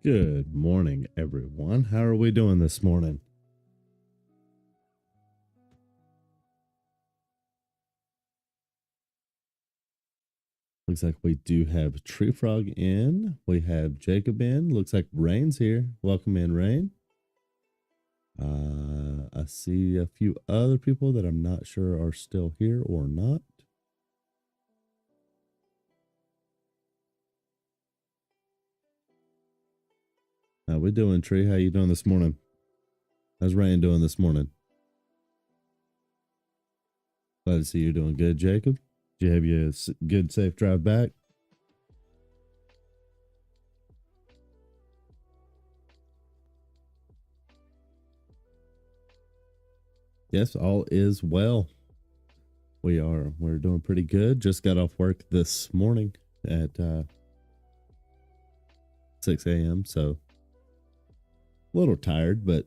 Good morning, everyone. How are we doing this morning? Looks like we do have Tree Frog in. We have Jacob in. Looks like Rain's here. Welcome in, Rain. I see a few other people that I'm not sure are still here or not. How we doing, Tree? How you doing this morning? How's Rain doing this morning? Glad to see you're doing good, Jacob. Did you have your good, safe drive back? Yes, all is well. We're doing pretty good. Just got off work this morning at 6 a.m. So a little tired, but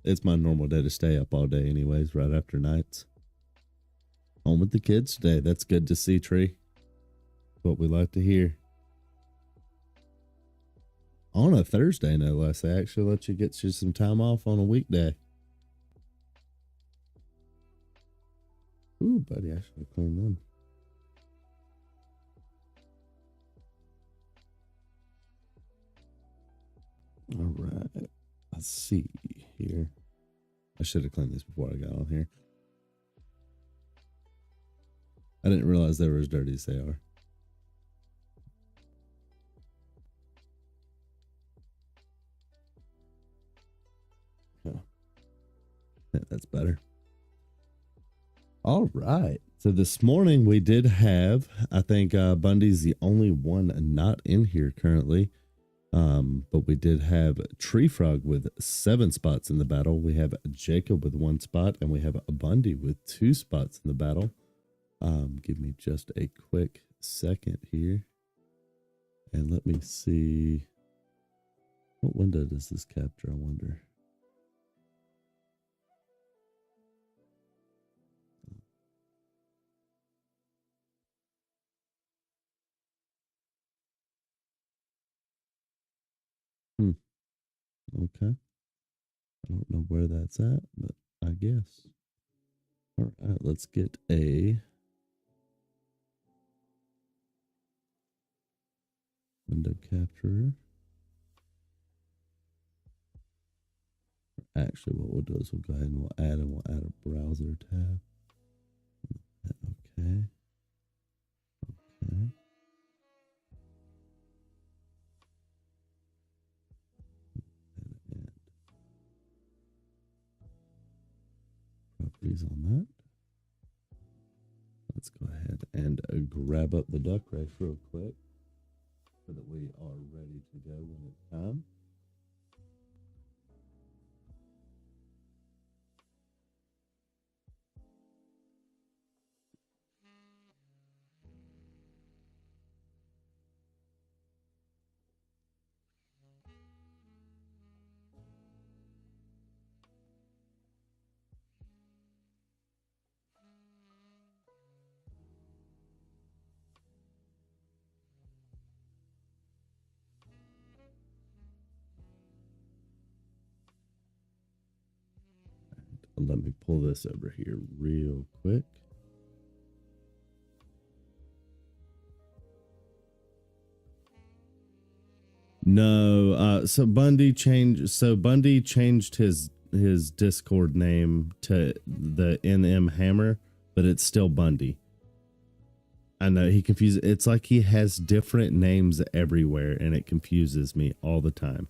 it's my normal day to stay up all day anyways, right after nights. Home with the kids today. That's good to see, Tree. What we like to hear. On a Thursday, no less. They actually let you get you some time off on a weekday. Ooh, buddy, I should have cleaned them. All right. Let's see here. I should have cleaned these before I got on here. I didn't realize they were as dirty as they are. Oh. Yeah, that's better. All right. So this morning we did have, I think Bundy's the only one not in here currently. But we did have Tree Frog with 7 spots in the battle. We have Jacob with 1 spot, and we have Bundy with 2 spots in the battle. Give me just a quick second here. And let me see. What window does this capture, I wonder? Okay. I don't know where that's at, but I guess. All right, let's get a window capturer. Actually, what we'll do is we'll go ahead and we'll add a browser tab. Okay. Okay. And properties on that. Let's go ahead and grab up the duck race real quick so that we are ready to go when it's time. And let me pull this over here real quick. No, so Bundy changed his Discord name to the NM Hammer, but it's still Bundy. I know he confuses. It's like he has different names everywhere, and it confuses me all the time.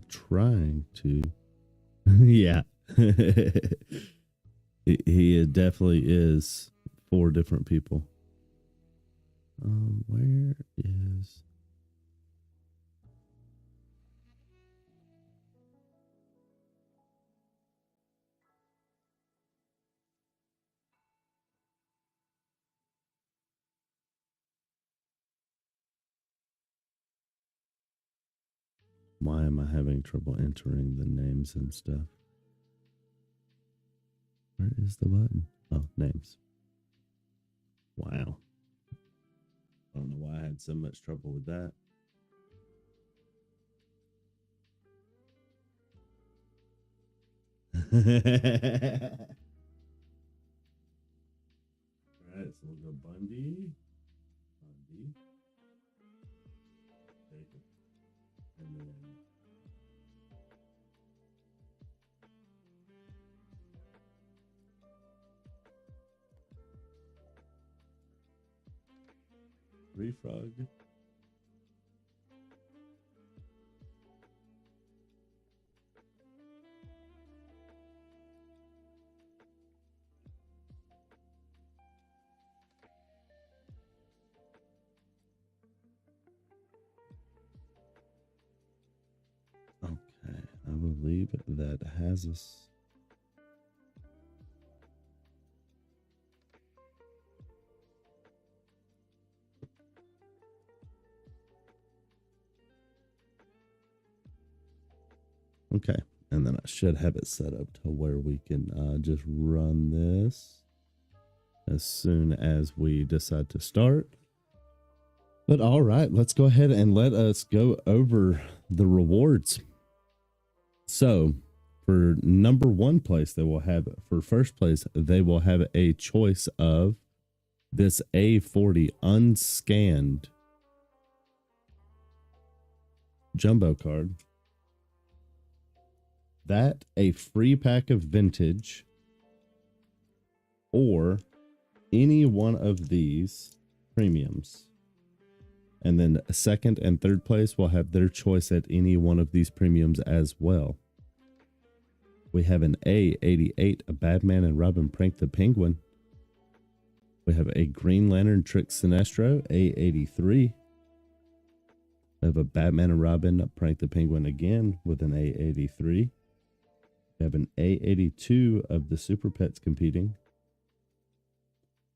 trying to. Yeah. He definitely is 4 different people. Where is. Why am I having trouble entering the names and stuff? Where is the button? Oh, names. Wow. I don't know why I had so much trouble with that. All right, so we'll go Bundy, Jacob, and then Free Frog. Okay, I believe that has us. Okay, and then I should have it set up to where we can just run this as soon as we decide to start. But all right, let's go ahead and let us go over the rewards. So for number 1 place, they will have, for first place, they will have a choice of this A40 unscanned jumbo card. That, a free pack of vintage, or any one of these premiums. And then second and third place will have their choice at any one of these premiums as well. We have an A88, a Batman and Robin Prank the Penguin. We have a Green Lantern Trick Sinestro, A83. We have a Batman and Robin Prank the Penguin again with an A83. We have an A82 of the Super Pets competing.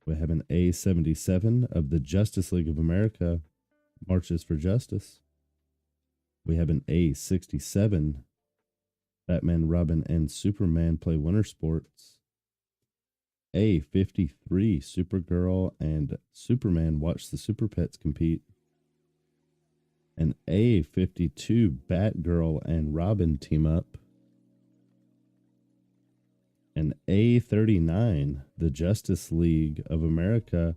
We have an A77 of the Justice League of America Marches for Justice. We have an A67 Batman, Robin, and Superman Play Winter Sports. A53 Supergirl and Superman Watch the Super Pets compete. An A52 Batgirl and Robin team up. An A39 the Justice League of America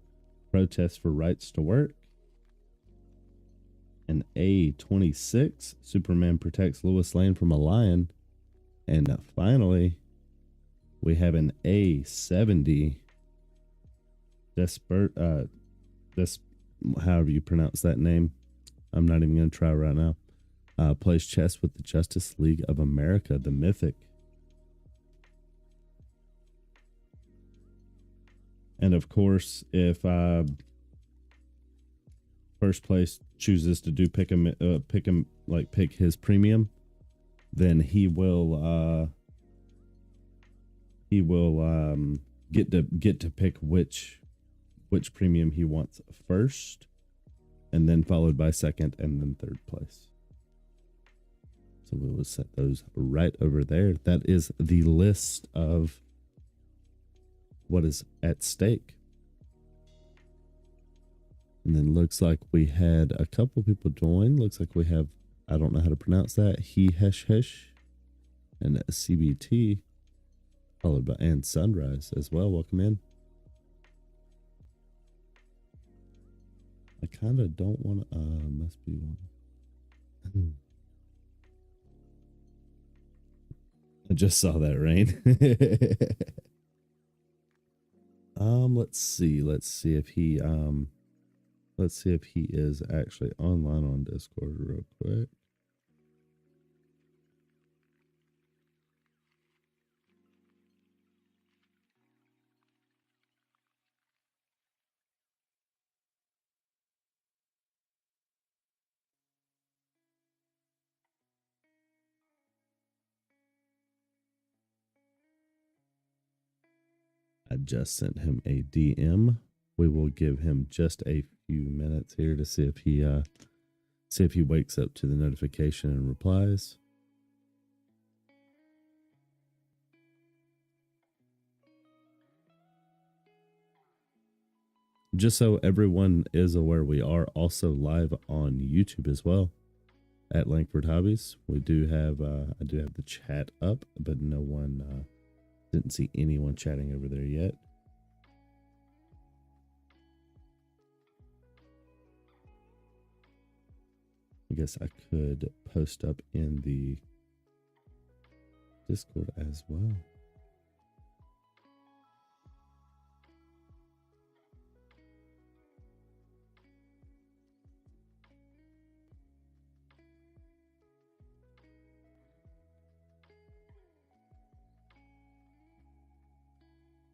Protest for Rights to Work. An A26 Superman Protects Lois Lane from a Lion. And finally, we have an A70 however you pronounce that name. I'm not even going to try right now. Plays chess with the Justice League of America, the Mythic. And of course, if first place chooses to do pick his premium, then he will get to pick which premium he wants first, and then followed by second and then third place. So we will set those right over there. That is the list of what is at stake. And then looks like we had a couple people join. Looks like we have, I don't know how to pronounce that, He Hesh Hesh and CBT, followed by and Sunrise as well. Welcome in. I kind of don't want to, must be one. I just saw that, Rain. Let's see if he is actually online on Discord real quick. just sent him a DM. We will give him just a few minutes here to see if he wakes up to the notification and replies. Just so everyone is aware, we are also live on YouTube as well at Langford Hobbies. We do have I do have the chat up, but no one didn't see anyone chatting over there yet. I guess I could post up in the Discord as well.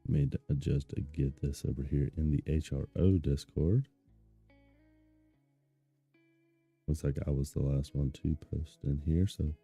Let me just get this over here in the HRO Discord. Looks like I was the last one to post in here, so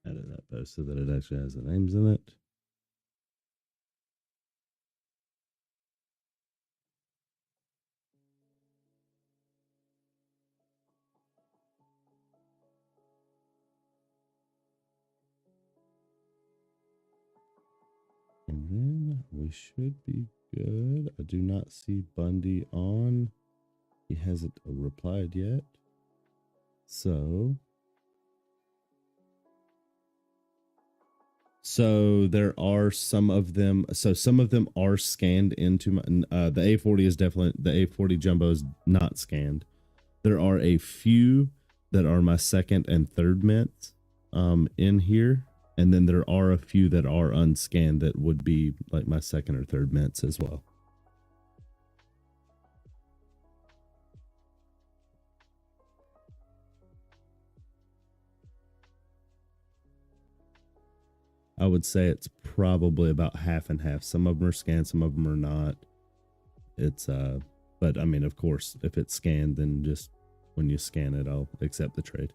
added that post so that it actually has the names in it. And then we should be good. I do not see Bundy on. He hasn't replied yet. So there are some of them. So some of them are scanned into my, the A40 is definitely, the A40 Jumbo is not scanned. There are a few that are my second and third mints in here. And then there are a few that are unscanned that would be like my second or third mints as well. I would say it's probably about half and half. Some of them are scanned, some of them are not. It's but I mean, of course, if it's scanned, then just when you scan it, I'll accept the trade.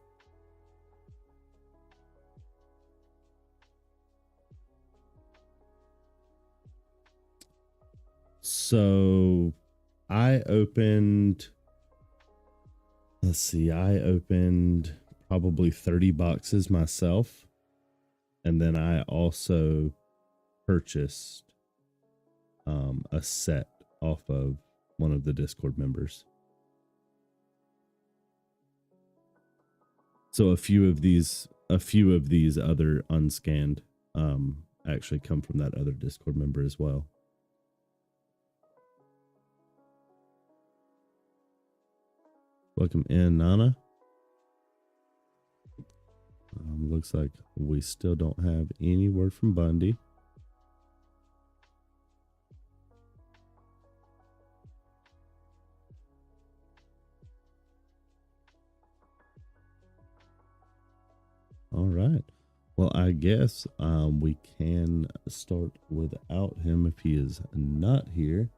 So I opened, let's see, I opened probably 30 boxes myself. And then I also purchased a set off of one of the Discord members. So a few of these other unscanned actually come from that other Discord member as well. Welcome in, Nana. Looks like we still don't have any word from Bundy. All right. Well, I guess we can start without him if he is not here.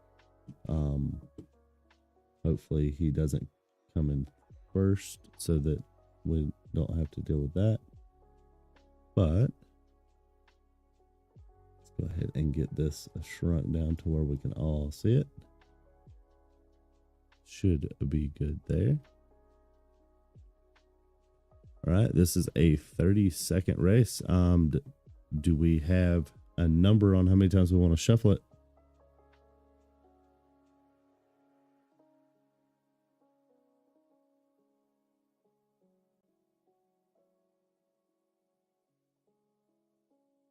Hopefully he doesn't come in first so that we don't have to deal with that. But let's go ahead and get this shrunk down to where we can all see it. Should be good there. All right, this is a 30-second race. Do we have a number on how many times we want to shuffle it?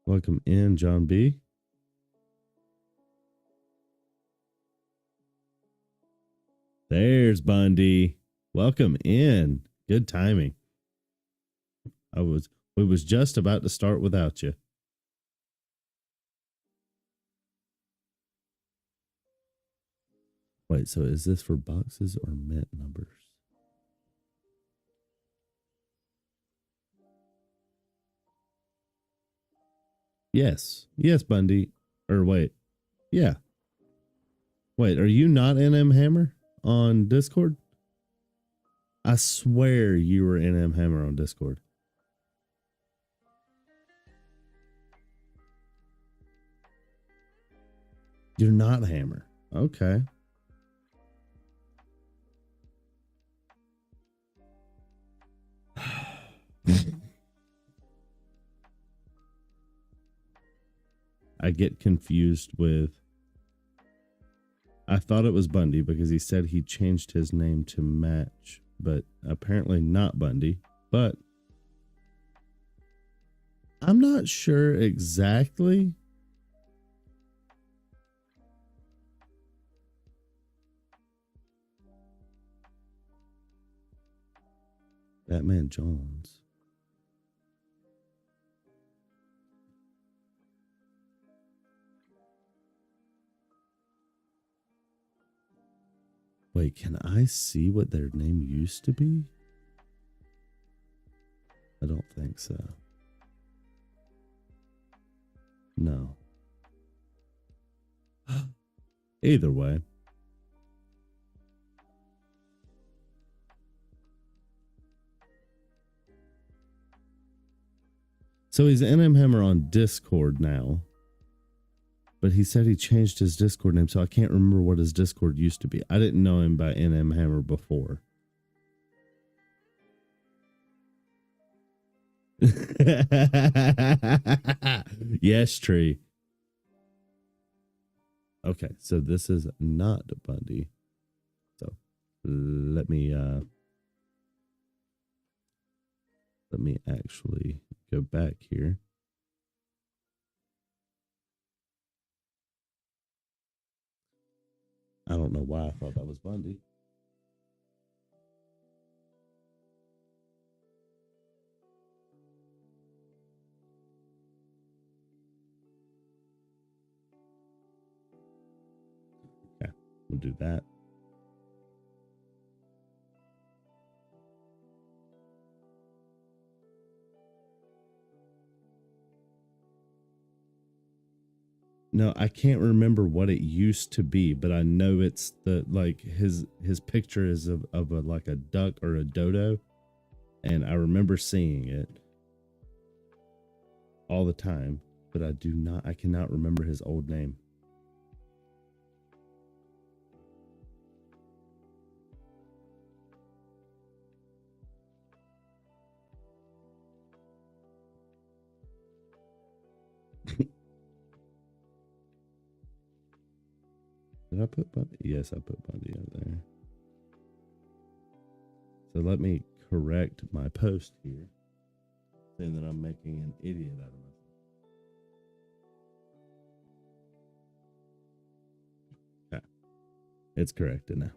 Welcome in, John B. There's Bundy. Welcome in. Good timing. We was just about to start without you. Wait, so is this for boxes or mint numbers? Yes. Yes, Bundy. Or wait. Yeah. Wait, are you not NM Hammer on Discord? I swear you were NM Hammer on Discord. You're not Hammer. Okay. I get confused with. I thought it was Bundy because he said he changed his name to match, but apparently not Bundy. But I'm not sure exactly. Batman Jones. Wait, can I see what their name used to be? I don't think so. No. Either way. So he's NM Hammer on Discord now. But he said he changed his Discord name, so I can't remember what his Discord used to be. I didn't know him by NM Hammer before. Yes, Tree. Okay, so this is not Bundy. So let me actually go back here. I don't know why I thought that was Bundy. Okay, we'll do that. No, I can't remember what it used to be, but I know it's the like his picture is of a like a duck or a dodo, and I remember seeing it all the time, but I cannot remember his old name. Did I put Bundy? Yes, I put Bundy up there. So let me correct my post here, saying that I'm making an idiot out of myself. Okay. It's corrected now.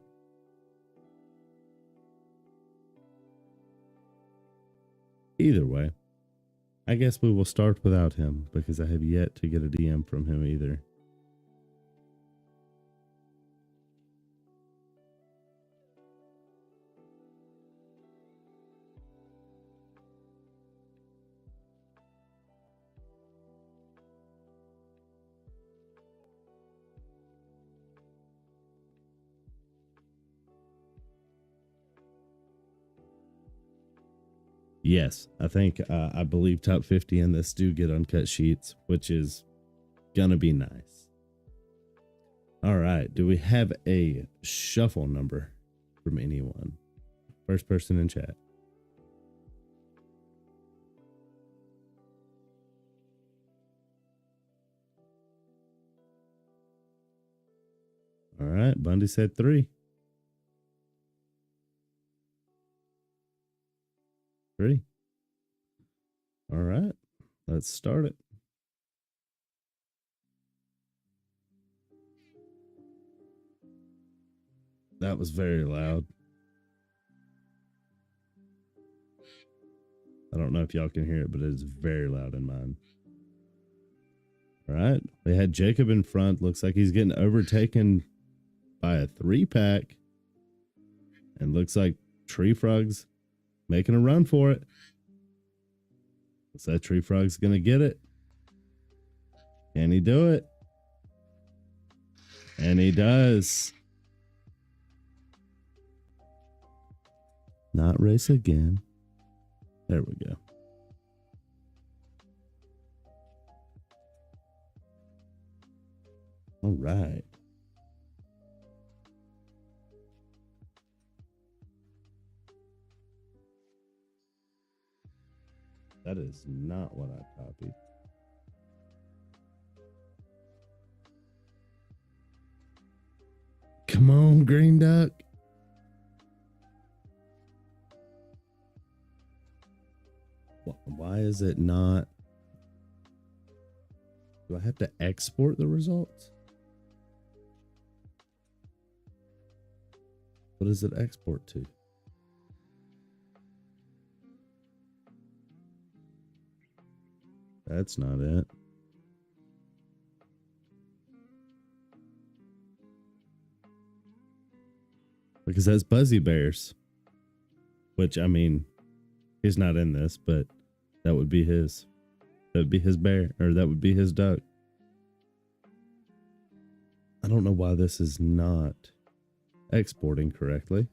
Either way, I guess we will start without him because I have yet to get a DM from him either. Yes, I believe top 50 in this do get uncut sheets, which is gonna be nice. All right, do we have a shuffle number from anyone? First person in chat. right. Bundy said 3. 3. All right. Let's start it. That was very loud. I don't know if y'all can hear it, but it is very loud in mine. All right. We had Jacob in front. Looks like he's getting overtaken by a 3-pack. And looks like Tree Frog's making a run for it. Looks like Tree Frog's going to get it. Can he do it? And he does. Not race again. There we go. All right. That is not what I copied. Come on, Green Duck. Why is it not? Do I have to export the results? What does it export to? That's not it. Because that's Buzzy Bears. Which, I mean, he's not in this, but that would be his. That would be his bear, or that would be his duck. I don't know why this is not exporting correctly.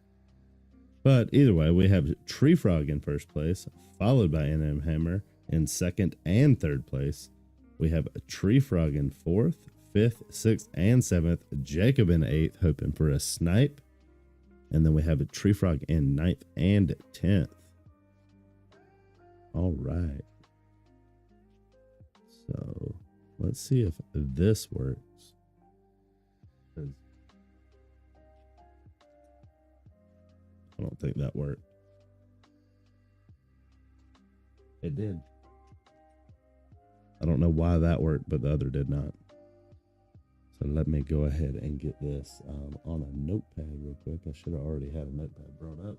But either way, we have Tree Frog in first place, followed by NM Hammer in second and third place. We have Tree Frog in fourth, fifth, sixth, and seventh. Jacob in eighth, hoping for a snipe. And then we have a Tree Frog in ninth and 10th. All right. So let's see if this works. I don't think that worked. It did. I don't know why that worked, but the other did not. So let me go ahead and get this on a notepad real quick. I should have already had a notepad brought up.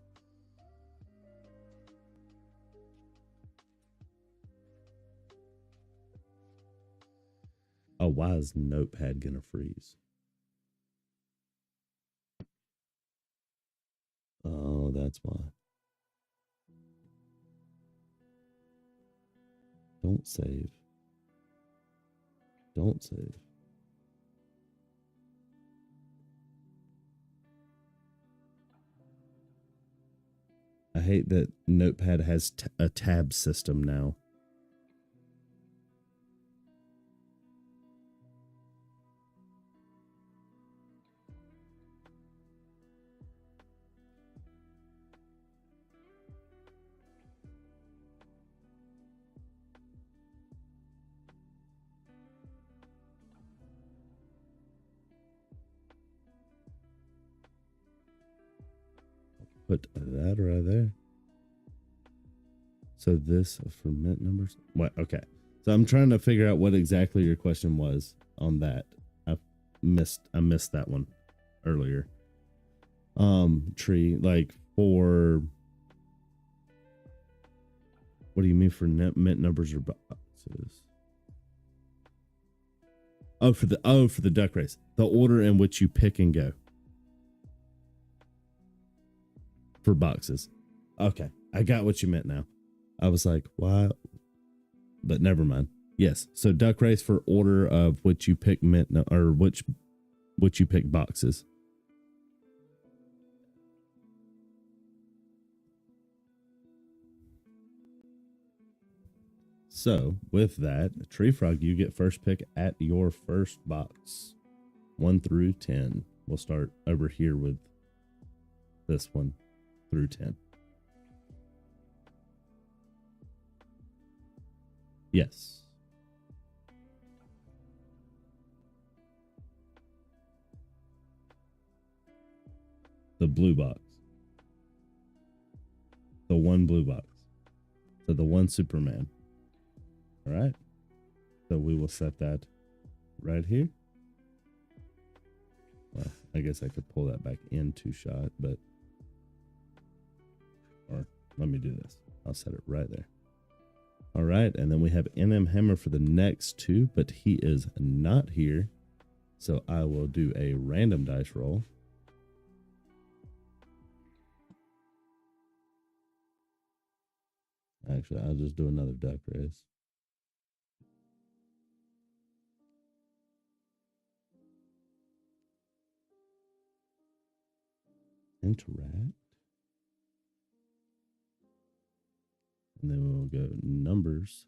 Oh, why is notepad gonna freeze? Oh, that's why. Don't save. Don't save. I hate that Notepad has a tab system now. Put that right there. So this for mint numbers. What? Okay. So I'm trying to figure out what exactly your question was on that. I missed that one earlier. Tree, like for what do you mean for mint numbers or boxes? Oh, for the duck race. The order in which you pick and go. For boxes. Okay. I got what you meant now. I was like, why? But never mind. Yes. So duck race for order of which you pick mint or which you pick boxes. So with that, Tree Frog, you get first pick at your first box. 1 through 10. We'll start over here with this one through 10. Yes. The blue box. The one blue box. So the one Superman. All right. So we will set that right here. Well, I guess I could pull that back into shot, but, or let me do this. I'll set it right there. All right. And then we have NM Hammer for the next two, but he is not here. So I will do a random dice roll. Actually, I'll just do another duck race. Interact. And then we'll go numbers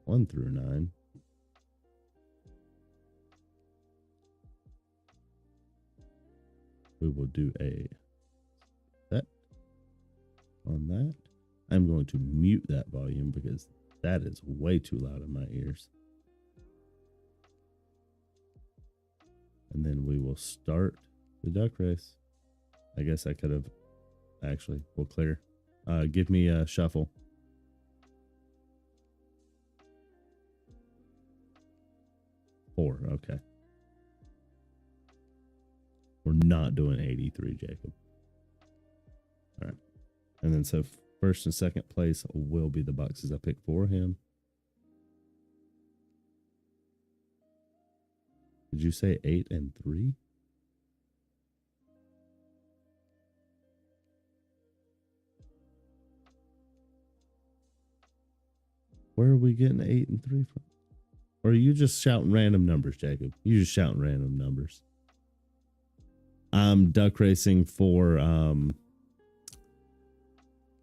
1 through 9. We will do a set on that. I'm going to mute that volume because that is way too loud in my ears. And then we will start the duck race. I guess I could have actually, we'll clear. Give me a shuffle. Four, okay. We're not doing 83, Jacob. All right. And then so first and second place will be the boxes I picked for him. Did you say 8 and 3? Where are we getting 8 and 3 from? Or are you just shouting random numbers, Jacob? You just shouting random numbers. I'm duck racing for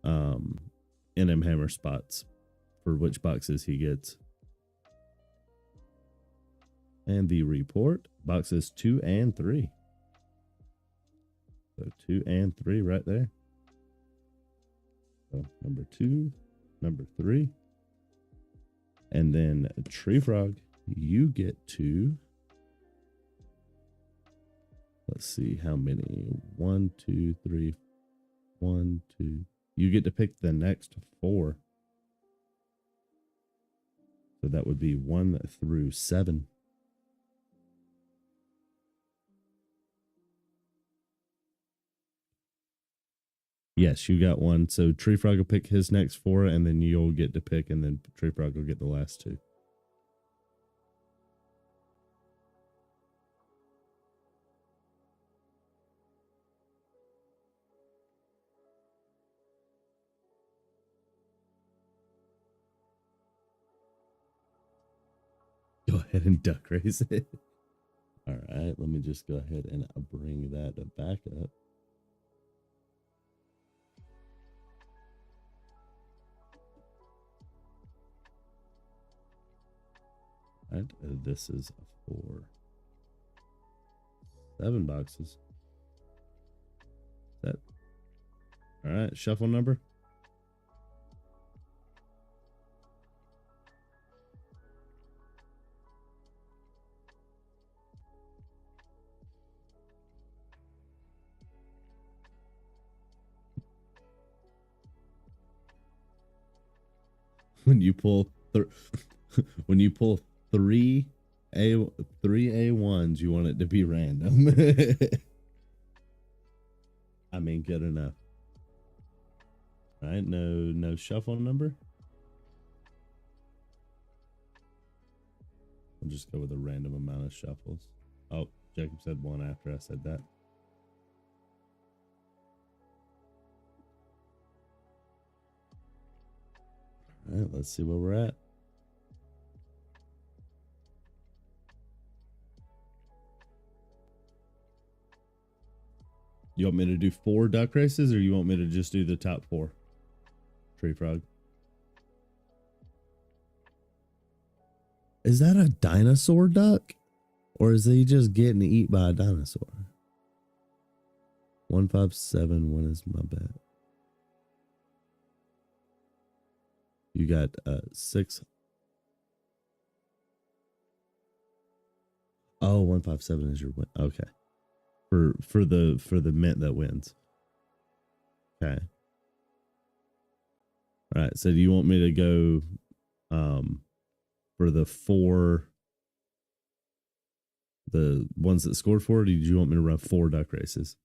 NM Hammer spots for which boxes he gets. And the report, boxes 2 and 3. So 2 and 3 right there. So number 2, number 3. And then Tree Frog, you get to, let's see how many. 1, 2, 3, 1, 2. You get to pick the next 4. So that would be 1 through 7. Yes, you got one. So Tree Frog will pick his next 4, and then you'll get to pick, and then Tree Frog will get the last 2. Go ahead and duck race it. All right, let me just go ahead and bring that back up. All right, this is for 7 boxes. That. All right, shuffle number. When you pull when you pull 3 A1s, you want it to be random. I mean, good enough. All right, no shuffle number. I'll just go with a random amount of shuffles. Oh, Jacob said 1 after I said that. All right, let's see where we're at. You want me to do 4 duck races, or you want me to just do the top 4? Tree Frog. Is that a dinosaur duck? Or is he just getting eaten by a dinosaur? 157, is my bet. You got 6. Oh, 157 is your win. Okay. for the mint that wins. Okay. All right. So do you want me to go for the ones that scored for, or did you want me to run 4 duck races?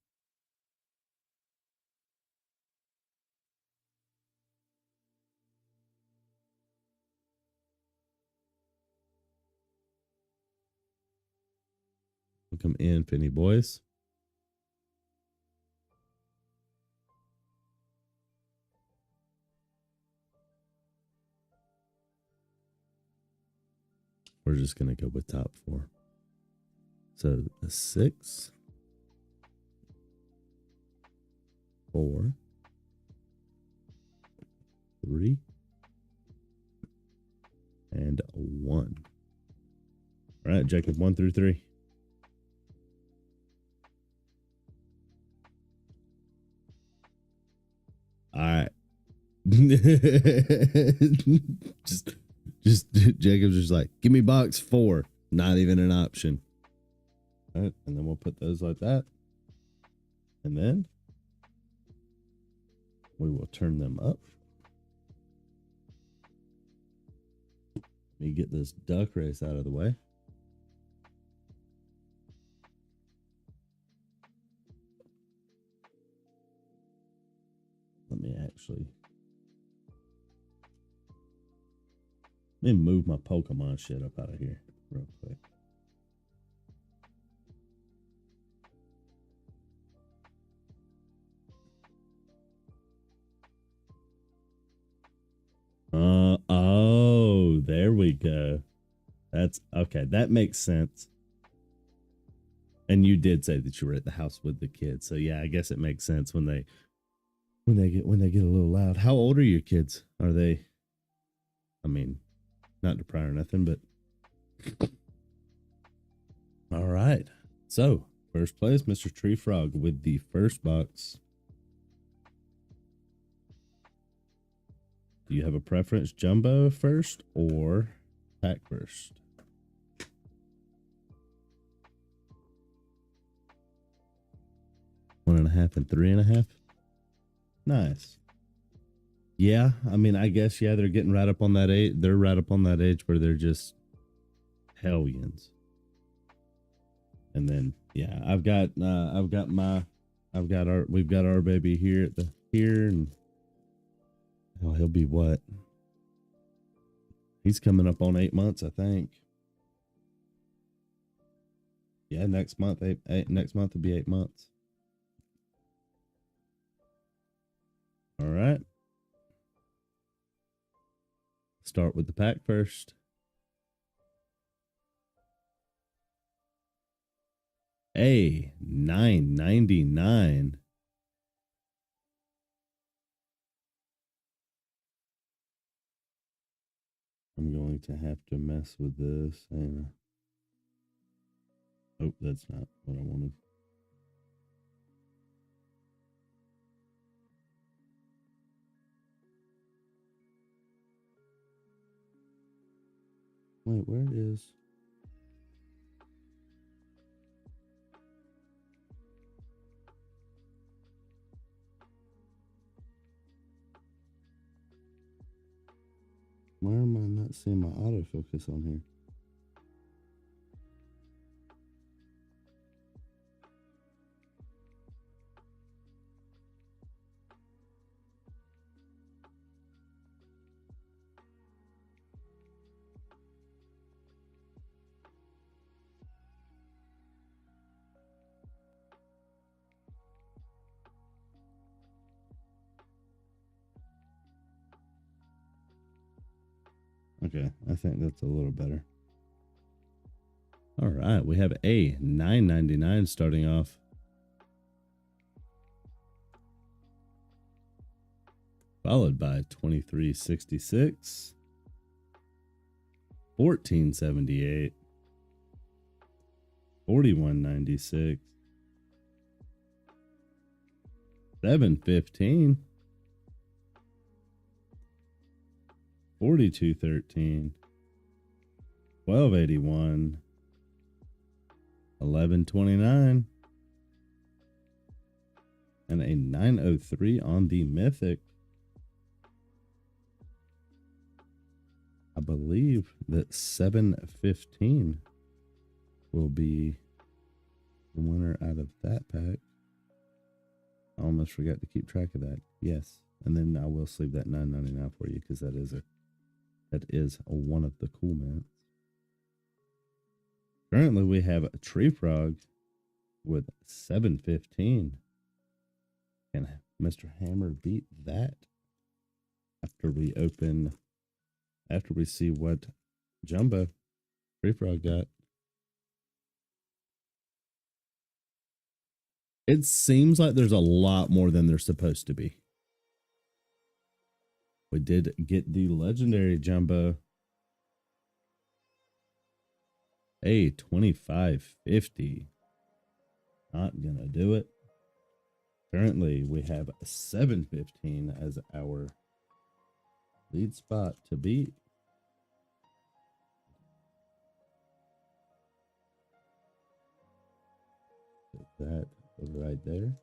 Welcome in, Penny boys. We're just going to go with top 4. So a 6, 4, 3, and 1. All right, Jacob, 1 through 3. All right. just Jacob's just like, give me box 4. Not even an option. All right, and then we'll put those like that. And then we will turn them up. Let me get this duck race out of the way. Let me move my Pokemon shit up out of here real quick. Oh, there we go. That's okay. That makes sense. And you did say that you were at the house with the kids, so yeah, I guess it makes sense when they get a little loud. How old are your kids? Are they? I mean, not to pry or nothing, but all right. So first place, Mr. Tree Frog with the first box. Do you have a preference, jumbo first or pack first? One and a half and 3.5. Nice. Yeah, I mean, I guess they're getting right up on that age. They're right up on that age where they're just hellions. And then we've got our baby here and he'll be what? He's coming up on 8 months, I think. Yeah, next month will be 8 months. All right. Start with the pack first. A $9.99. I'm going to have to mess with this. Oh, that's not what I wanted. Wait, where it is? Why am I not seeing my autofocus on here? Okay, I think that's a little better. All right, we have a $9.99 starting off. Followed by $23.66, $14.78, $41.96, $7.15, $42.13, $12.81, $11.29, and a 903 on the Mythic. I believe that 715 will be the winner out of that pack. I almost forgot to keep track of that. Yes. And then I will sleeve that 999 for you because that is one of the cool mints. Currently we have a Tree Frog with 715. Can Mr. Hammer beat that? After we see what Jumbo Tree Frog got. It seems like there's a lot more than there's supposed to be. We did get the legendary Jumbo. A 2550. Not gonna do it. Currently, we have 715 as our lead spot to beat. Put that right there.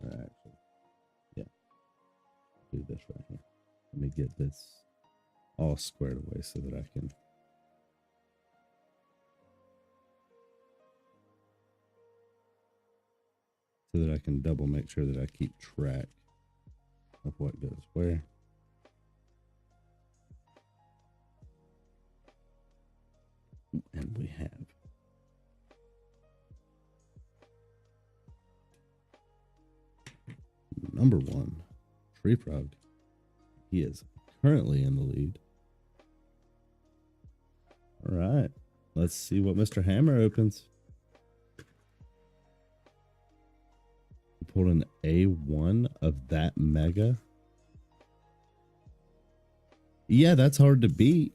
Or actually, yeah. Do this right here. Let me get this all squared away so that I can double make sure that I keep track of what goes where. And we have number 1, Tree Frog. He is currently in the lead. All right, let's see what Mr. Hammer opens. Pulled an A1 of that mega. Yeah, that's hard to beat.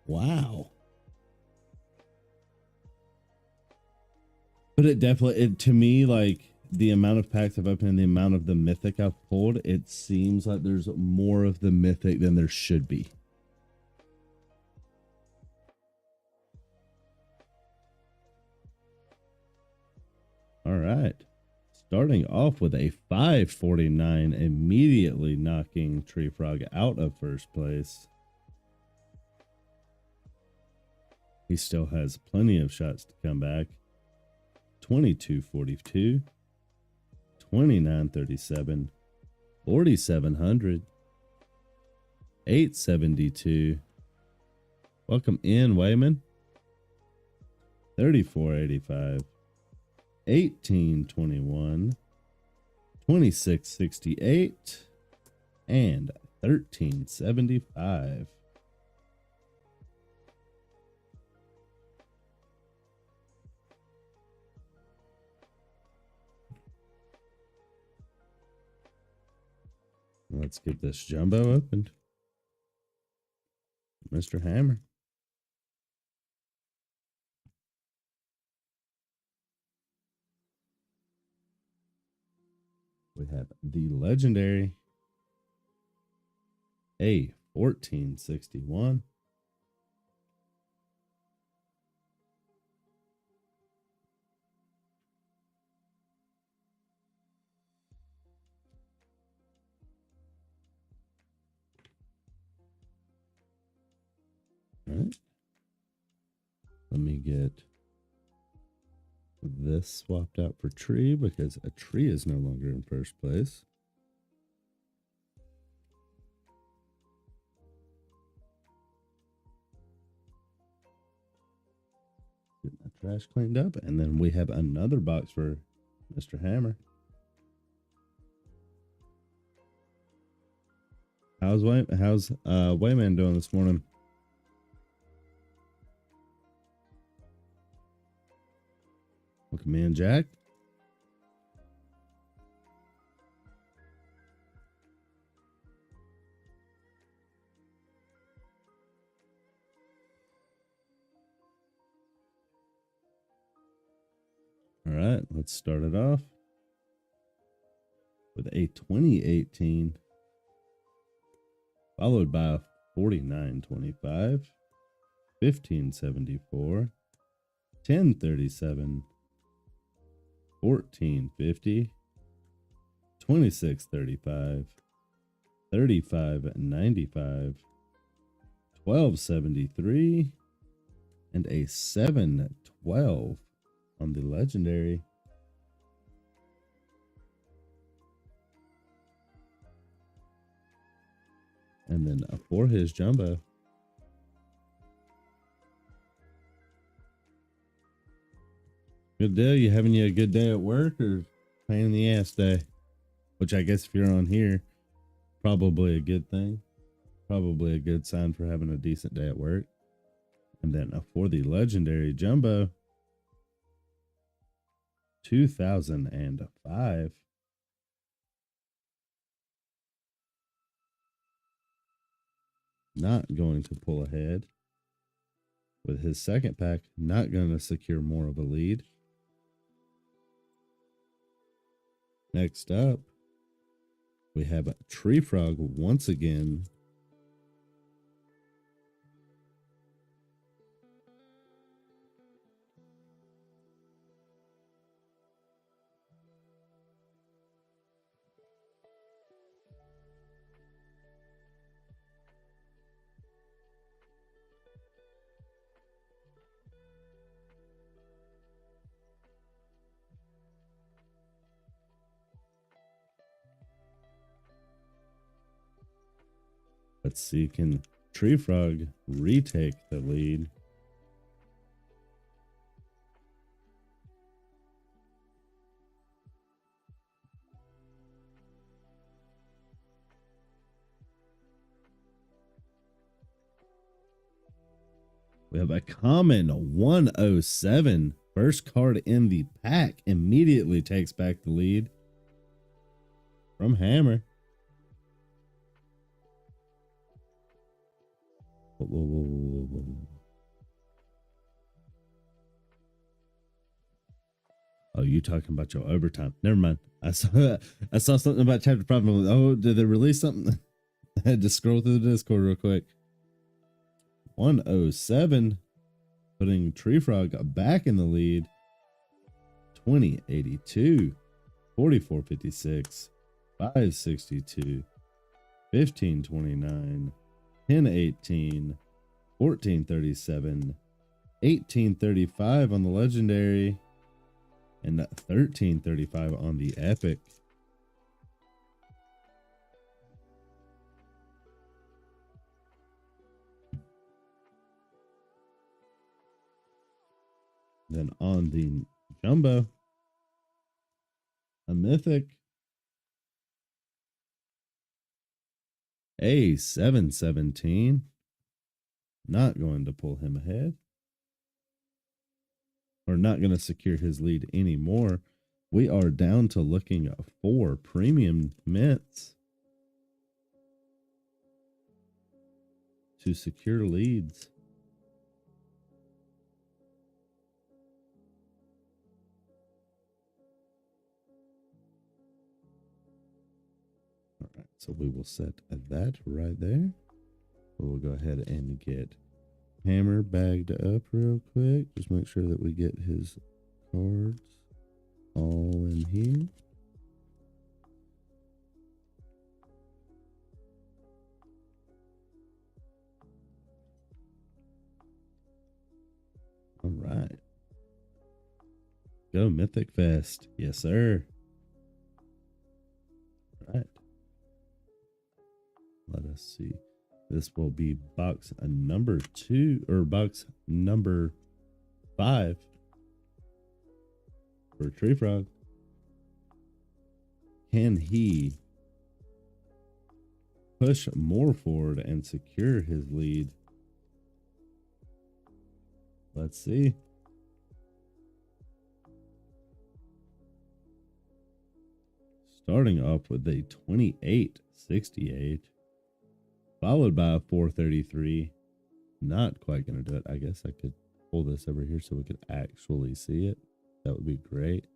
Wow. But it definitely, to me, like the amount of packs I've opened and the amount of the Mythic I've pulled, it seems like there's more of the Mythic than there should be. All right. Starting off with a 549, immediately knocking Tree Frog out of first place. He still has plenty of shots to come back. 2242, 2937, 4700, 872. Welcome in, Wayman. 3485. 1821, 2668, and 1375. Let's get this Jumbo opened. Mr. Hammer. We have the legendary A 1461. All right. Let me get this swapped out for Tree because a Tree is no longer in first place. Get my trash cleaned up, and then we have another box for Mr. Hammer. How's Wayman doing this morning? Welcome in, Jack. All right, let's start it off with a 2018, followed by a 4925, 1574, 1037, 1450, 2635, 3595, 1273, and a 712 on the legendary. And then for his jumbo, good deal. You having a good day at work or pain in the ass day? Which I guess if you're on here, probably a good thing. Probably a good sign for having a decent day at work. And then for the legendary jumbo, 2005. Not going to pull ahead. With his second pack, not going to secure more of a lead. Next up, we have a Tree Frog once again. Let's see, can Tree Frog retake the lead? We have a common 107. First card in the pack immediately takes back the lead from Hammer. Oh, you talking about your overtime? Never mind. I saw something about chapter 5. Oh, did they release something? I had to scroll through the Discord real quick. 107, putting Tree Frog back in the lead. 2082, 4456, 562, 1529, 1018, 1437, 1835 on the legendary, and 1335 on the epic. Then on the jumbo, a mythic, a 717, not going to pull him ahead, or not going to secure his lead anymore. We are down to looking for premium mints to secure leads. All right, so we will set that right there. We'll go ahead and get Hammer bagged up real quick. Just make sure that we get his cards all in here. All right. Go Mythic Fest. Yes, sir. All right. Let us see. This will be box number 2 or box number 5 for Tree Frog. Can he push more forward and secure his lead? Let's see. Starting off with a 2868. Followed by a 433. Not quite going to do it. I guess I could pull this over here so we could actually see it. That would be great.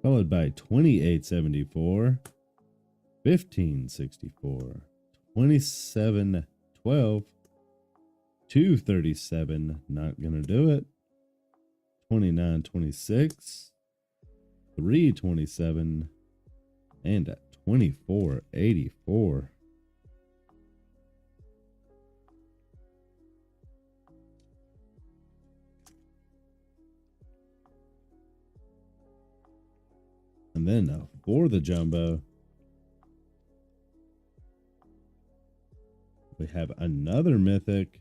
Followed by 2874, 1564, 2712, 237. Not going to do it. 29.26, 3.27, and 24.84. And then for the jumbo, we have another mythic,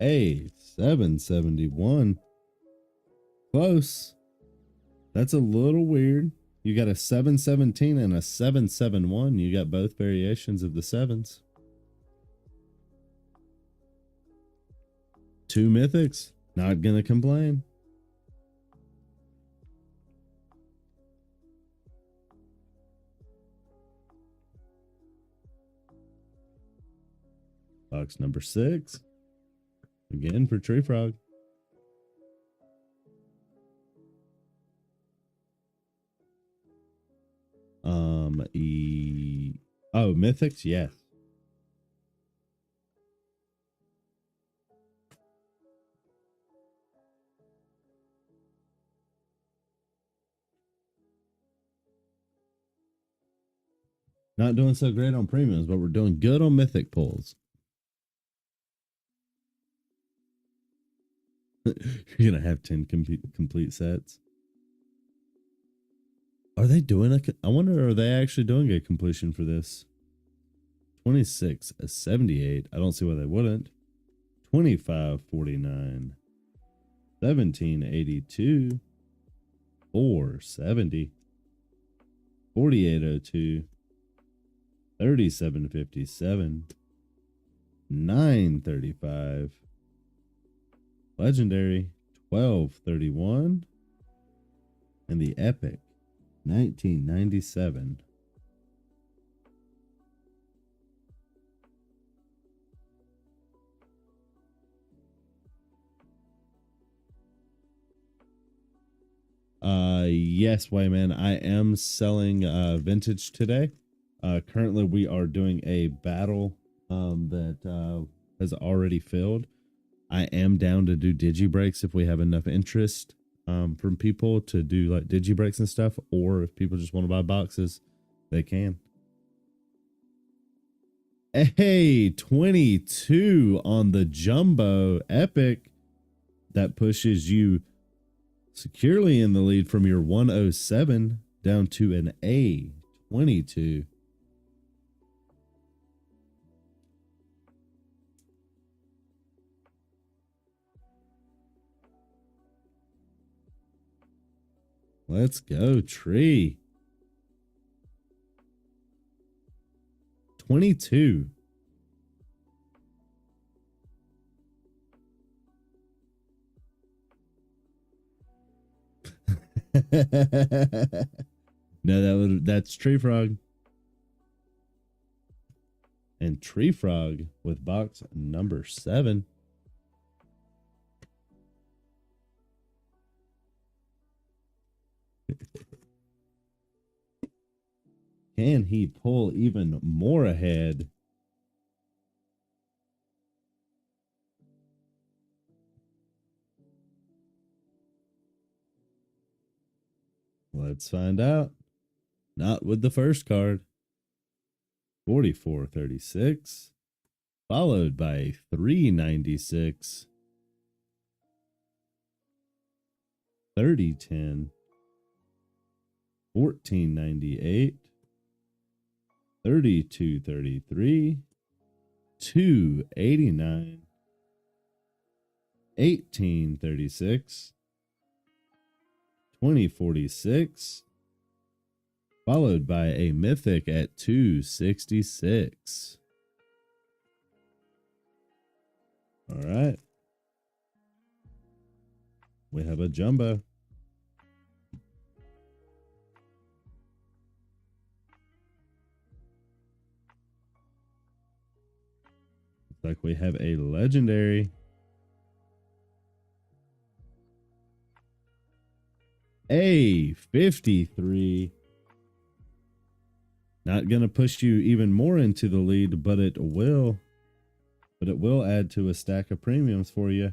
a 771. Close. That's a little weird. You got a 717 and a 771. You got both variations of the sevens. Two mythics. Not gonna complain. Box number 6. Again for Tree Frog. Oh, mythics, yes. Not doing so great on premiums, but we're doing good on mythic pulls. You're gonna have 10 complete sets. Are they doing I wonder, are they actually doing a completion for this? 26.78. I don't see why they wouldn't. 25.49. 17.82. 4.70. 48.02. 37.57. 9.35. Legendary 12.31. And the epic 1997. Yes, Wayman, I am selling vintage today. Currently we are doing a battle that has already filled. I am down to do digi breaks if we have enough interest from people to do like digi breaks and stuff, or if people just want to buy boxes, they can. Hey, 22 on the jumbo epic. That pushes you securely in the lead from your 107 down to an A 22. Let's go, Tree. 22. No, that's Tree Frog. And Tree Frog with box number 7. Can he pull even more ahead? Let's find out. Not with the first card. 44.36, followed by 3.96, 30.10, 14.98, 32.33, 2.89, 18.36, 20.46, followed by a mythic at 2.66. All right. We have a jumbo. Looks like we have a legendary. A 53. Not going to push you even more into the lead, but it will. But it will add to a stack of premiums for you.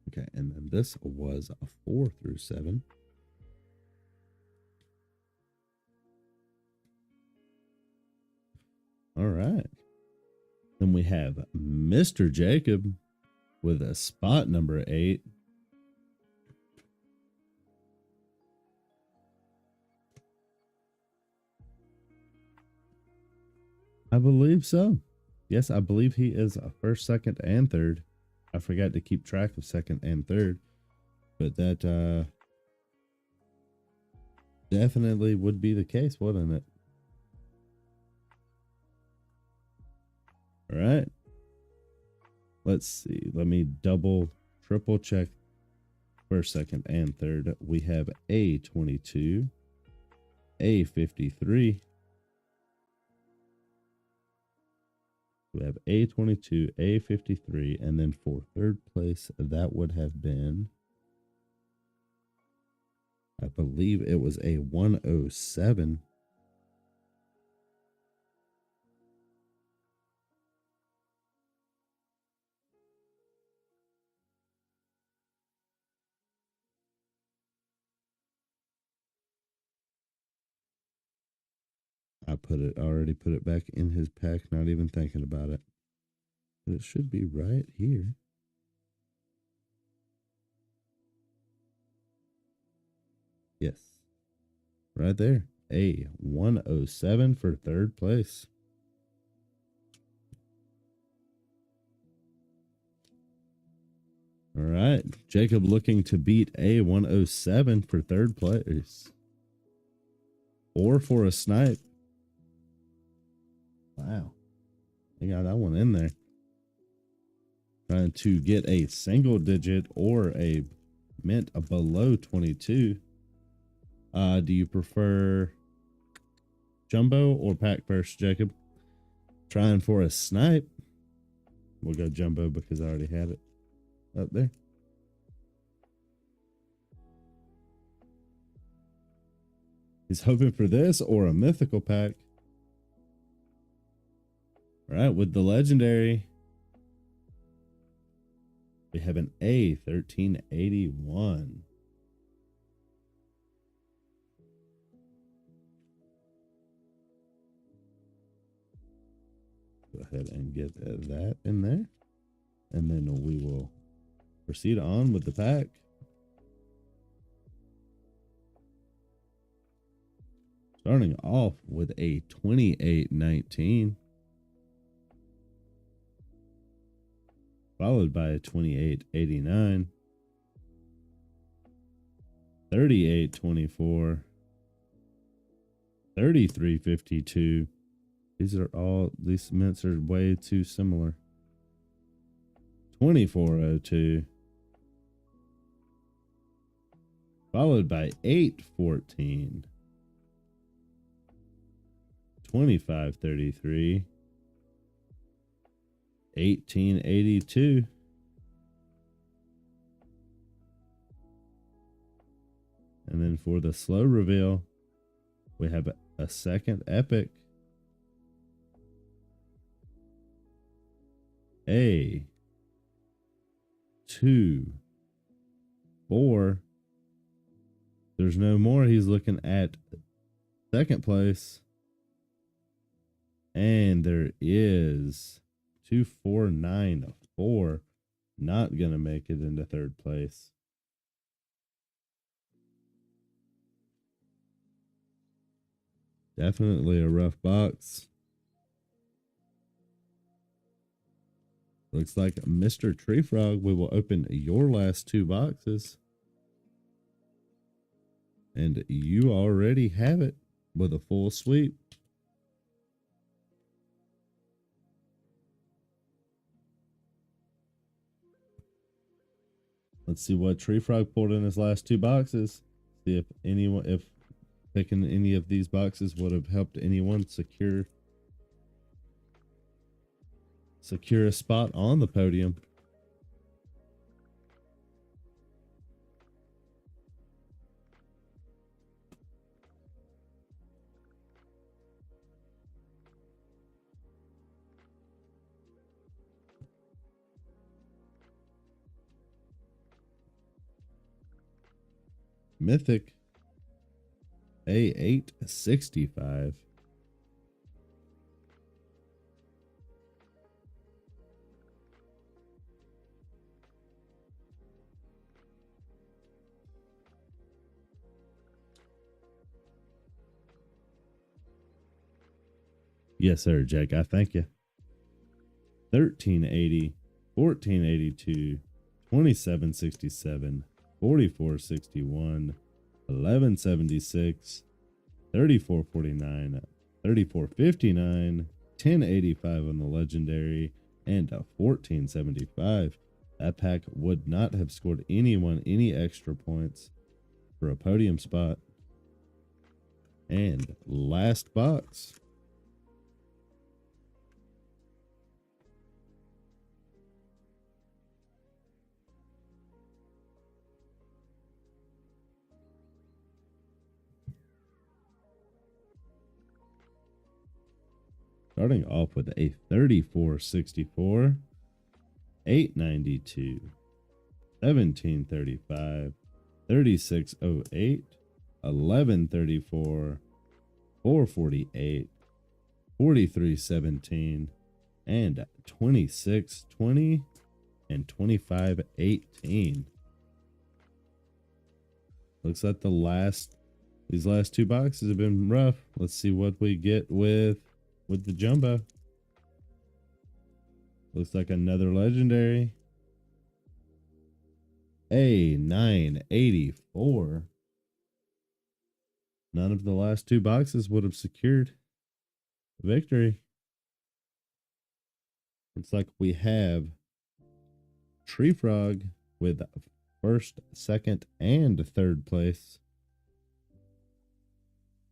Okay, and then this was a 4 through 7. All right. Then we have Mr. Jacob with a spot number 8. I believe so. Yes, I believe he is a first, second, and third. I forgot to keep track of second and third, but that definitely would be the case, wouldn't it? All right. Let's see. Let me triple check first, second, and third. We have A22, A53. We have A22, A53, and then for third place, that would have been, I believe it was a 107. Already put it back in his pack, not even thinking about it. But it should be right here. Yes. Right there. A 107 for third place. All right. Jacob looking to beat a 107 for third place. Or for a snipe. Wow. They got that one in there. Trying to get a single digit or a mint below 22. Do you prefer jumbo or pack first, Jacob? Trying for a snipe. We'll go jumbo because I already had it up there. He's hoping for this or a mythical pack. All right, with the legendary, we have an A1381. Go ahead and get that in there. And then we will proceed on with the pack. Starting off with a 2819. Followed by a 2889. 3824. 3352. These mints are way too similar. 2402. Followed by 814. 2533. 1882. And then for the slow reveal, we have a second epic. A 2 4. There's no more. He's looking at second place. And there is 2494. Not going to make it into third place. Definitely a rough box. Looks like Mr. Tree Frog, we will open your last 2 boxes. And you already have it with a full sweep. Let's see what Tree Frog pulled in his last 2 boxes. See if picking any of these boxes would have helped anyone secure a spot on the podium. Mythic A865. Yes, sir, Jake. I thank you. 1380, 1482, 2767, 4461, 1176, 3449, 3459, 1085 on the legendary, and a 1475. That pack would not have scored anyone any extra points for a podium spot. And last box. Starting off with a 3464, 892, 1735, 3608, 1134, 448, 4317, and 2620 and 2518. Looks like these last two boxes have been rough. Let's see what we get with the jumbo. Looks like another legendary. A984. None of the last two boxes would have secured victory. Looks like we have Tree Frog with first, second, and third place.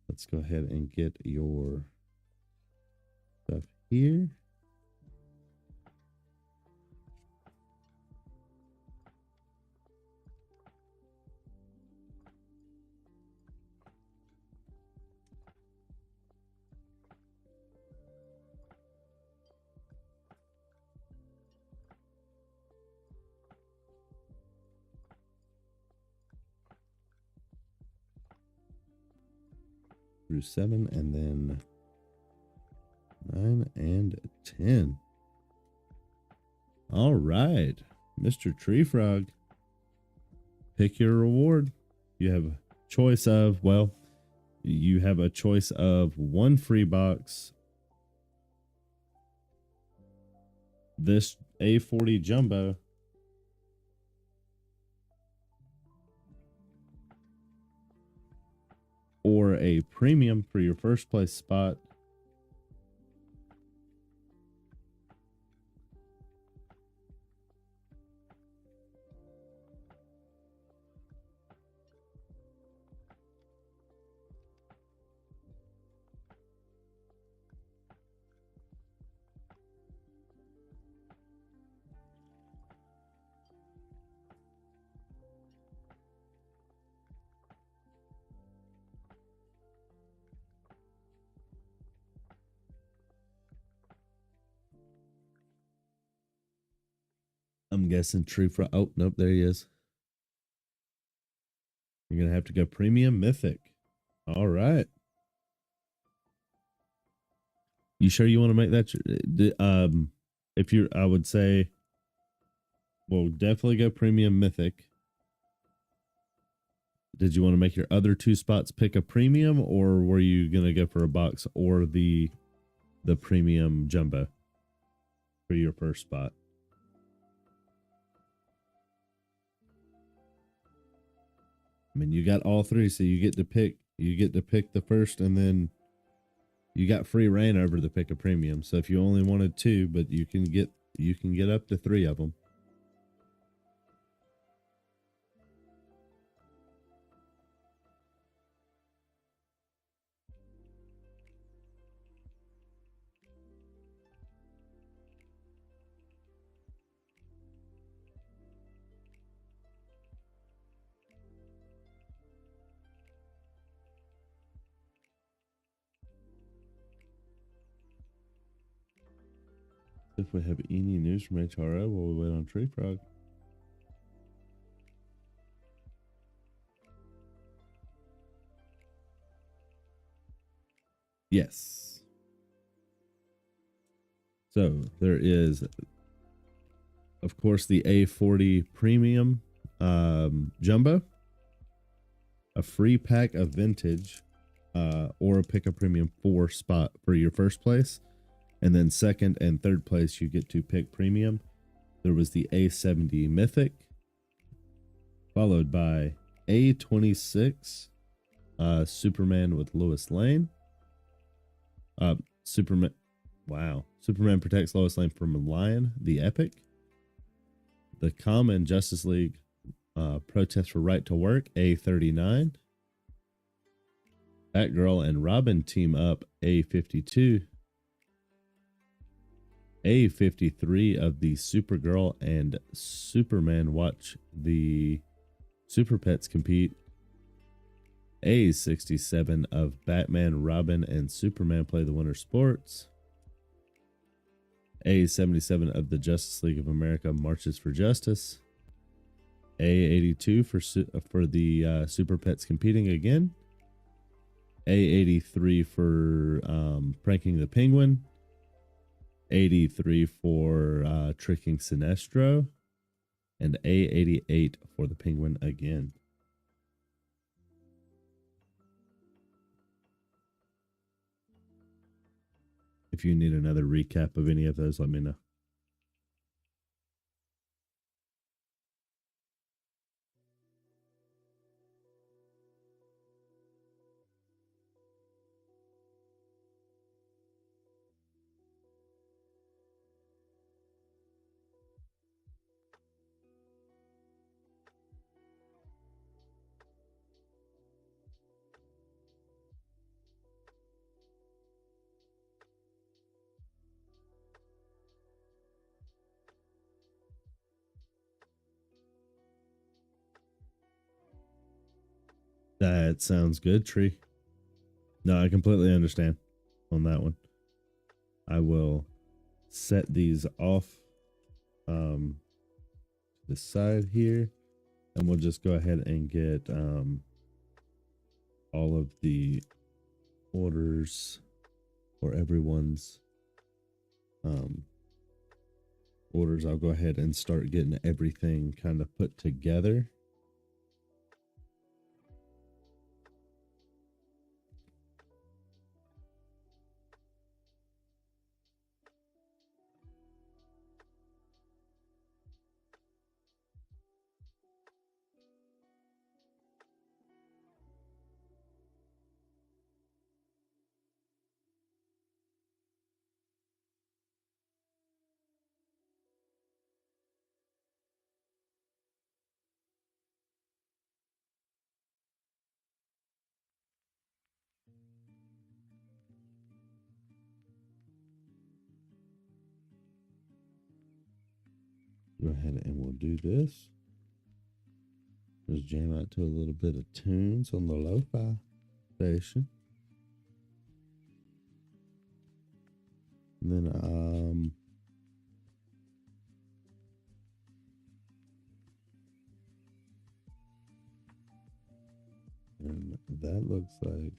Let's go ahead and get your stuff here. Through 7 and then 9 and 10. All right, Mr. Tree Frog, pick your reward. You have a choice of, well, you have a choice of one free box, this A40 jumbo, or a premium for your first place spot. I'm guessing Tree Frog. Oh, nope, there he is. You're going to have to go premium mythic. All right. You sure you want to make that? If you're, I would say, well, definitely go premium mythic. Did you want to make your other two spots pick a premium, or were you going to go for a box or the premium jumbo for your first spot? I mean, you got all three, so you get to pick. You get to pick the first, and then you got free reign over the pick a premium. So if you only wanted two, but you can get up to three of them. If we have any news from HRO while we wait on Tree Frog. Yes. So there is, of course, the A40 Premium Jumbo, a free pack of vintage, or a pick a premium 4 spot for your first place. And then second and third place, you get to pick premium. There was the A70 Mythic, followed by A26 Superman with Lois Lane. Superman Protects Lois Lane from a Lion, the Epic. The Common Justice League Protest for Right to Work, A39. Batgirl and Robin team up, A52. A53 of the Supergirl and Superman watch the Super Pets compete. A67 of Batman, Robin, and Superman play the winter sports. A77 of the Justice League of America marches for justice. A82 for the Super Pets competing again. A83 for pranking the Penguin. 83 for tricking Sinestro, and A88 for the Penguin again. If you need another recap of any of those, let me know. That sounds good, Tree. No, I completely understand on that one. I will set these off to the side here, and we'll just go ahead and get all of the orders for everyone's orders. I'll go ahead and start getting everything kind of put together. Go ahead and we'll do this. Just jam out to a little bit of tunes on the lo-fi station. And then and that looks like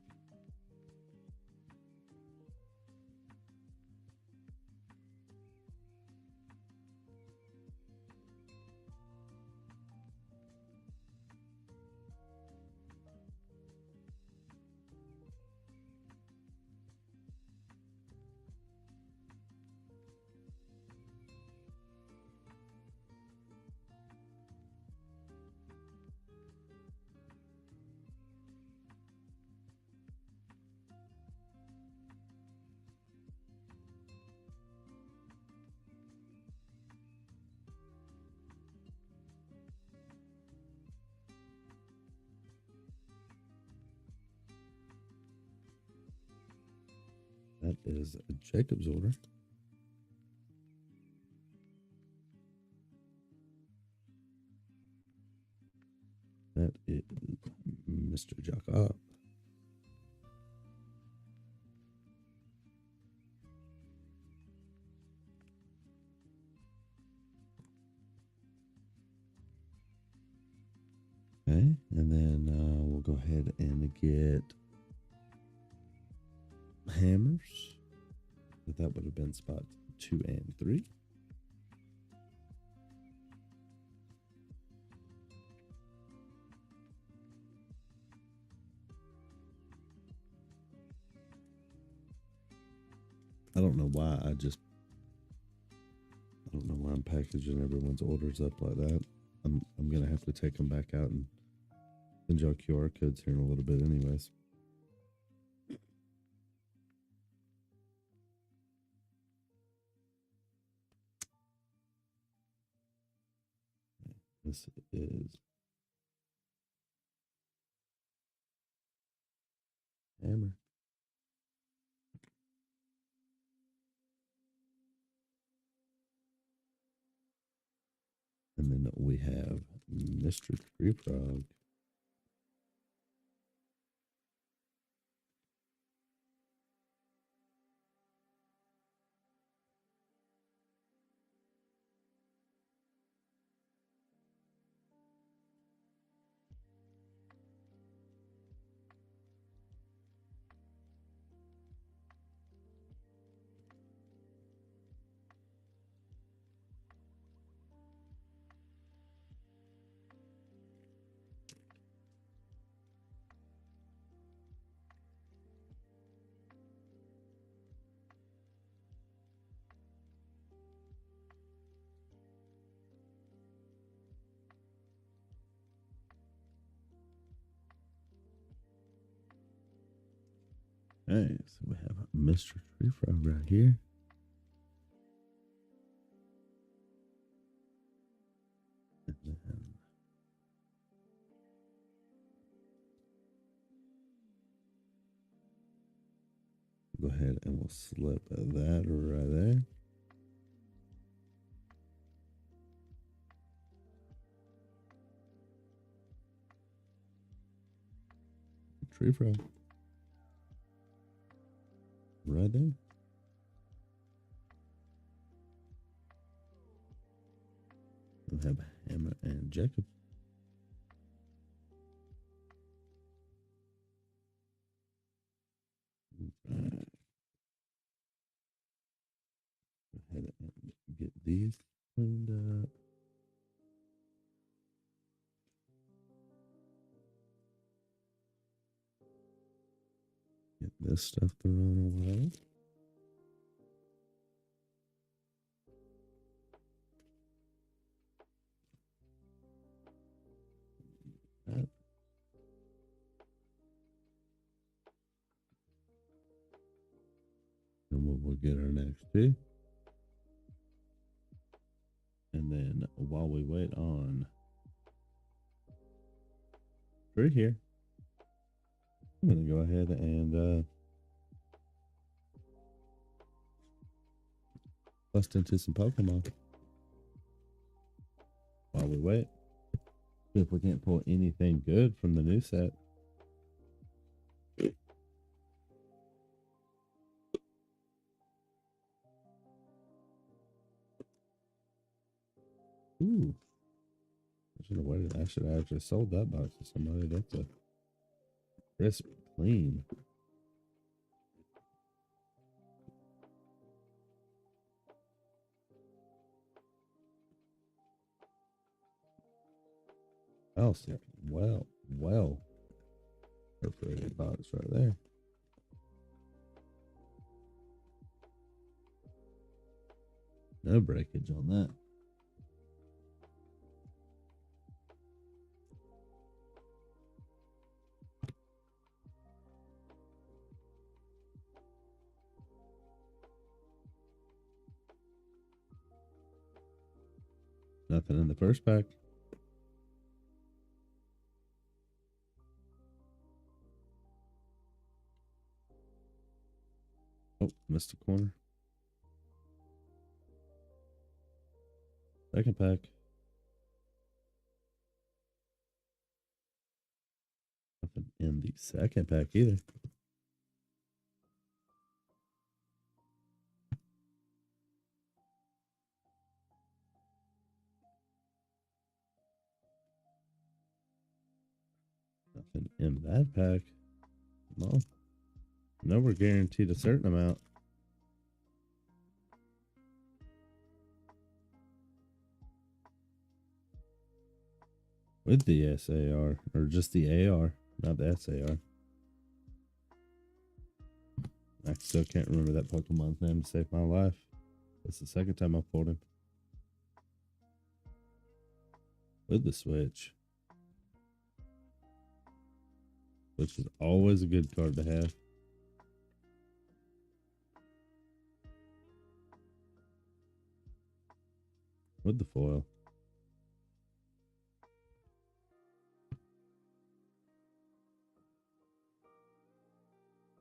that is a Jacob's order. That is Mr. Jacob. Okay, and then we'll go ahead and get hammers. That would have been spots 2 and 3. I don't know why I don't know why I'm packaging everyone's orders up like that. I'm gonna have to take them back out and send y'all QR codes here in a little bit, anyways. This is hammer. And then we have Mr. Tree Frog. Hey, so we have Mr. Tree Frog right here. And then go ahead and we'll slip that right there. Tree Frog. Right there. We have Hammer and Jacob. Right. Go ahead and get these cleaned up. Get this stuff thrown away. That. And we'll get our next two. And then while we wait on Tree here, I'm going to go ahead and bust into some Pokemon while we wait. See if we can't pull anything good from the new set. Ooh. I should have waited. I should have actually sold that box to somebody. That's a crisp clean. I'll see. Well. Perforated box right there. No breakage on that. Nothing in the first pack. Oh, missed a corner. Second pack. Nothing in the second pack either. Nothing in that pack. No. No, we're guaranteed a certain amount. With the SAR, or just the AR, not the SAR. I still can't remember that Pokemon's name to save my life. That's the second time I've pulled him. With the Switch. Which is always a good card to have. With the foil.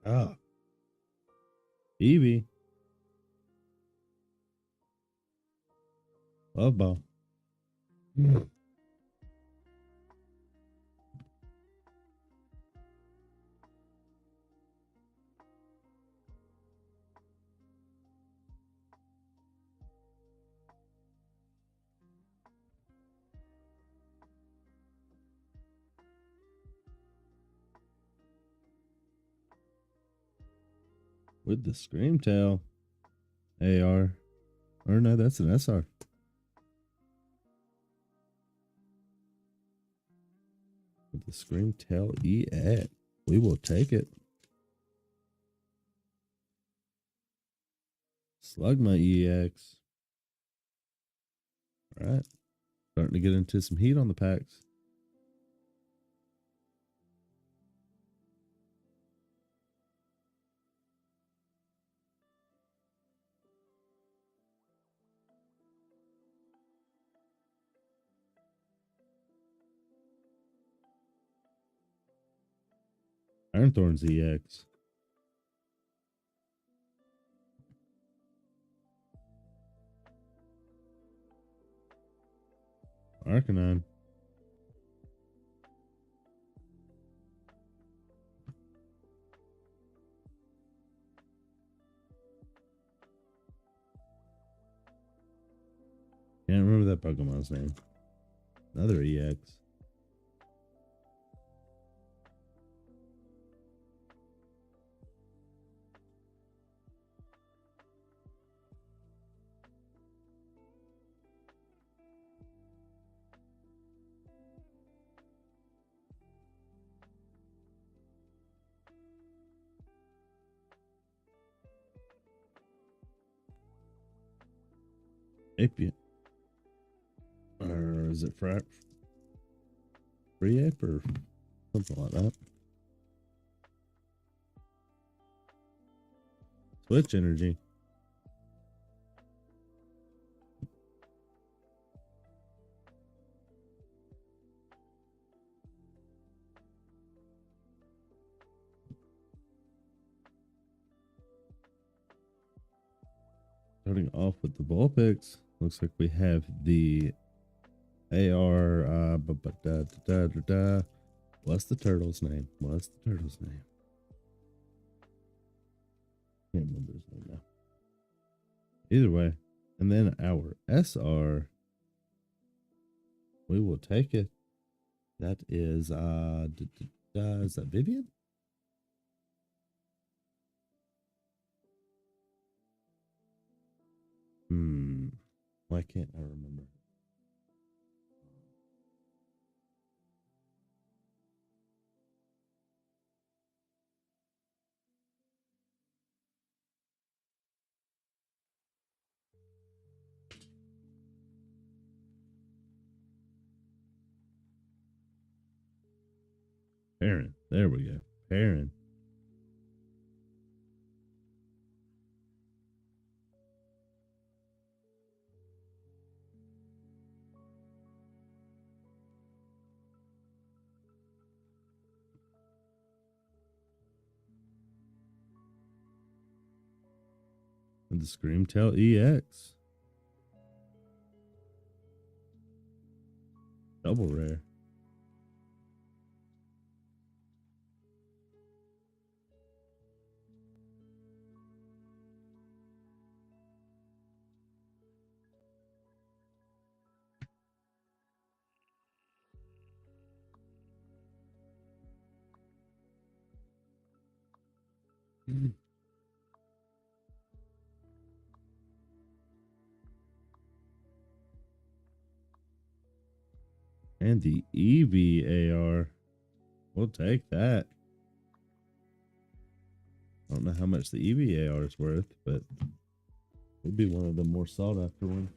Ah. Eevee. Love ball. With the Scream Tail. AR. Or no, that's an SR. With the Scream Tail EX. We will take it. Slugma EX. All right. Starting to get into some heat on the packs. Iron Thorns EX. Arcanine. Can't remember that Pokemon's name. Another EX. Ape. Or is it Free Ape or something like that? Switch Energy. Starting off with the Vulpix. Looks like we have the AR. What's the turtle's name? What's the turtle's name? Can't remember his name now. Either way. And then our SR. We will take it. That is is that Vivian? Why can't I remember? Perrin. There we go. Perrin. And the Screamtail EX. Double rare. And the EVAR. We'll take that. I don't know how much the EVAR is worth, but it'd be one of the more sought after ones.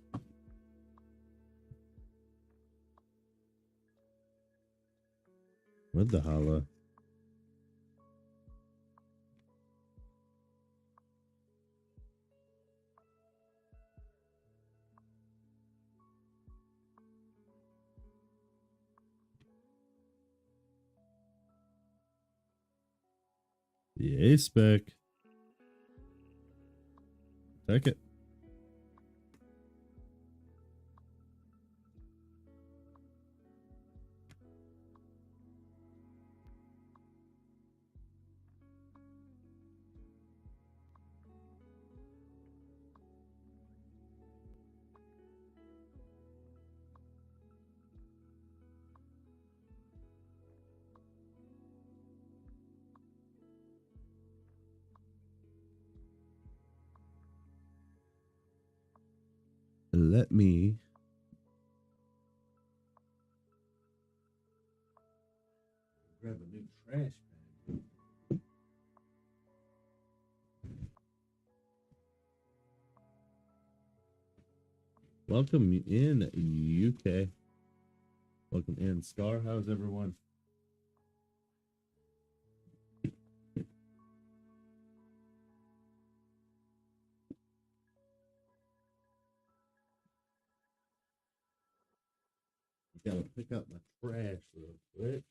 With the holo. The A-Spec. Take it. Let me grab a new trash bag. Welcome in, UK. Welcome in, Scar. How's everyone? Gotta pick up my trash real quick.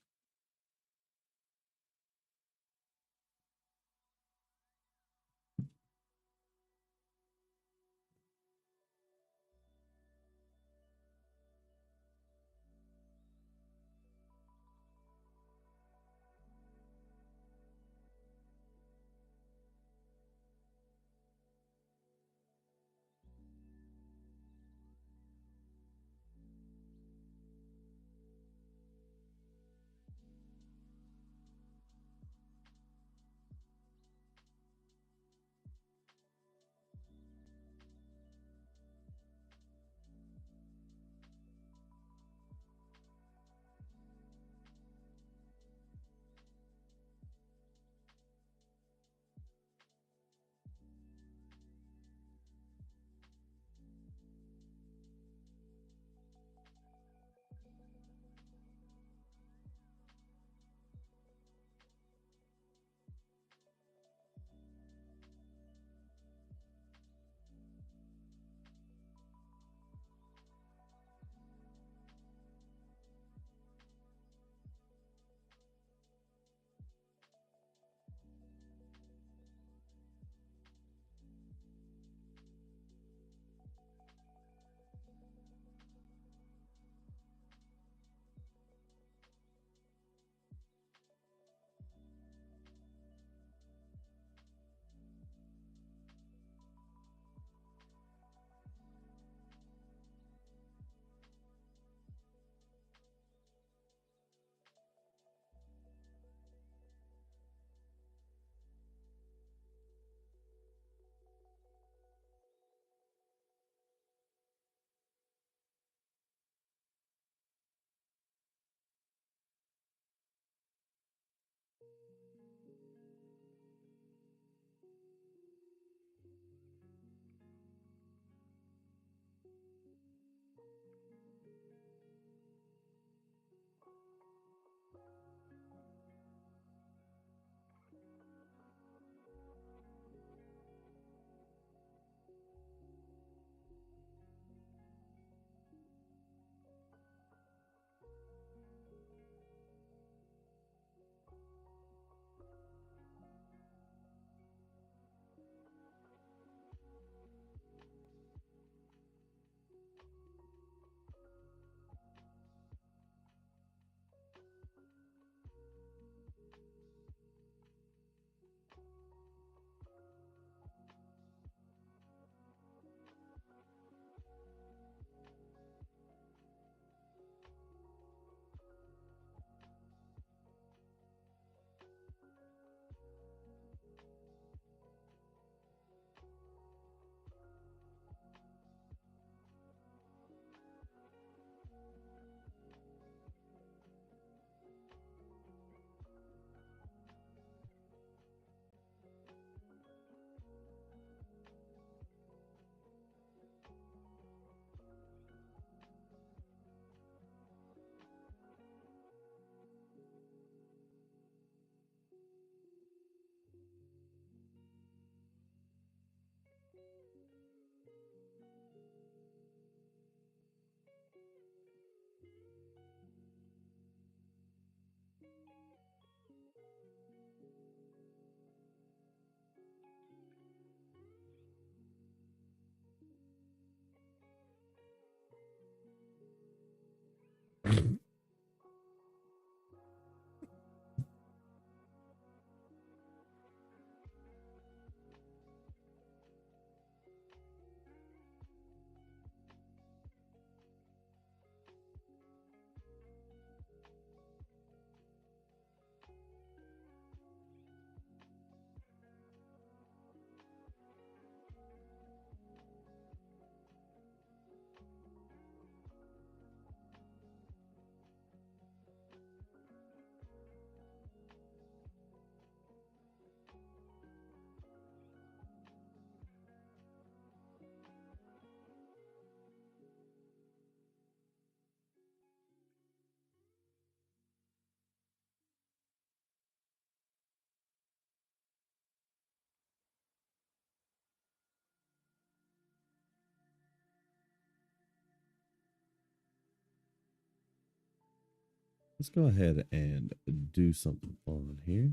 Let's go ahead and do something fun here.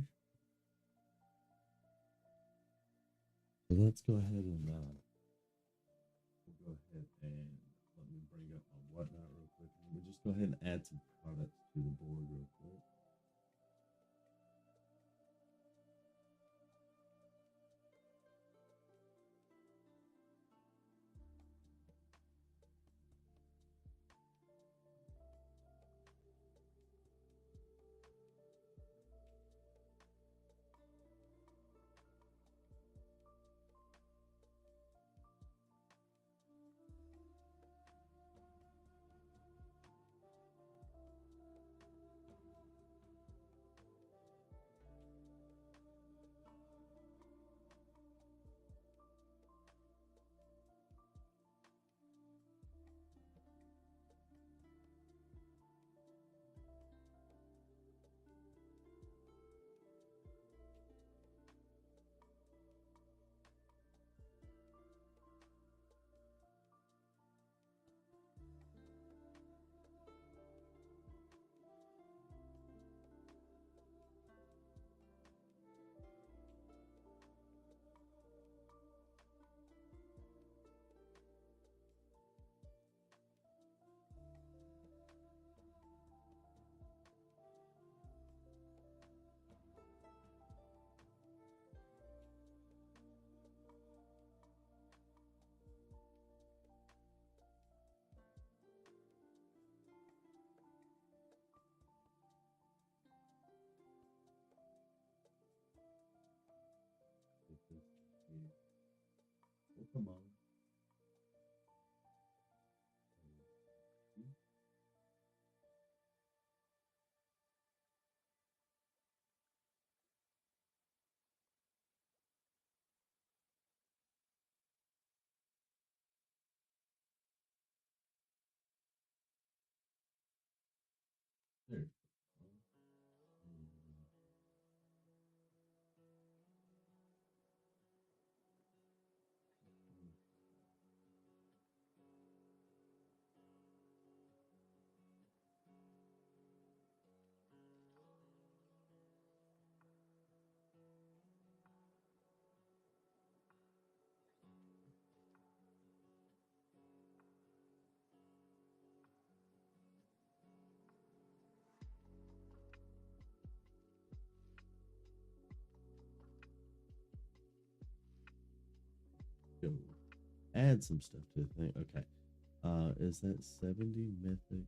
So let's go ahead and we'll go ahead and let me bring up my whatnot real quick. We'll just go ahead and add some products to the board real quick. Oh, come on. There. Go add some stuff to the thing. Okay. Is that 70 mythic?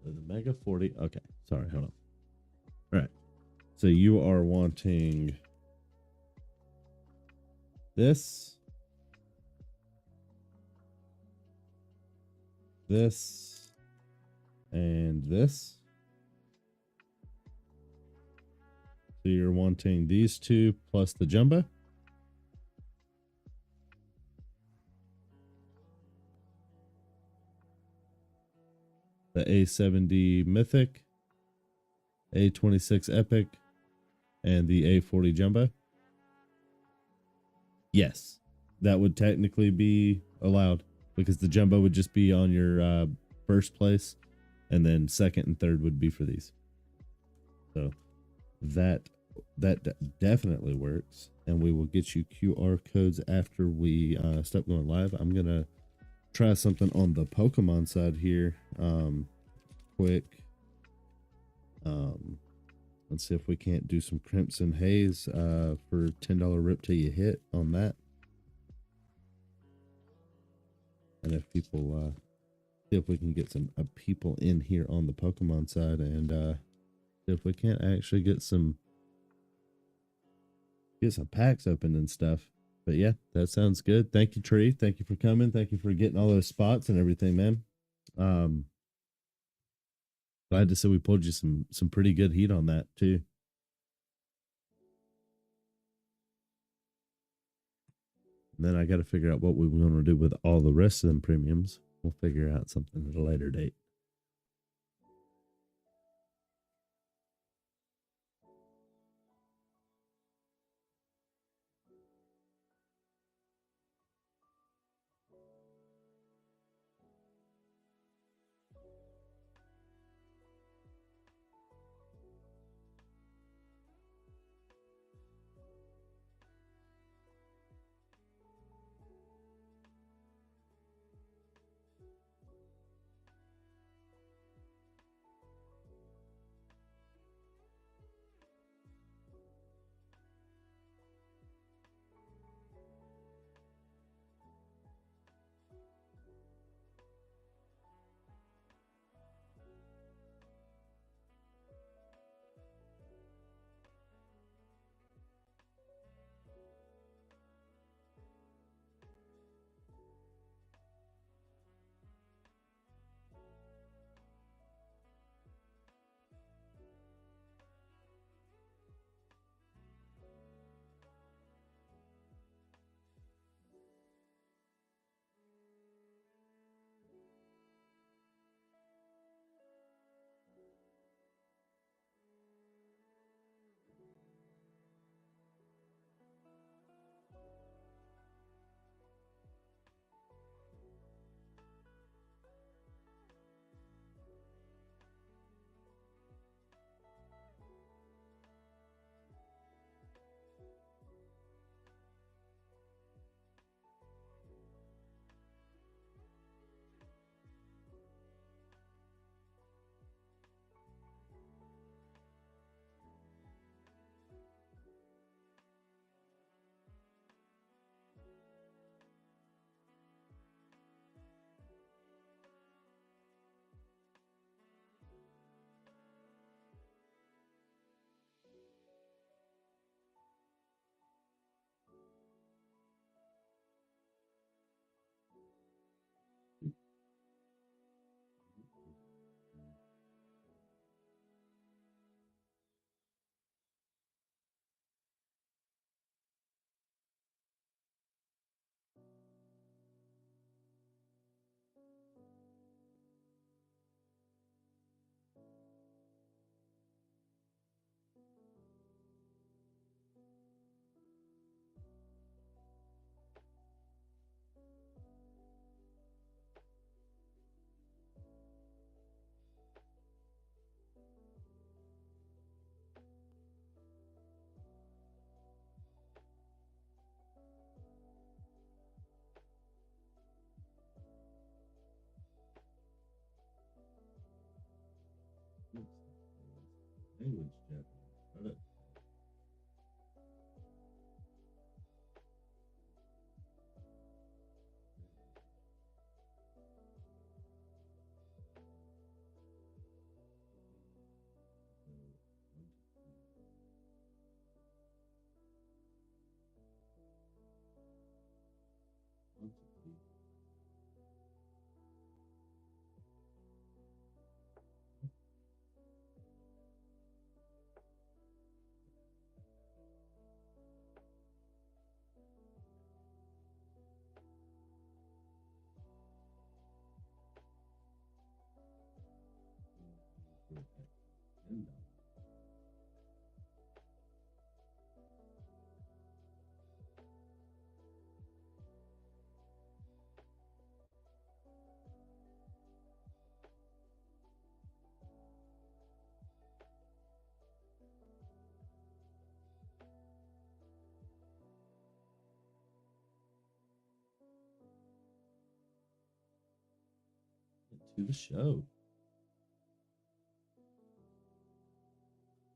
So the mega 40. Okay. Sorry, hold on. All right. So you are wanting this, this, and this. So you're wanting these two plus the jumbo. The A70 Mythic, A26 Epic, and the A40 Jumbo. Yes, that would technically be allowed because the Jumbo would just be on your first place, and then second and third would be for these. So that definitely works, and we will get you QR codes after we stop going live. I'm gonna try something on the Pokemon side here, quick. Let's see if we can't do some Crimson Haze for $10 rip till you hit on that, and if people see if we can get some people in here on the Pokemon side, and see if we can't actually get some packs open and stuff. But yeah, that sounds good. Thank you, Tree. Thank you for coming. Thank you for getting all those spots and everything, man. Glad to say we pulled you some pretty good heat on that too. And then I got to figure out what we were going to do with all the rest of them premiums. We'll figure out something at a later date. Language Japanese. But to the show.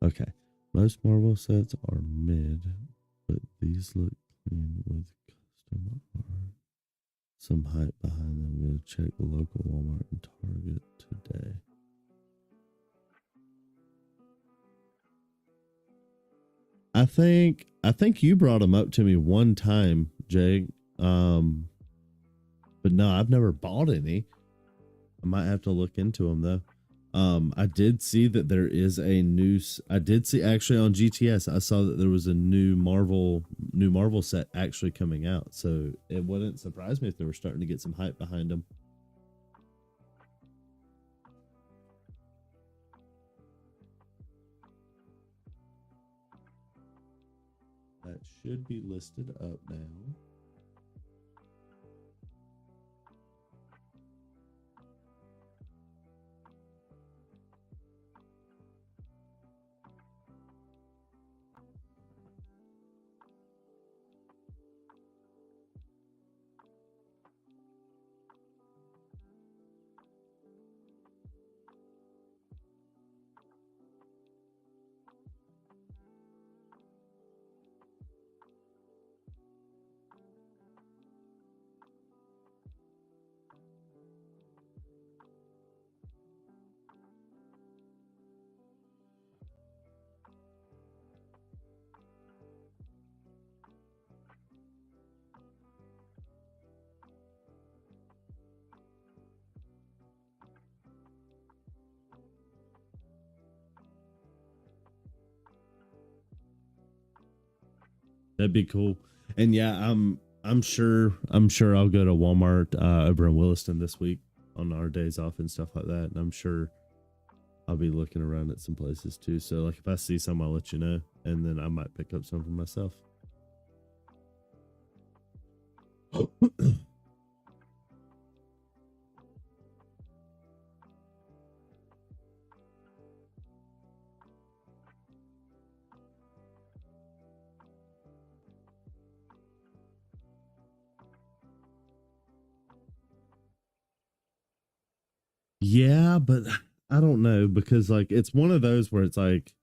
Okay. Most Marvel sets are mid, but these look clean with custom art. Some hype behind them. I'm going to check the local Walmart and Target today. I think you brought them up to me one time, Jake. But no, I've never bought any. I might have to look into them though. I did see that there is a new. I did see actually on GTS. I saw that there was a new Marvel set actually coming out. So it wouldn't surprise me if they were starting to get some hype behind them. That should be listed up now. That'd be cool. And yeah, I'm sure I'll go to Walmart over in Williston this week on our days off and stuff like that. And I'm sure I'll be looking around at some places too. So like if I see some, I'll let you know, and then I might pick up some for myself. Yeah, but I don't know because like it's one of those where it's like,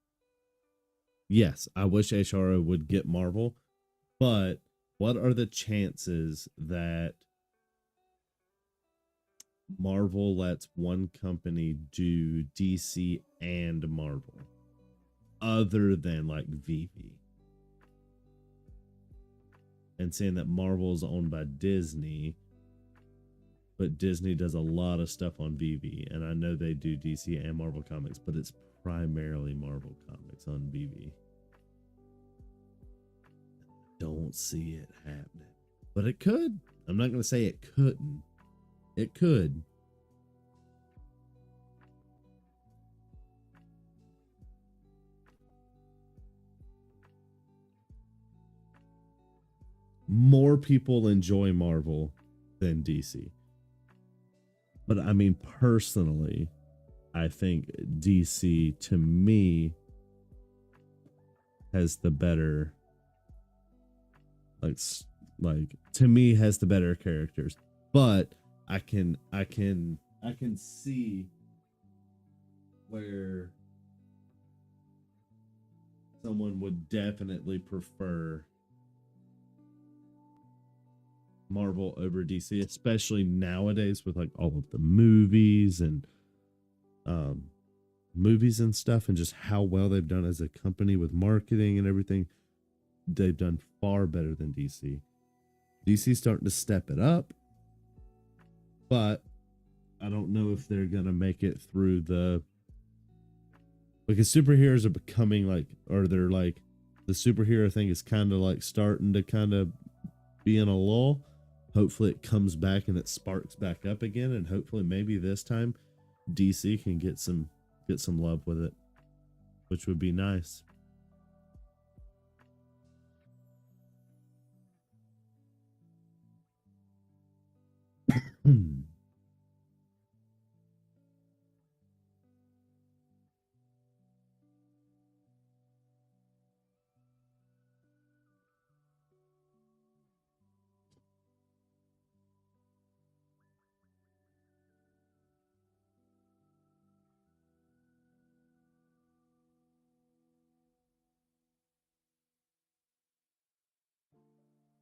yes, I wish HRO would get Marvel, but what are the chances that Marvel lets one company do DC and Marvel other than like VV? And saying that Marvel is owned by Disney, but Disney does a lot of stuff on VV, and I know they do DC and Marvel comics, but it's primarily Marvel comics on VV. Don't see it happening, but it could. I'm not going to say it couldn't. It could. More people enjoy Marvel than DC. But I mean, personally, I think DC to me has the better, like to me has the better characters. But I can see where someone would definitely prefer Marvel over DC, especially nowadays with like all of the um movies and stuff, and just how well they've done as a company with marketing and everything. They've done far better than DC. DC's starting to step it up, but I don't know if they're gonna make it through because superheroes are becoming like, or they're like, the superhero thing is kind of like starting to kind of be in a lull. Hopefully it comes back and it sparks back up again, and hopefully maybe this time DC can get some love with it, which would be nice.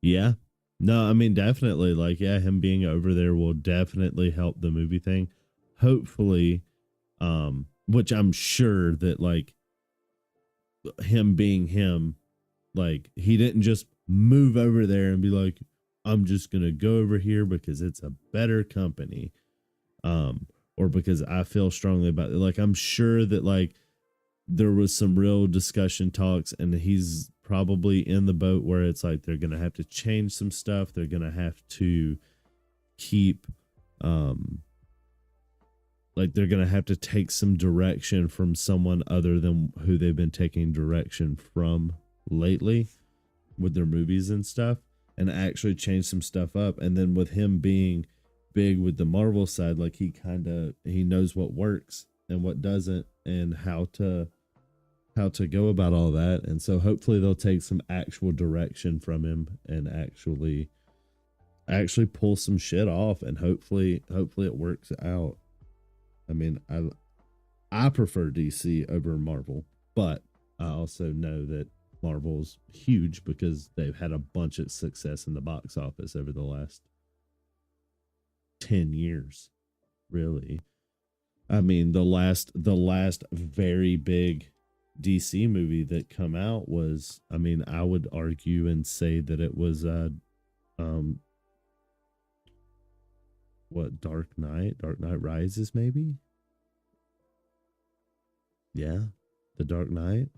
Yeah. No, I mean, definitely. Like, yeah, him being over there will definitely help the movie thing. Hopefully, which I'm sure that, like, him being him, like, he didn't just move over there and be like, I'm just gonna go over here because it's a better company. Or because I feel strongly about it. Like, I'm sure that, like, there was some real discussion talks, and he's probably in the boat where it's like they're gonna have to change some stuff. They're gonna have to keep like they're gonna have to take some direction from someone other than who they've been taking direction from lately with their movies and stuff, and actually change some stuff up. And then with him being big with the Marvel side, like he knows what works and what doesn't, and how to go about all that. And so hopefully they'll take some actual direction from him and actually pull some shit off, and hopefully it works out. I mean, I prefer DC over Marvel, but I also know that Marvel's huge because they've had a bunch of success in the box office over the last 10 years, really. I mean, the last very big DC movie that come out was, I mean, I would argue and say that it was what, Dark Knight Rises, maybe? Yeah, The Dark Knight.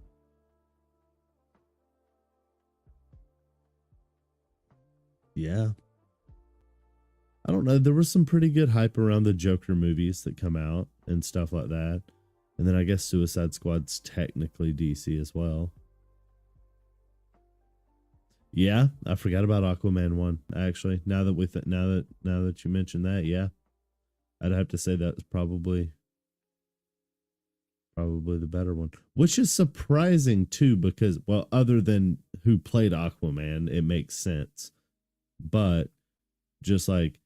Yeah. I don't know, there was some pretty good hype around the Joker movies that come out and stuff like that. And then I guess Suicide Squad's technically DC as well. Yeah, I forgot about Aquaman 1 actually. Now that you mentioned that, yeah. I'd have to say that's probably the better one. Which is surprising too, because, well, other than who played Aquaman, it makes sense. But just like,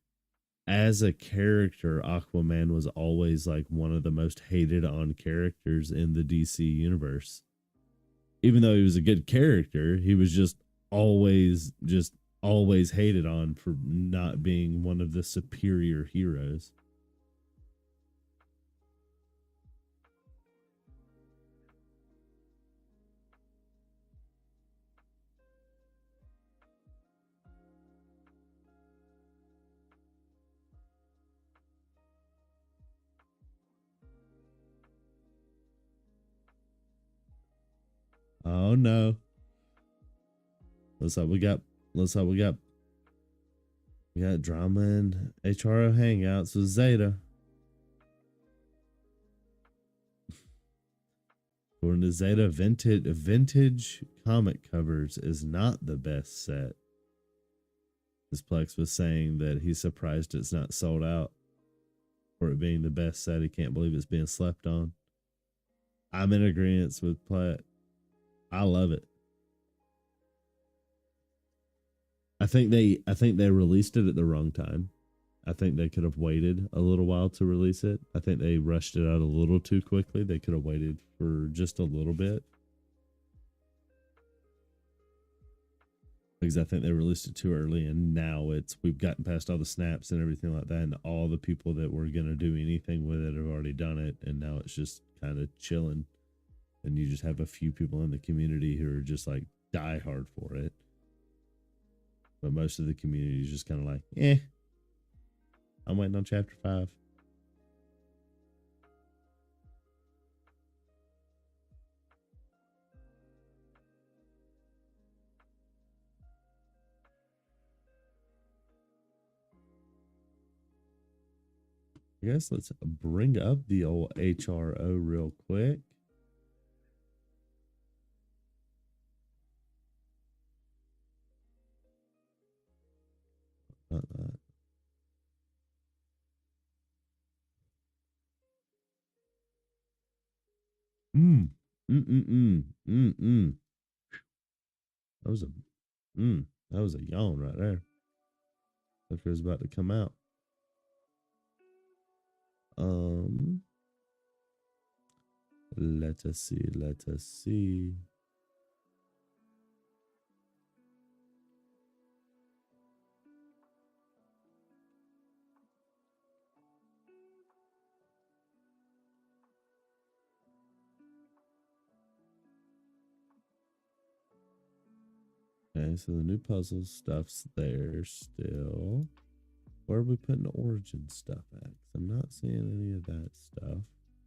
as a character, Aquaman was always like one of the most hated on characters in the DC universe. Even though he was a good character, he was just always hated on for not being one of the superior heroes. Oh no. Looks like we got we got drama and HRO hangouts with Zeta. According to Zeta, vintage comic covers is not the best set. This Plex was saying that he's surprised it's not sold out for it being the best set. He can't believe it's being slept on. I'm in agreement with Platt. I love it. I think they released it at the wrong time. I think they could have waited a little while to release it. I think they rushed it out a little too quickly. They could have waited for just a little bit. because I think they released it too early, and now we've gotten past all the snaps and everything like that, and all the people that were gonna do anything with it have already done it, and now it's just kind of chilling, and you just have a few people in the community who are just like die hard for it, but most of the community is just kind of like, I'm waiting on chapter 5. I guess let's bring up the old HRO real quick. Not that. Mm. Mm. That was a that was a yawn right there. Like it was about to come out. Let us see. Let us see. Okay, so the new puzzle stuff's there still. Where are we putting the origin stuff at? 'Cause I'm not seeing any of that stuff.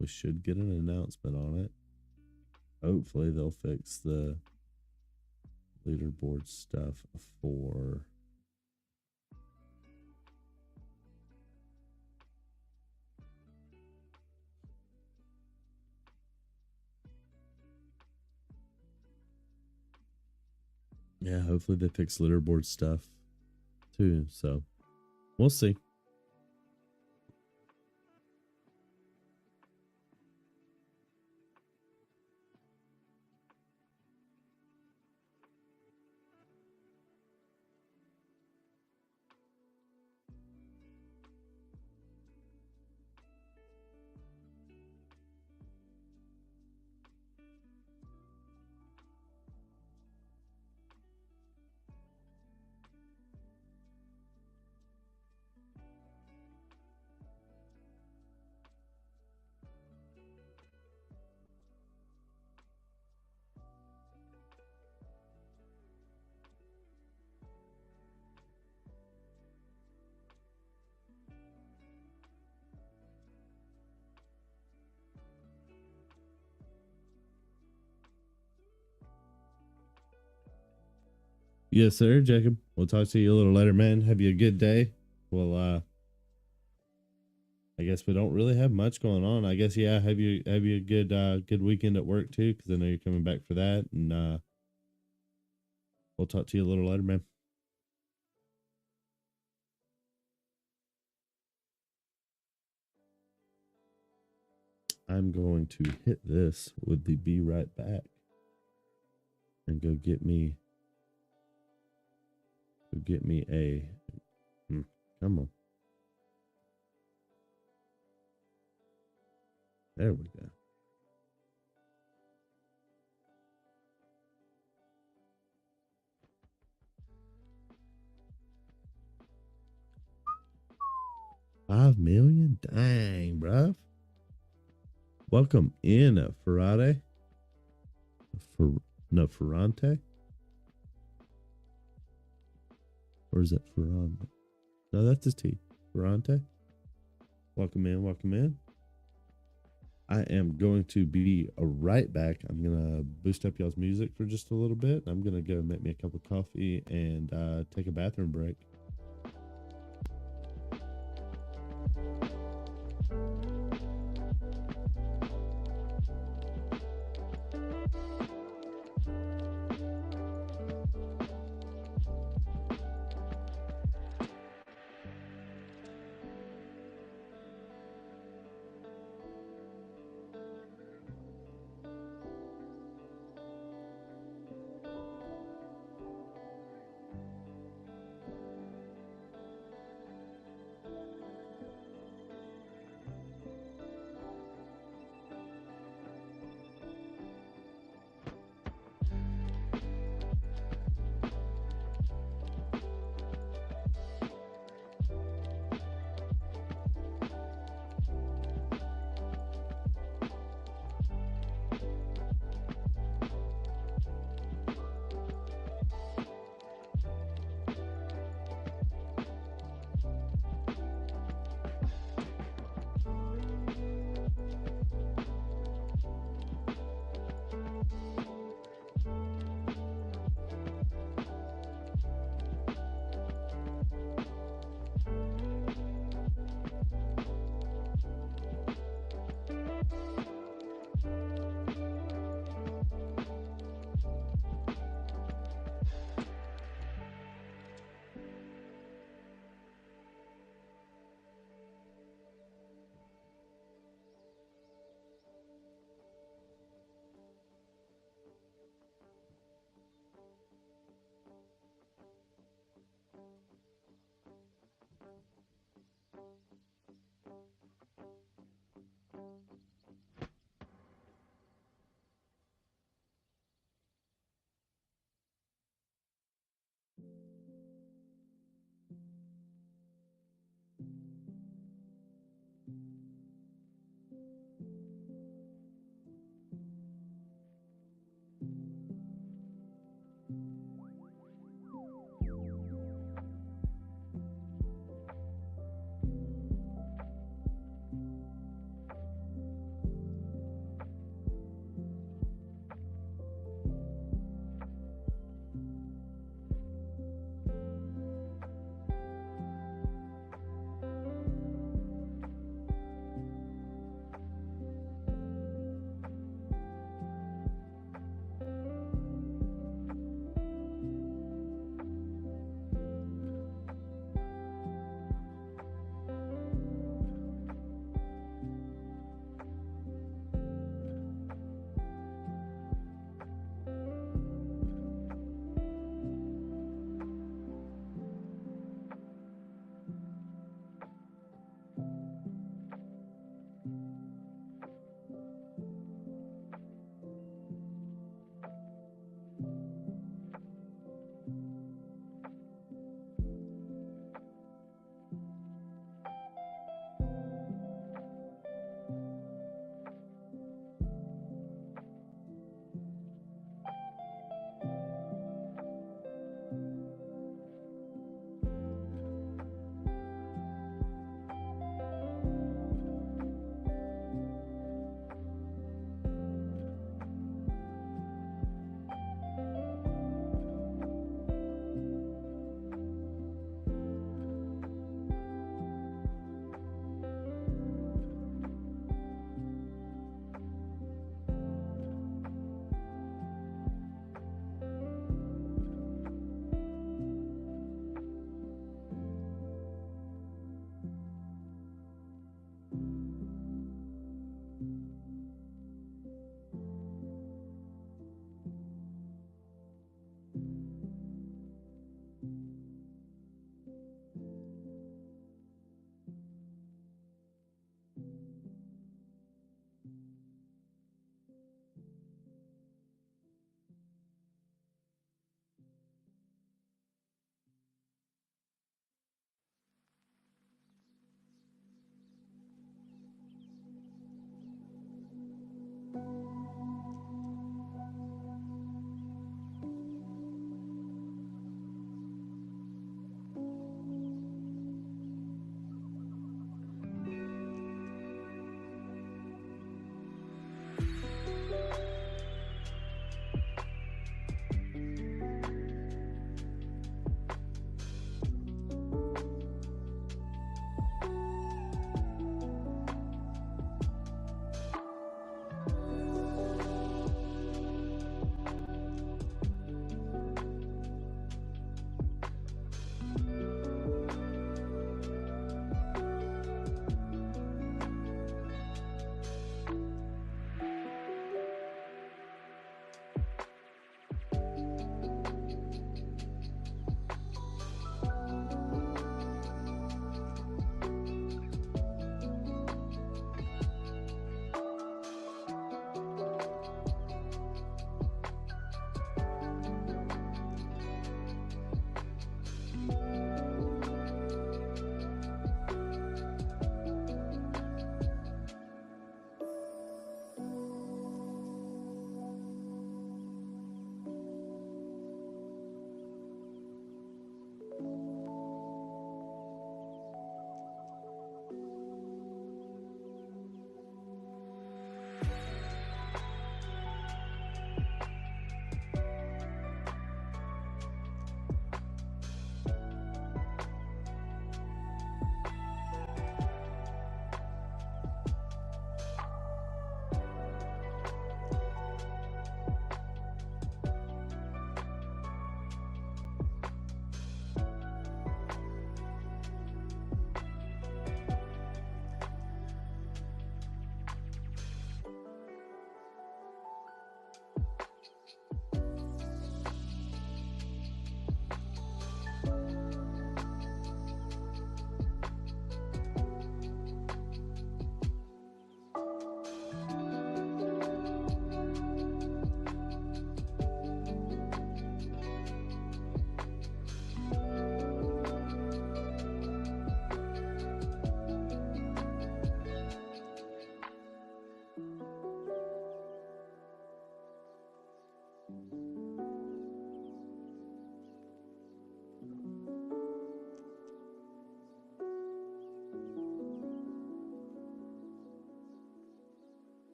We should get an announcement on it. Hopefully they'll fix the leaderboard stuff for hopefully they fix leaderboard stuff too. So we'll see. Yes, sir, Jacob. We'll talk to you a little later, man. Have you a good day. Well, I guess we don't really have much going on. I guess have you a good weekend at work too, because I know you're coming back for that, and we'll talk to you a little later, man. I'm going to hit this with the be right back and go get me a come on. There we go. $5 million? Dang, bruv. Welcome in, Ferrante. Ferrante? Or is it Ferrante? No, that's his T. Ferrante. Welcome in, welcome in. I am going to be right back. I'm going to boost up y'all's music for just a little bit. I'm going to go make me a cup of coffee and take a bathroom break.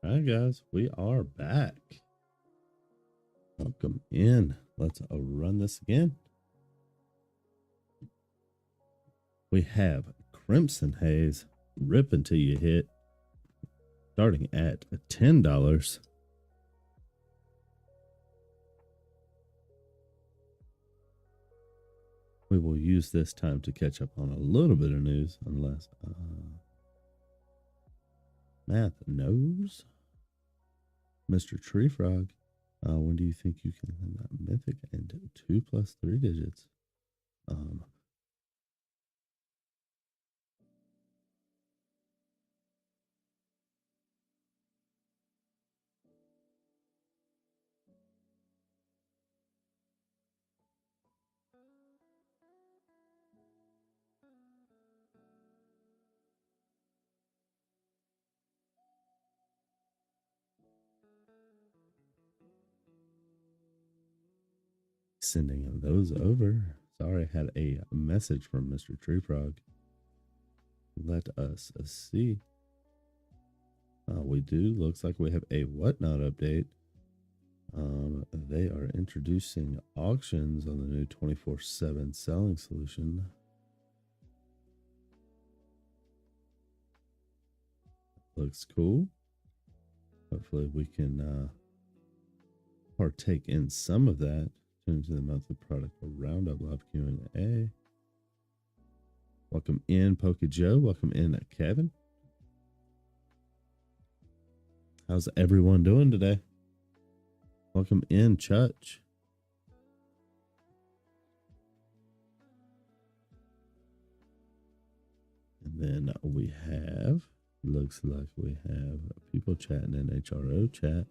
All right, guys, we are back. Welcome in. Let's run this again. We have Crimson Haze, rip until you hit, starting at $10. We will use this time to catch up on a little bit of news, unless Math knows. Mr. Tree Frog, when do you think you can land that mythic and 2 plus 3 digits? Sending those over. Sorry, I had a message from Mr. Tree Frog. Let us see. We do. Looks like we have a whatnot update. They are introducing auctions on the new 24/7 selling solution. Looks cool. Hopefully we can partake in some of that. Tune into the monthly product roundup live Q&A. Welcome in, Poke Joe. Welcome in, Kevin. How's everyone doing today? Welcome in, Chutch. And then we have, looks like we have people chatting in HRO chat.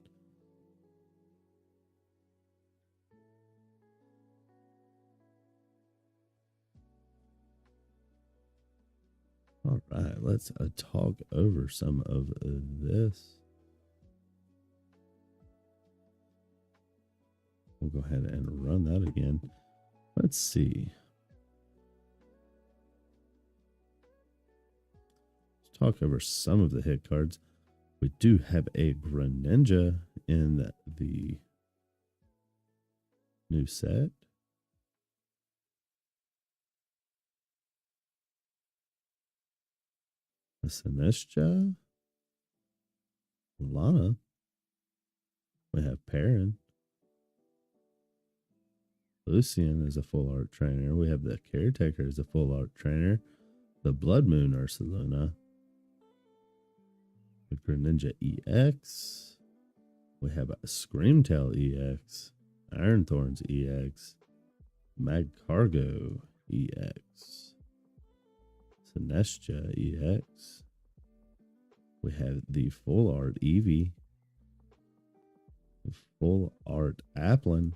All right, let's talk over some of this. We'll go ahead and run that again. Let's see. Let's talk over some of the hit cards. We do have a Greninja in the new set. A Sinistcha. Lana. We have Perrin. Lucian is a full art trainer. We have the Caretaker as a full art trainer. The Blood Moon Ursaluna. The Greninja EX. We have a Screamtail EX. Iron Thorns EX. Magcargo EX. Sinestcha EX. We have the full art Eevee, full art Applin,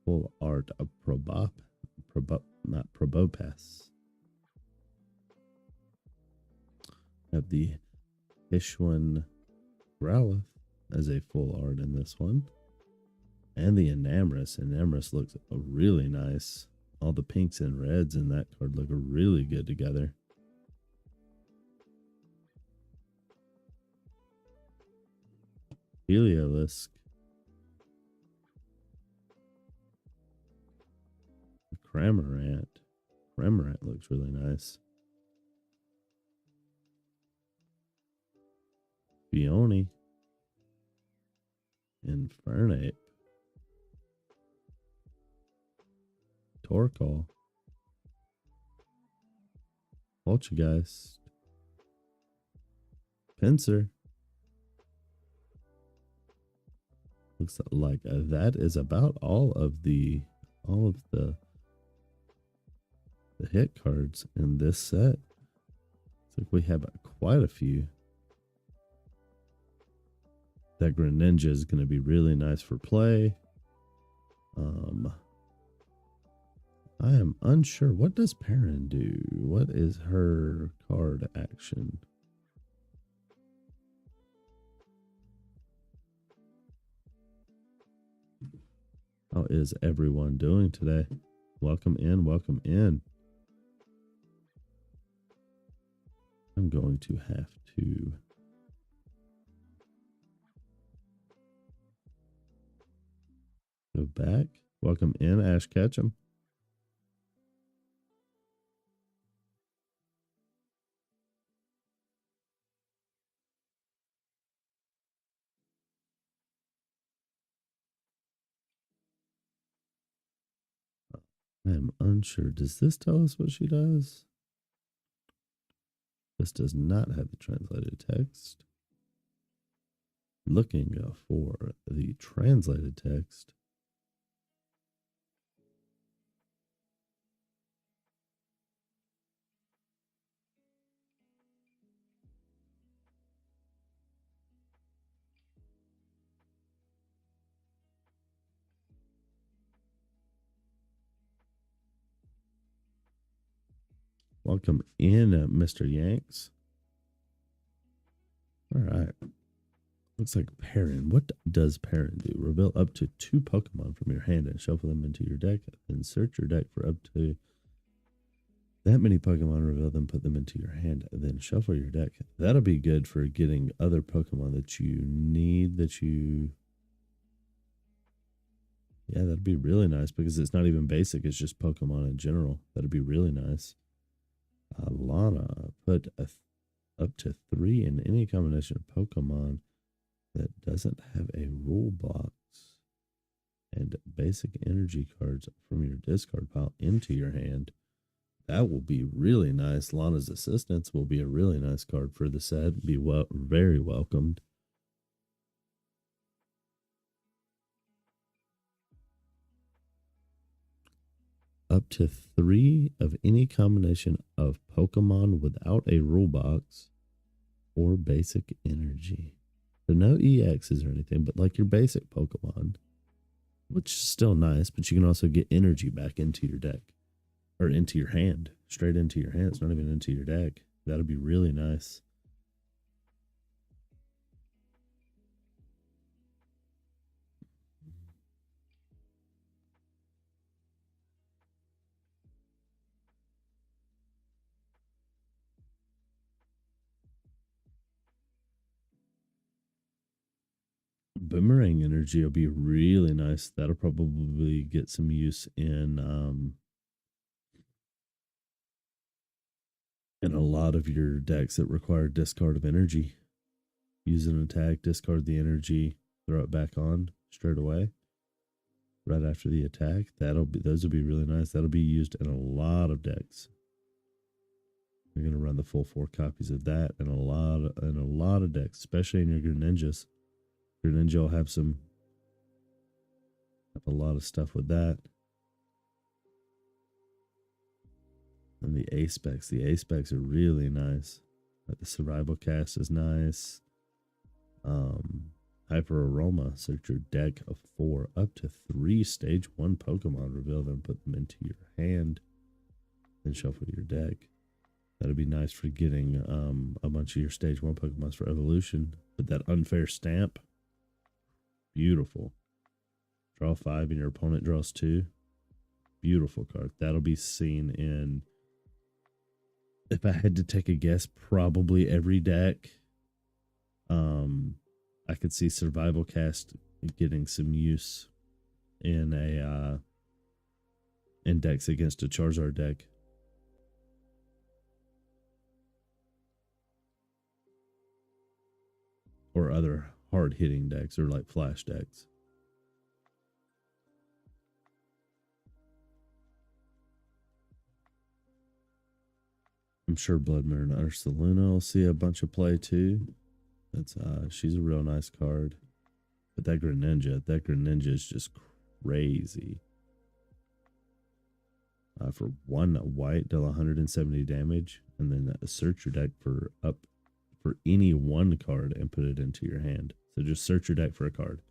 full art of not Probopass. Have the Hishwan Growlithe as a full art in this one. And the Enamorus. Enamorus looks really nice. All the pinks and reds in that card look really good together. Heliolisk. Cramorant. Cramorant looks really nice. Fione. Infernape. Torkoal. Poltergeist. Pinsir. Looks like that is about all of the hit cards in this set. Looks like we have quite a few. That Greninja is going to be really nice for play. I am unsure. What does Perrin do? What is her card action? How is everyone doing today? Welcome in, welcome in. I'm going to have to go back. Welcome in, Ash Ketchum. I am unsure. Does this tell us what she does? This does not have the translated text. Looking for the translated text. Welcome in, Mr. Yanks. All right. Looks like Perrin. What does Perrin do? Reveal up to 2 Pokemon from your hand and shuffle them into your deck. Then search your deck for up to that many Pokemon. Reveal them, put them into your hand, then shuffle your deck. That'll be good for getting other Pokemon that you need, Yeah, that'd be really nice because it's not even basic. It's just Pokemon in general. That'd be really nice. Lana, put up to 3 in any combination of Pokemon that doesn't have a rule box and basic energy cards from your discard pile into your hand. That will be really nice. Lana's Assistance will be a really nice card for the set. Be very welcomed. Up to 3 of any combination of Pokemon without a rule box or basic energy. So no EXs or anything, but like your basic Pokemon, which is still nice, but you can also get energy back into your deck or into your hand, straight into your hand. It's not even into your deck. That'll be really nice. Boomerang energy will be really nice. That'll probably get some use in a lot of your decks that require discard of energy. Use an attack, discard the energy, throw it back on straight away. Right after the attack. Those will be really nice. That'll be used in a lot of decks. You're gonna run the full 4 copies of that in a lot of decks, especially in your Greninjas. Greninja will have a lot of stuff with that. And the A-Specs. The A-Specs are really nice. Like the survival cast is nice. Hyper Aroma, search your deck of 4 up to 3 stage 1 Pokemon, reveal them, put them into your hand, then shuffle your deck. That'd be nice for getting a bunch of your stage 1 Pokemons for evolution. But that unfair stamp, beautiful. Draw 5 and your opponent draws 2. Beautiful card. That'll be seen in, if I had to take a guess, probably every deck. I could see Survival Cast getting some use in a index against a Charizard deck. Or other hard hitting decks, or like flash decks. I'm sure Blood Moon Ursaluna will see a bunch of play too. That's she's a real nice card. But that Greninja is just crazy. For 1 white, deal 170 damage, and then search your deck for any one card and put it into your hand. So just search your deck for a card.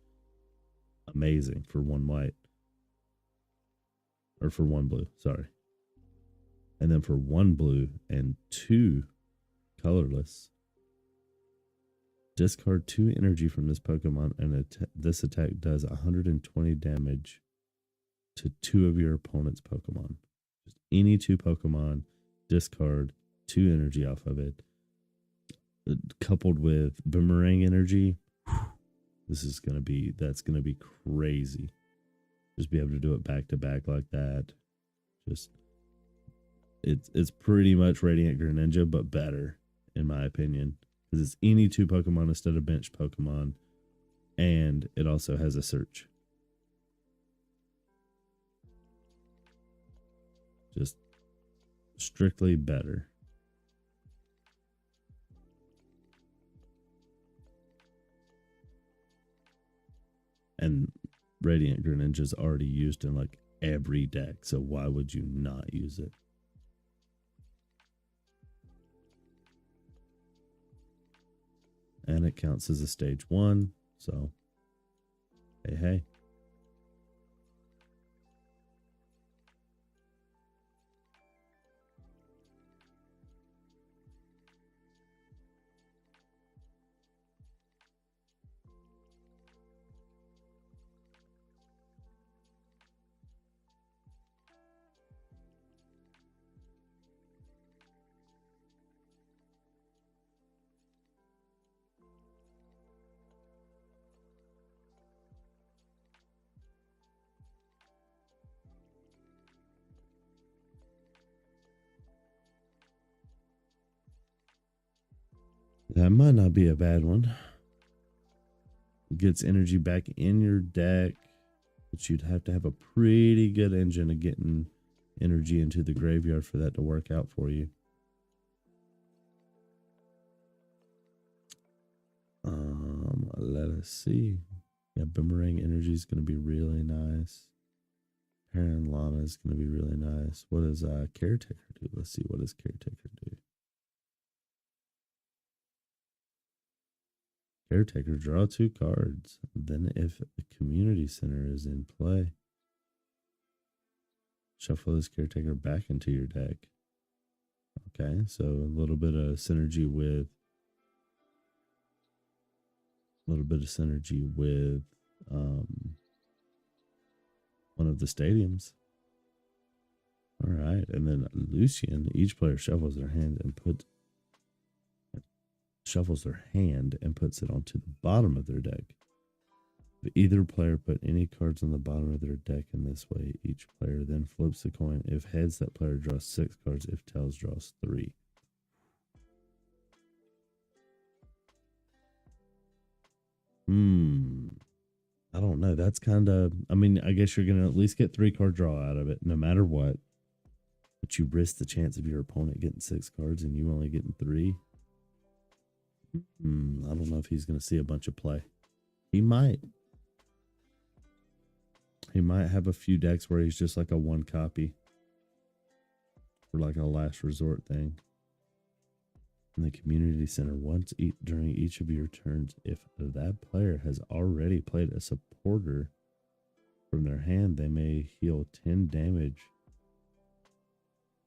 Amazing for 1 white. Or for 1 blue, sorry. And then for 1 blue and 2 colorless, discard 2 energy from this Pokemon, and this attack does 120 damage to 2 of your opponent's Pokemon. Just any 2 Pokemon, discard 2 energy off of it. Coupled with Boomerang energy, that's gonna be crazy. Just be able to do it back to back like that. Just it's pretty much Radiant Greninja, but better in my opinion, because it's any 2 Pokemon instead of bench Pokemon, and it also has a search. Just strictly better. And Radiant Greninja is already used in like every deck, so why would you not use it? And it counts as a stage 1, so hey. That might not be a bad one. Gets energy back in your deck, but you'd have to have a pretty good engine of getting energy into the graveyard for that to work out for you. Let us see. Yeah, Boomerang energy is going to be really nice. Parent Llama is going to be really nice. What does Caretaker do? Let's see, what does Caretaker do? Caretaker, draw 2 cards. Then if the community center is in play, shuffle this Caretaker back into your deck. Okay, so a little bit of synergy with one of the stadiums. All right, and then Lucian, each player shuffles their hand and puts it onto the bottom of their deck. If either player put any cards on the bottom of their deck in this way, each player then flips the coin. If heads, that player draws 6 cards. If tails, draws 3. I don't know. That's kind of, I mean, I guess you're going to at least get 3 card draw out of it, no matter what. But you risk the chance of your opponent getting 6 cards and you only getting 3. I don't know if he's going to see a bunch of play. He might. He might have a few decks where he's just like a 1 copy. For like a last resort thing. in the community center once during each of your turns. If that player has already played a supporter from their hand, they may heal 10 damage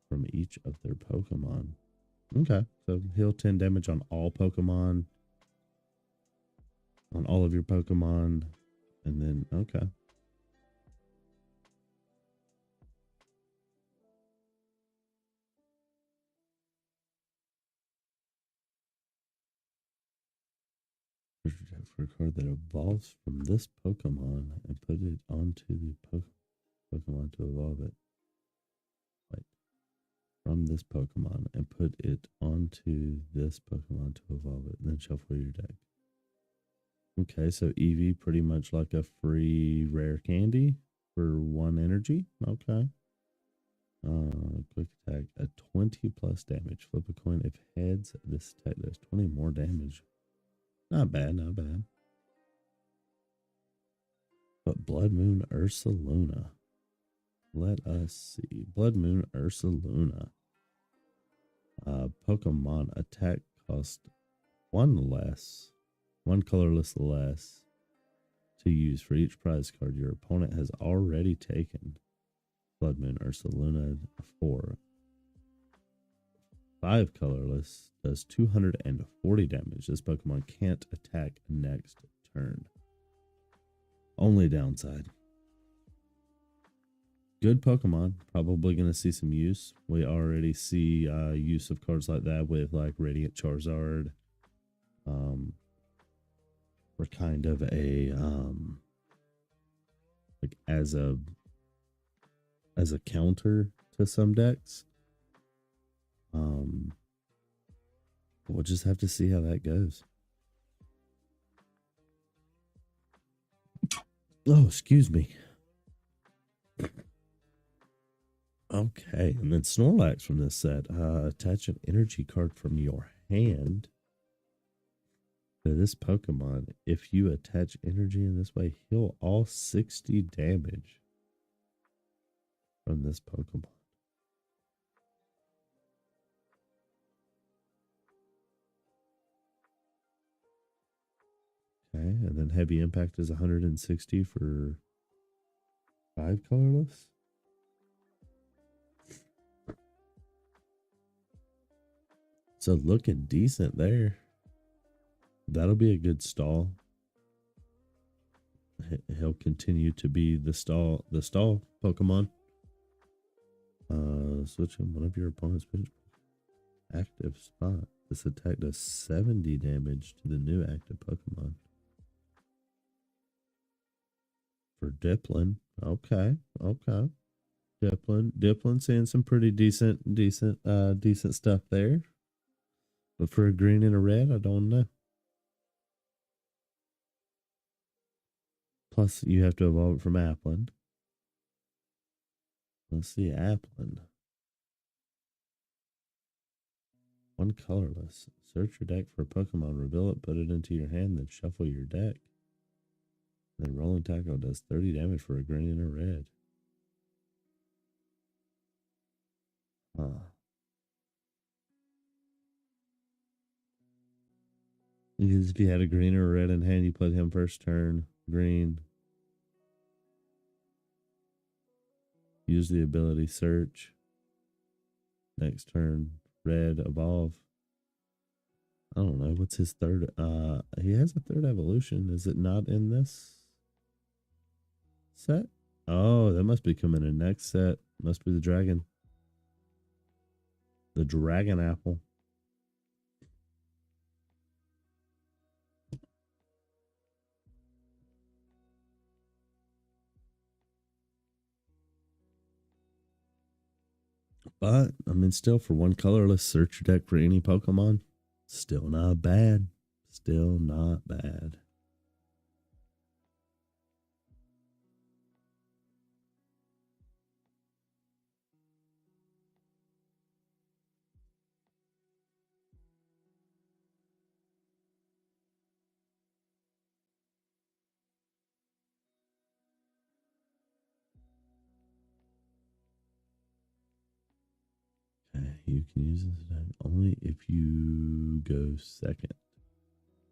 from each of their Pokemon. Okay, so heal 10 damage on all Pokemon, on all of your Pokemon, and then, okay. For a card that evolves from this Pokemon and put it onto the Pokemon to evolve it. Wait. From this Pokemon and put it onto this Pokemon to evolve it. And then shuffle your deck. Okay, so Eevee pretty much like a free rare candy for 1 energy. Okay. Quick attack at 20 plus damage. Flip a coin. If heads, this attack does 20 more damage. Not bad, not bad. But Blood Moon Ursaluna. Let us see. Blood Moon Ursaluna. Pokemon attack cost 1 less. 1 colorless less to use for each prize card your opponent has already taken. Blood Moon Ursaluna 4. 5 colorless does 240 damage. This Pokemon can't attack next turn. Only downside. Good Pokemon. Probably going to see some use. We already see use of cards like that with like Radiant Charizard. For kind of a like as a counter to some decks. We'll just have to see how that goes. Oh, excuse me. Okay, and then Snorlax from this set. Attach an energy card from your hand to this Pokemon. If you attach energy in this way, heal all 60 damage from this Pokemon. Okay, and then heavy impact is 160 for 5 colorless. So looking decent there. That'll be a good stall. He'll continue to be the stall Pokemon. Switch him one of your opponent's active spot. This attack does 70 damage to the new active Pokemon. For Diplin. Okay. Diplin seeing some pretty decent stuff there. But for a green and a red, I don't know. Plus, you have to evolve it from Applin. Let's see, Applin. 1 colorless. Search your deck for a Pokemon, reveal it, put it into your hand, then shuffle your deck. Then Rolling Tackle does 30 damage for a green and a red. Because if you had a green or a red in hand, you played him first turn. Green. Use the ability search. Next turn, red, evolve. I don't know. What's his third? He has a third evolution. Is it not in this set? Oh, that must be coming in next set. Must be the dragon. The dragon apple. But, I mean, still for 1 colorless, search your deck for any Pokemon. Still not bad. Still not bad. You can use this attack only if you go second,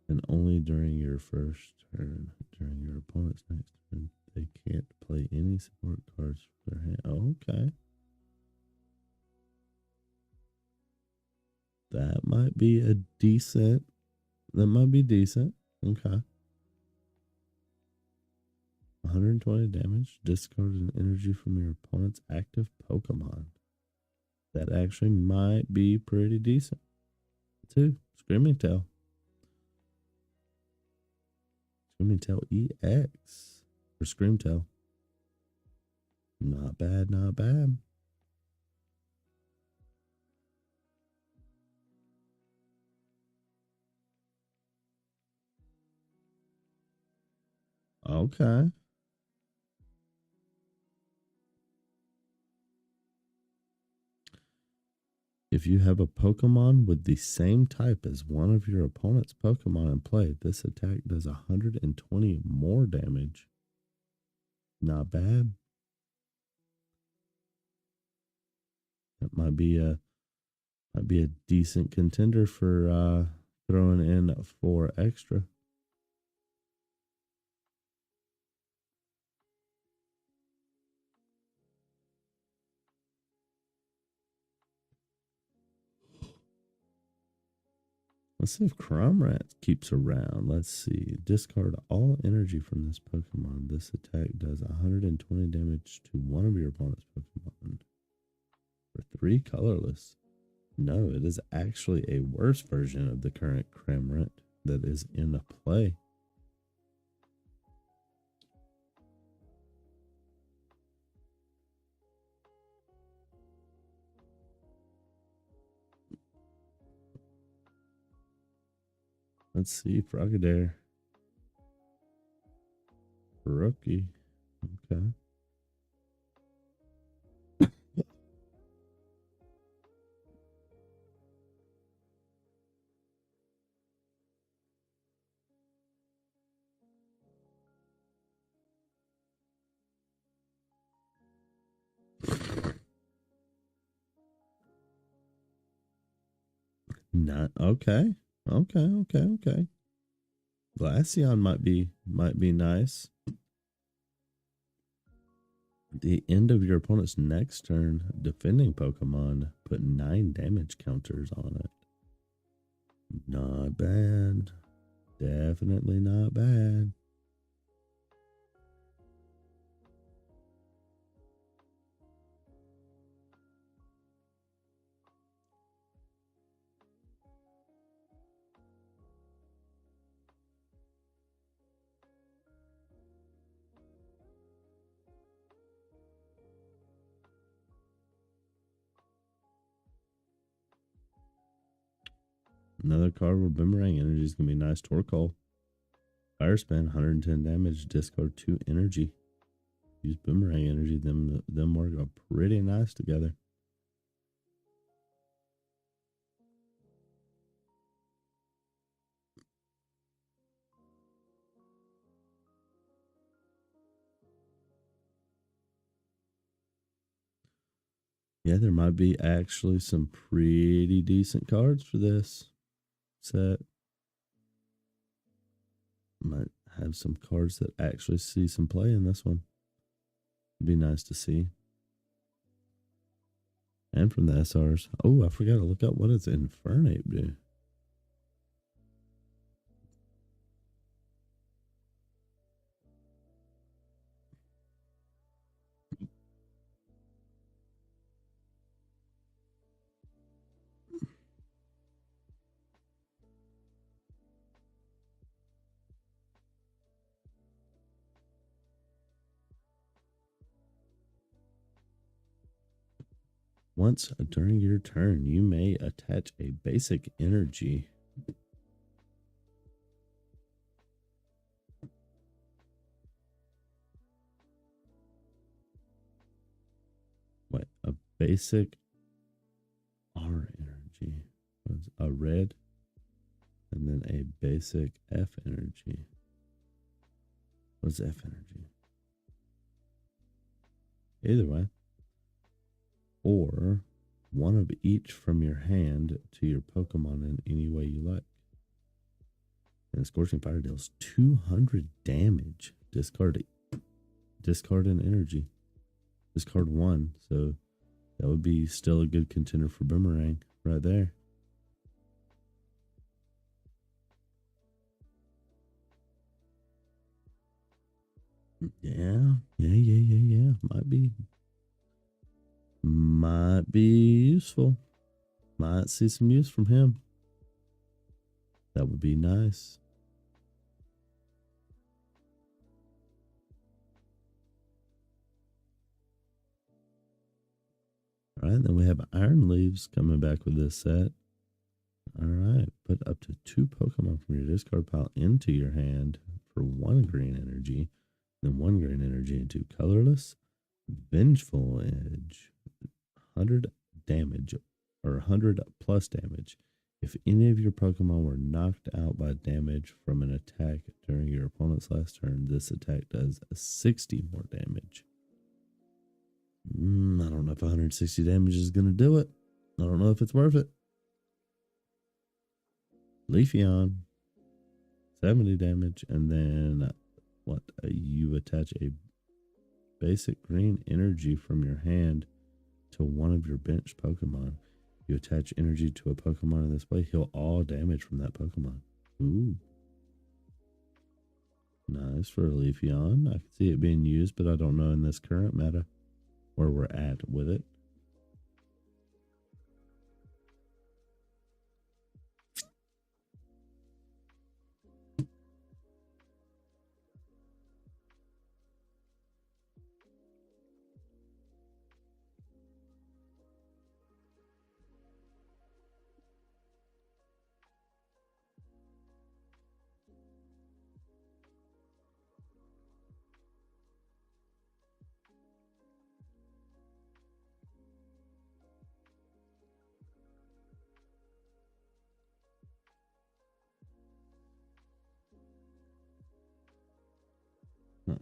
and only during your first turn. During your opponent's next turn, they can't play any support cards from their hand. Oh, okay. That might be a decent. That might be decent. Okay. 120 damage. Discard an energy from your opponent's active Pokemon. That actually might be pretty decent. Too. Screaming Tail. Screaming Tail EX. Or Scream Tail. Not bad, not bad. Okay. If you have a Pokemon with the same type as one of your opponent's Pokemon in play, this attack does 120 more damage. Not bad. That might be a decent contender for throwing in 4 extra. Let's see if Cromrat keeps around. Let's see. Discard all energy from this Pokemon. This attack does 120 damage to one of your opponent's Pokemon. For 3 colorless. No, it is actually a worse version of the current Cramorant that is in play. Let's see, Frogadair. Rookie. Okay. Not okay. Okay. Glaceon might be nice. At the end of your opponent's next turn, defending Pokemon put 9 damage counters on it. Not bad. Definitely not bad. Another card with Boomerang Energy is going to be nice. Torkoal. Fire Spin, 110 damage. Discard 2 energy. Use Boomerang Energy. Them work pretty nice together. Yeah, there might be actually some pretty decent cards for this set. Might have some cards that actually see some play in this one. Be nice to see. And from the SRs. Oh, I forgot to look up what does Infernape do. Once during your turn, you may attach a basic energy. What? A basic R energy. A red. And then a basic F energy. What's F energy? Either way. Or one of each from your hand to your Pokemon in any way you like. And Scorching Fire deals 200 damage. Discard an energy. Discard one. So that would be still a good contender for Boomerang right there. Yeah. Might be useful. Might see some use from him. That would be nice. All right, then we have Iron Leaves coming back with this set. All right, put up to 2 Pokemon from your discard pile into your hand for 1 green energy, then 1 green energy into colorless. Vengeful Edge, 100 damage or 100 plus damage. If any of your Pokemon were knocked out by damage from an attack during your opponent's last turn, this attack does 60 more damage. I don't know if 160 damage is going to do it. I don't know if it's worth it. Leafeon, 70 damage, and then you attach a basic green energy from your hand to one of your bench Pokemon. You attach energy to a Pokemon in this way, heal all damage from that Pokemon. Ooh. Nice for a Leafeon. I can see it being used, but I don't know in this current meta where we're at with it. Huh.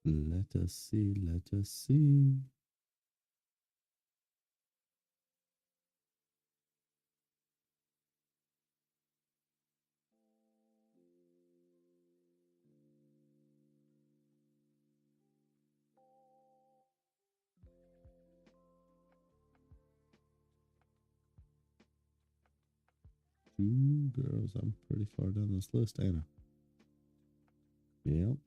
Let us see. Let us see. Two girls. I'm pretty far down this list, ain't I? Yep.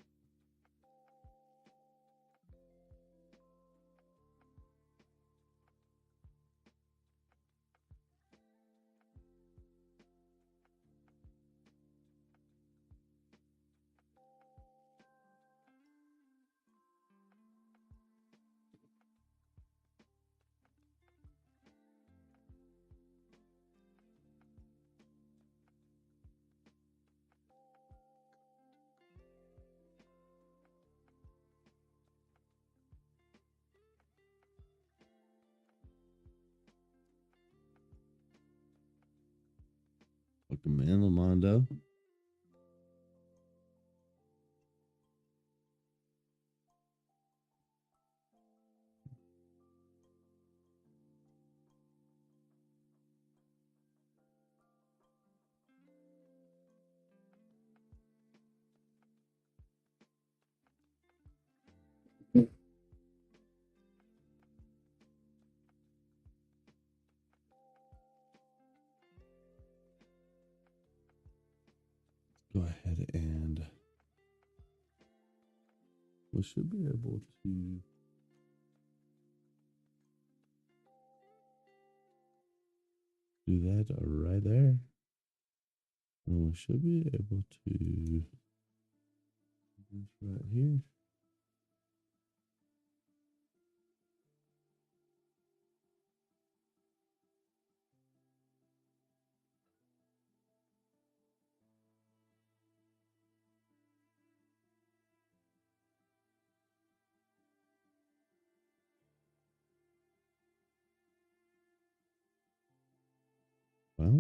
Welcome in, Lamondo. Go ahead and we should be able to do that right there. And we should be able to do this right here.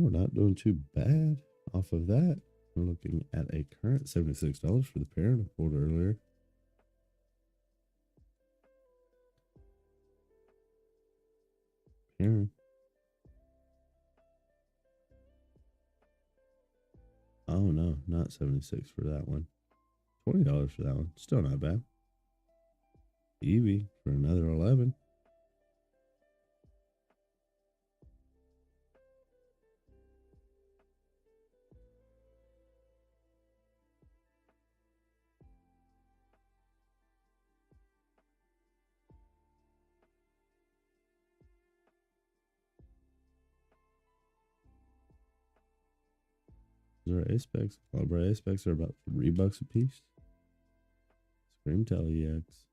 we're not doing too bad off of that. We're looking at a current $76 for the parent I pulled earlier. Parent. Oh no, not 76 for that one. $20 for that one. Still not bad. Evie for another 11. Those are A-Specs. Calibre A-Specs are about $3 a piece. Scream Tele EX.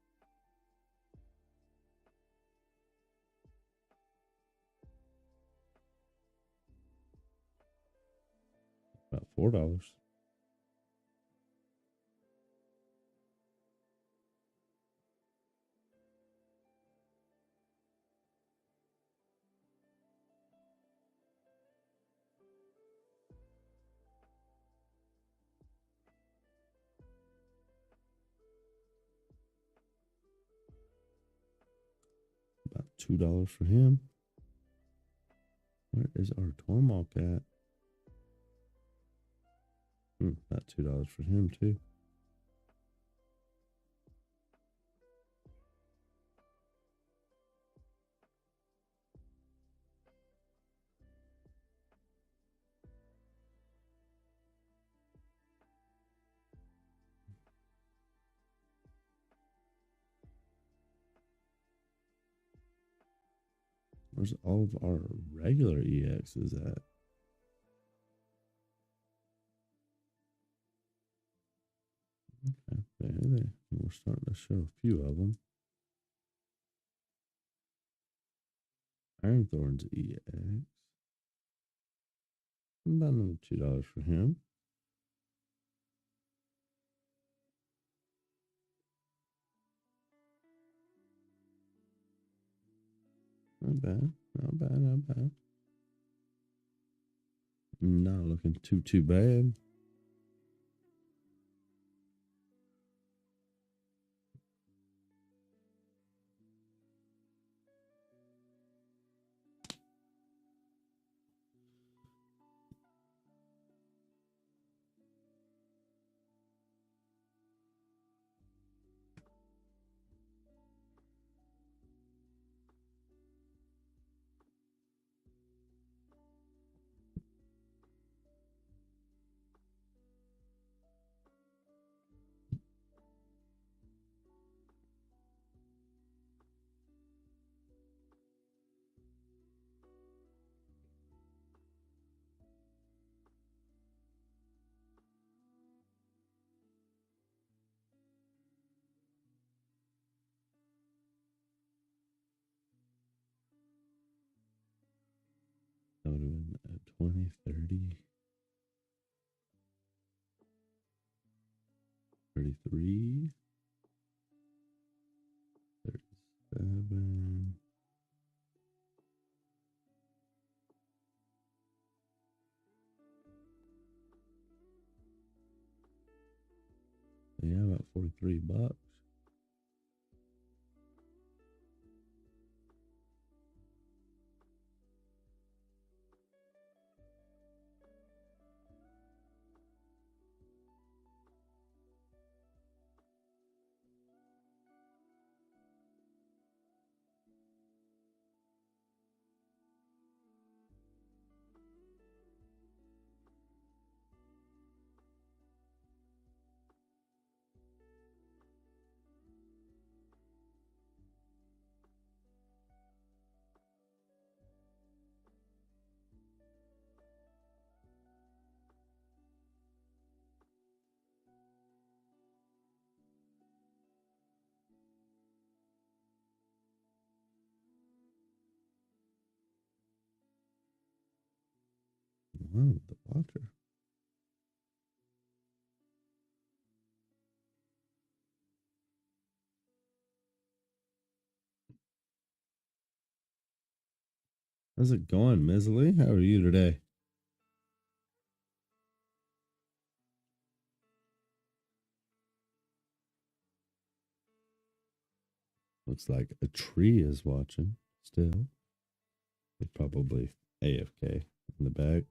About $4. About $2 for him. Where is our Tormok at? About $2 for him too. Where's all of our regular EXs at? Okay, there they. We're starting to show a few of them. Ironthorn's EX. About another $2 for him. Not bad. Not bad. Not bad. Not looking too bad. That would have been at 20, 30, 33, 37. Yeah, about $43. Wow, the Watcher. How's it going, Misley? How are you today? Looks like a tree is watching still. It's probably AFK in the back.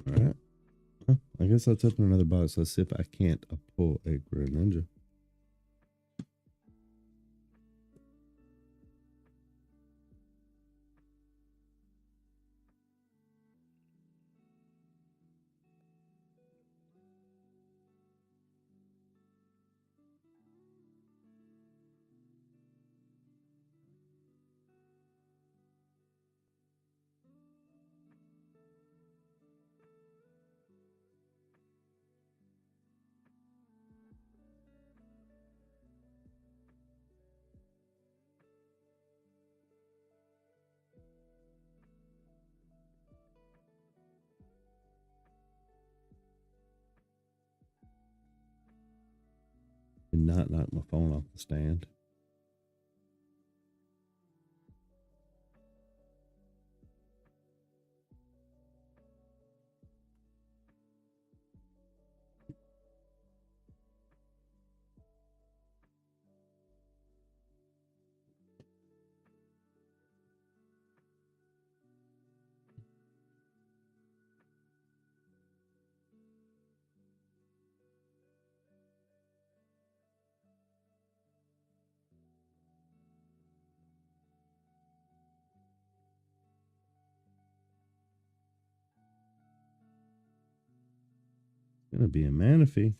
All right. I guess I'll open another box. Let's see if I can't pull a Greninja. Did not knock my phone off the stand. Gonna be a Manaphy.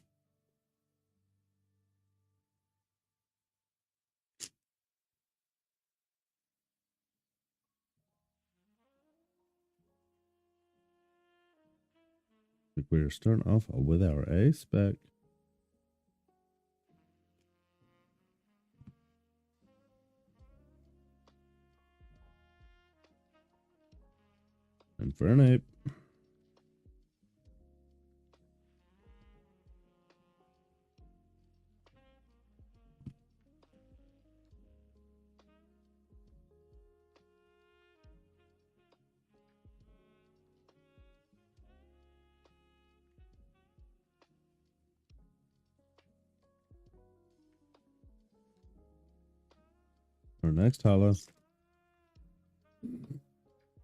We're starting off with our A spec. Infernape. Our next hollow.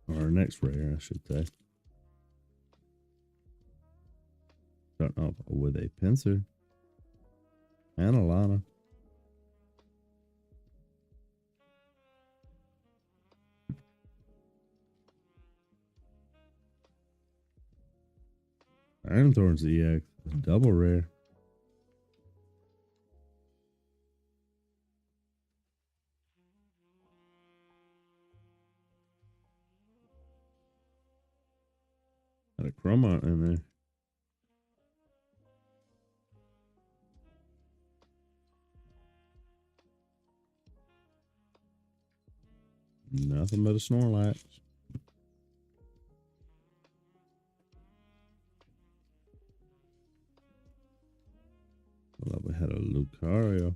Or our next rare, I should say. Starting off with a Pinsir. And a Lana. Iron Thorns EX. Double rare. Got a Chromont in there. Nothing but a Snorlax. Well, we had a Lucario.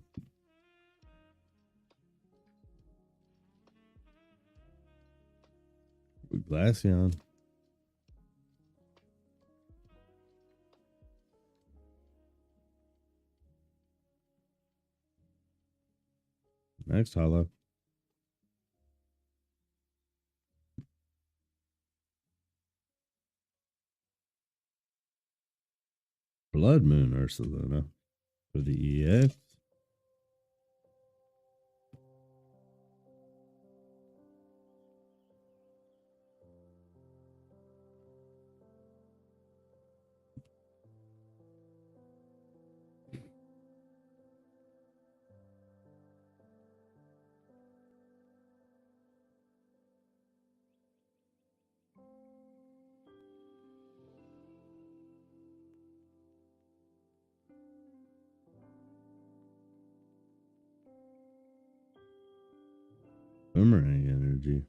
With Glaceon. Next hollow. Blood Moon Ursaluna for the EX. energy.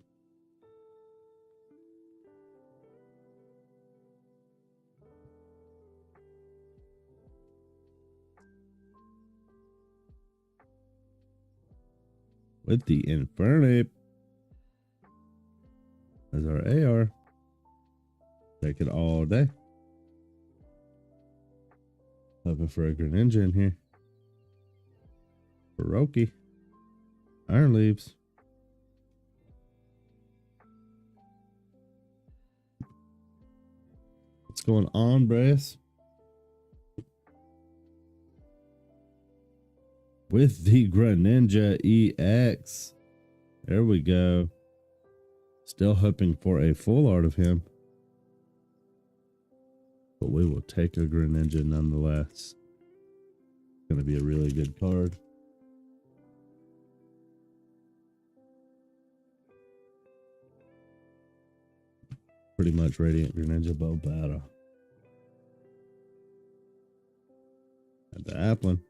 With the Infernate as our AR. Take it all day. Hoping for a Greninja in here. Baroki. Iron Leaves. What's going on, Brace? With the Greninja EX. There we go. Still hoping for a full art of him. But we will take a Greninja nonetheless. It's going to be a really good card. Pretty much Radiant Greninja Bow Battle. And the Applin.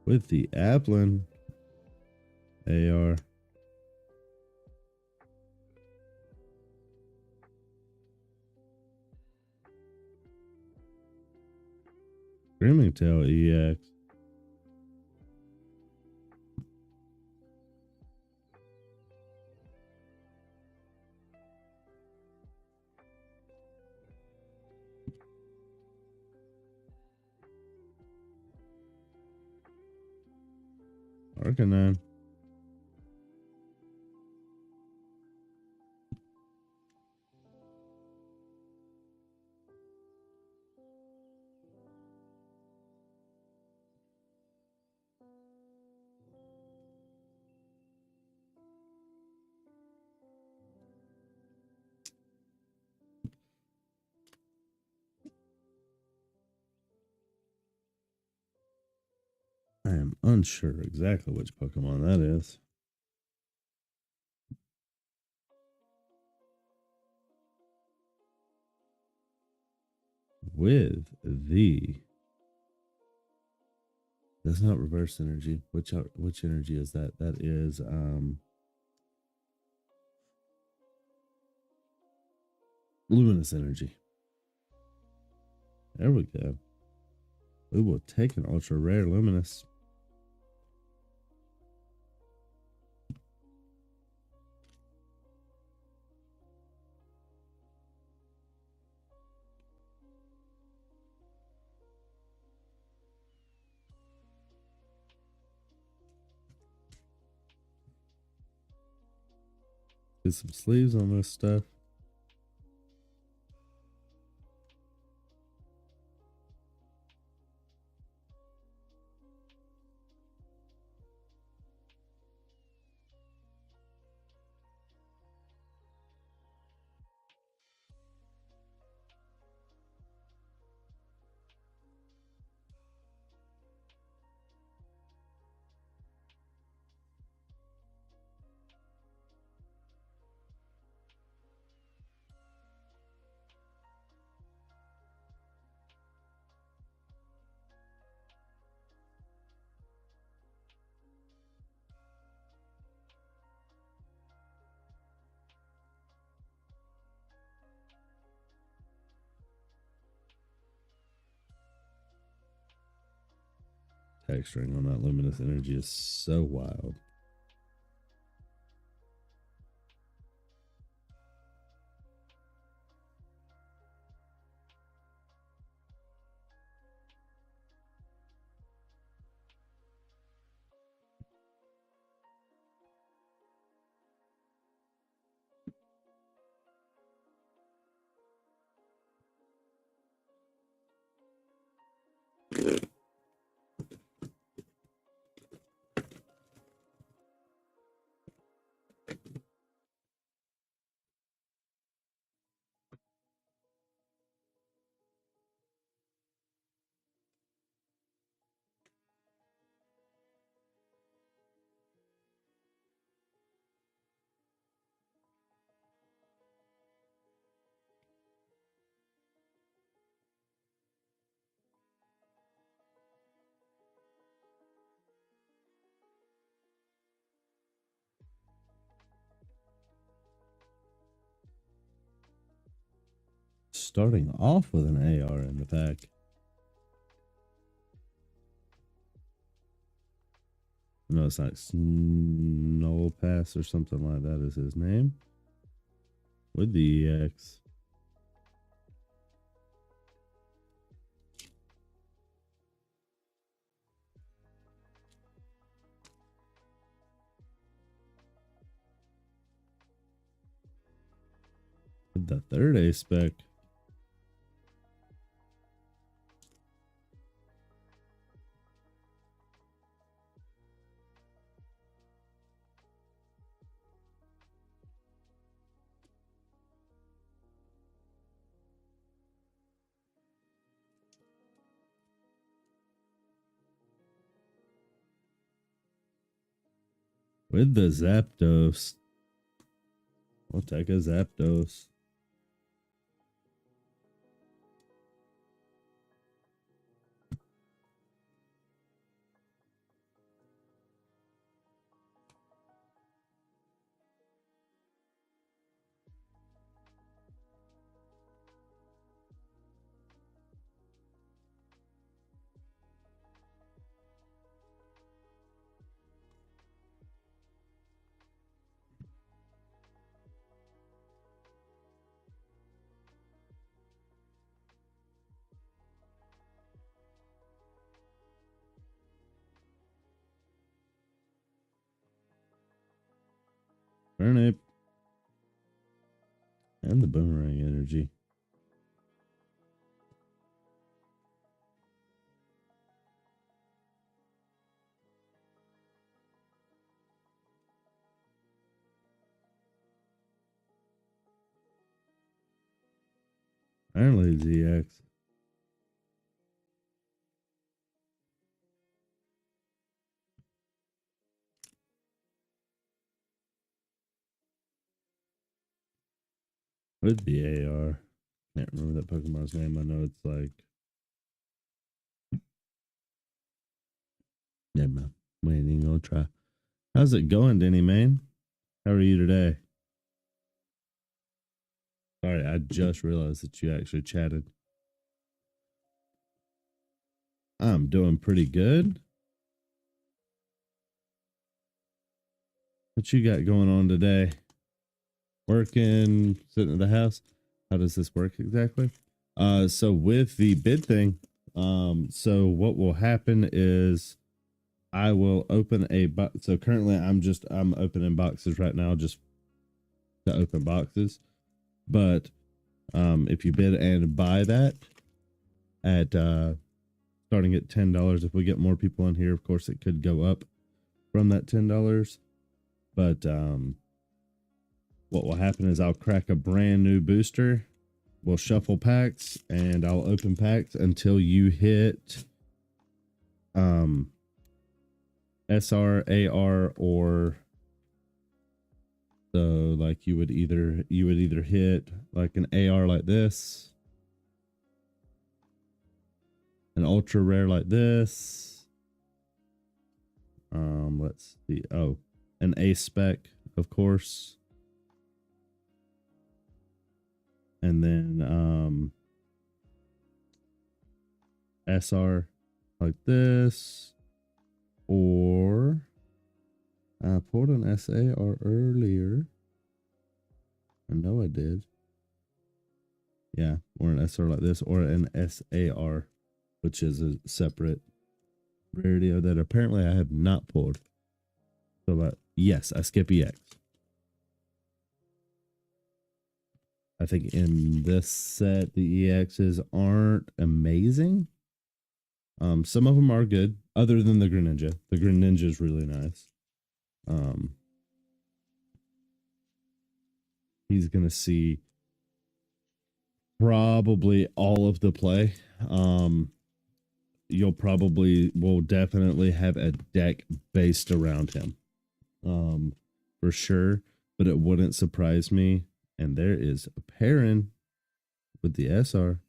With the Applin AR. Screaming Tail EX. Arcanine. I am unsure exactly which Pokemon that is. With the... That's not reverse energy. Which energy is that? That is luminous energy. There we go. We will take an ultra rare luminous. Get some sleeves on this stuff. Texturing on that luminous energy is so wild. starting off with an AR in the pack. No, it's not. Snow Pass or something like that is his name. With the EX. With the third A spec. With the Zapdos. We'll take a Zapdos. Turnip. And the Boomerang Energy. Apparently ZX. With the AR. Can't remember that Pokemon's name. I know it's like. Yeah, man. We ain't even gonna try. How's it going, Denny, man? How are you today? Sorry, I just realized that you actually chatted. I'm doing pretty good. What you got going on today? Working, sitting at the house. How does this work exactly? So with the bid thing, so what will happen is I will open a box. So currently I'm opening boxes right now just to open boxes. But if you bid and buy that at starting at $10, if we get more people in here, of course it could go up from that $10. But what will happen is I'll crack a brand new booster. We'll shuffle packs and I'll open packs until you hit SR, AR, or so like you would either hit like an AR like this, an ultra rare like this. Let's see. Oh, an A spec, of course. And then SR like this, or I pulled an SAR earlier. I know I did. Yeah, or an SR like this, or an SAR, which is a separate rarity that apparently I have not pulled. So, but yes, I skip EX. I think in this set, the EXs aren't amazing. Some of them are good, other than the Greninja. The Greninja is really nice. He's gonna see probably all of the play. Will definitely have a deck based around him, for sure. But it wouldn't surprise me. And there is a Perrin with the SR.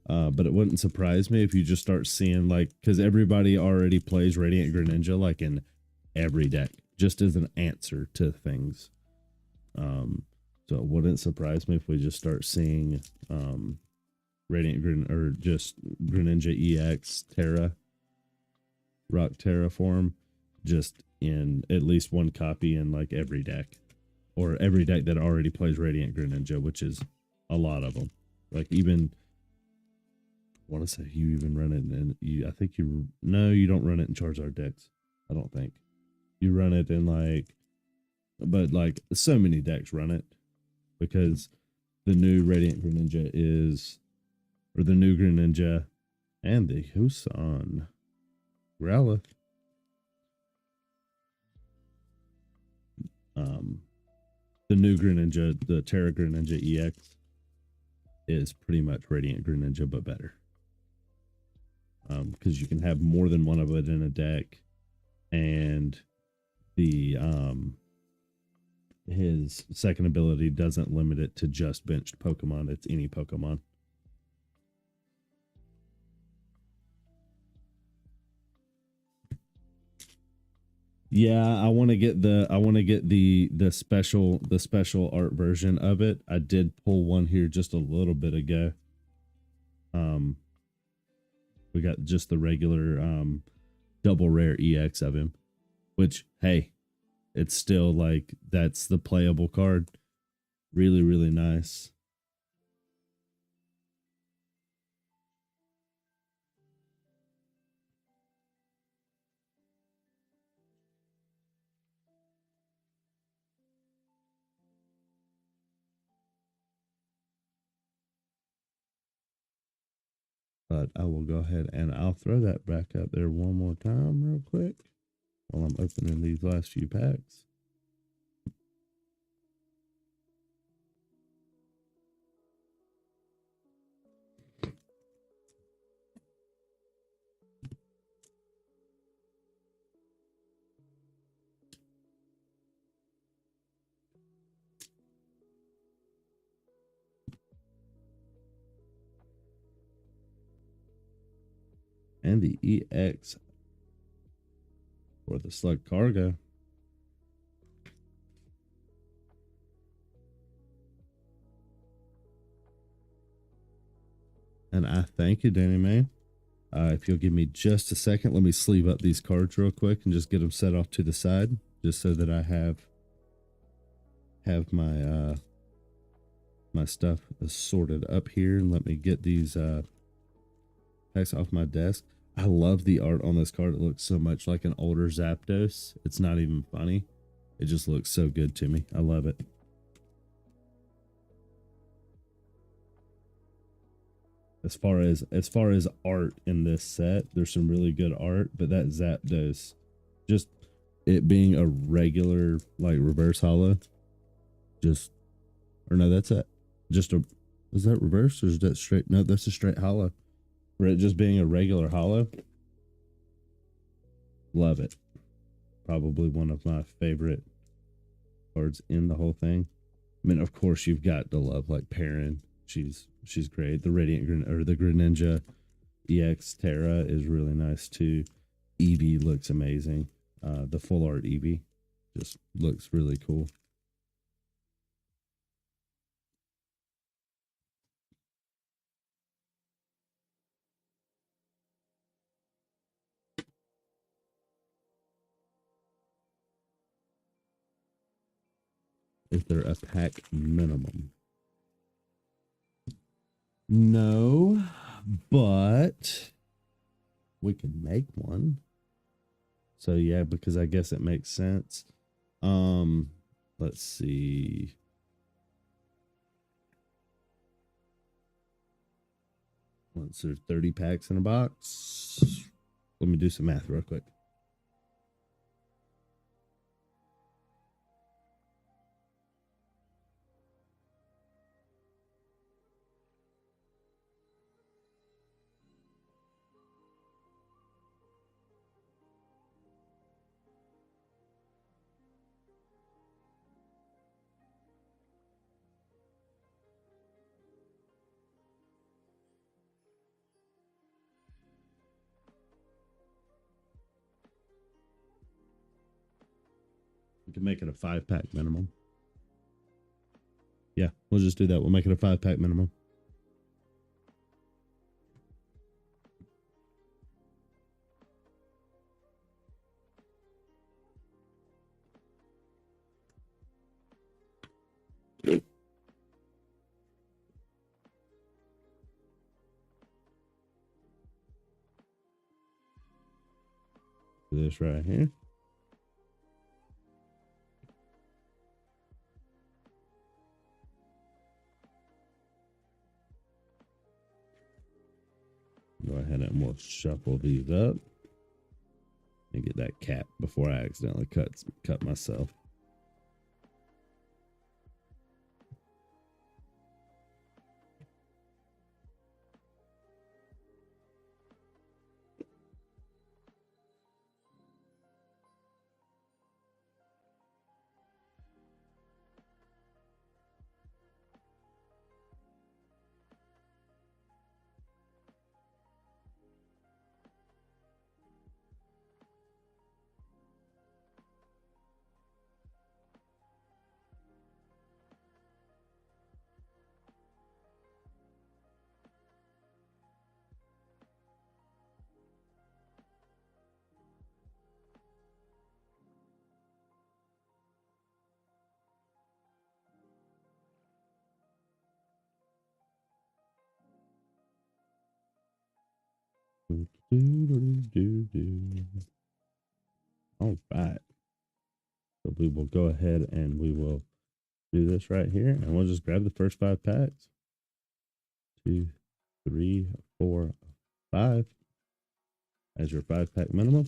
But it wouldn't surprise me if you just start seeing like, because everybody already plays Radiant Greninja like in every deck, just as an answer to things. So it wouldn't surprise me if we just start seeing Radiant Gren or just Greninja EX Terra Rock Terraform, just in at least one copy in like every deck, or every deck that already plays Radiant Greninja, which is a lot of them. Like even, I want to say you even run it in I think you don't run it in Charizard decks. I don't think you run it in like, but like so many decks run it because the new Radiant Greninja or the new Greninja and the Husan Growlithe. The new Greninja, the Terra Greninja EX, is pretty much Radiant Greninja but better. Because you can have more than one of it in a deck, and the his second ability doesn't limit it to just benched Pokemon. It's any Pokemon. Yeah, I want to get the special art version of it. I did pull one here just a little bit ago. We got just the regular double rare EX of him, which, hey, it's still like, that's the playable card. Really, really nice. But I will go ahead and I'll throw that back up there one more time real quick while I'm opening these last few packs. And the EX for the Slug Cargo. And I thank you, Danny May. If you'll give me just a second, let me sleeve up these cards real quick and just get them set off to the side, just so that I have my my stuff sorted up here. And let me get these packs off my desk. I love the art on this card. It looks so much like an older Zapdos. It's not even funny. It just looks so good to me. I love it. As far as art in this set, there's some really good art, but that Zapdos, just it being a regular like reverse hollow, just, or no, that's it. Just a, is that reverse or is that straight? No, that's a straight hollow. For it just being a regular hollow, love it. Probably one of my favorite cards in the whole thing. I mean, of course, you've got to love like Perrin. She's great. The the Greninja EX Terra is really nice too. Eevee looks amazing. The full art Eevee just looks really cool. Is there a pack minimum? No, but we can make one. So yeah, because I guess it makes sense. Let's see. Once there's 30 packs in a box. Let me do some math real quick. We can make it a 5-pack minimum. Yeah, we'll just do that. We'll make it a 5-pack minimum. This right here. Go ahead and we'll shuffle these up and get that cap before I accidentally cut myself. All right. So we will go ahead and we will do this right here, and we'll just grab the first 5 packs. 2, 3, 4, 5 as your 5-pack minimum.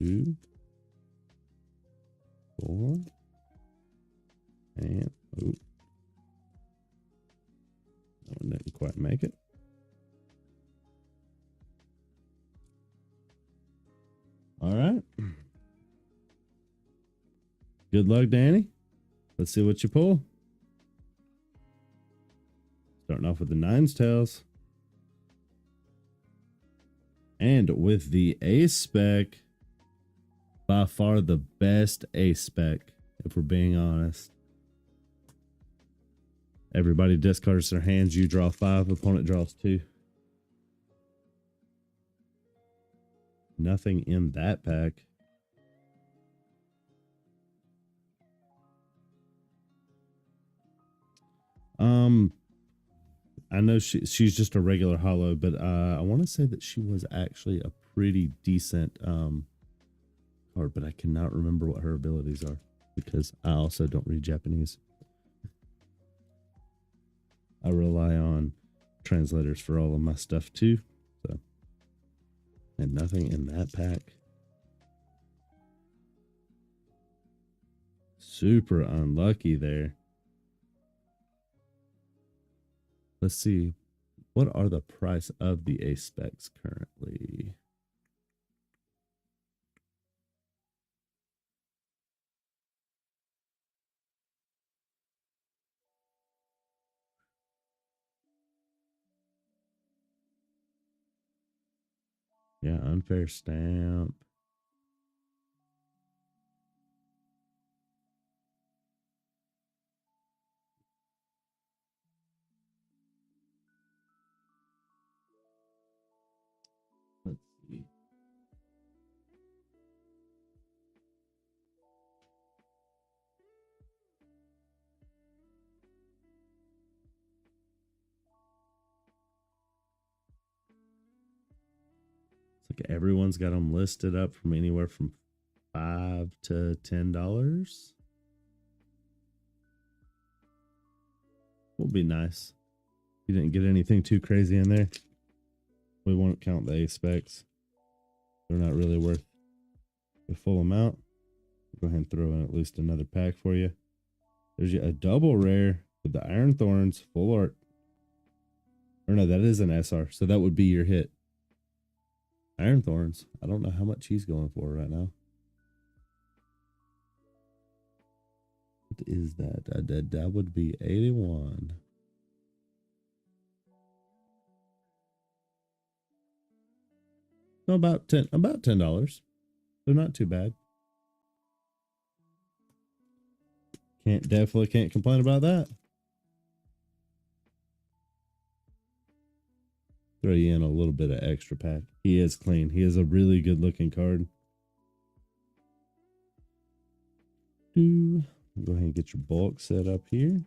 Two, 4, and that one didn't quite make it. All right. Good luck, Danny. Let's see what you pull. Starting off with the 9's tails. And with the ace spec, by far the best ace spec, if we're being honest. Everybody discards their hands. You draw 5. Opponent draws 2. Nothing in that pack. I know she's just a regular hollow, but I want to say that she was actually a pretty decent card, but I cannot remember what her abilities are because I also don't read Japanese. I rely on translators for all of my stuff too. So, and nothing in that pack. Super unlucky there. Let's see. What are the price of the ace specs currently? Yeah, unfair stamp. Let's see. It's like everyone's got them listed up from anywhere from $5 to $10. Will be nice. You didn't get anything too crazy in there. We won't count the ace specs. They're not really worth the full amount. Go ahead and throw in at least another pack for you. There's a double rare with the Iron Thorns full art. Or no, that is an SR, so that would be your hit. Iron Thorns. I don't know how much he's going for right now. What is that? That would be 81. So about $10. So not too bad. Definitely can't complain about that. Throw you in a little bit of extra pack. He is clean. He is a really good looking card. Go ahead and get your bulk set up here.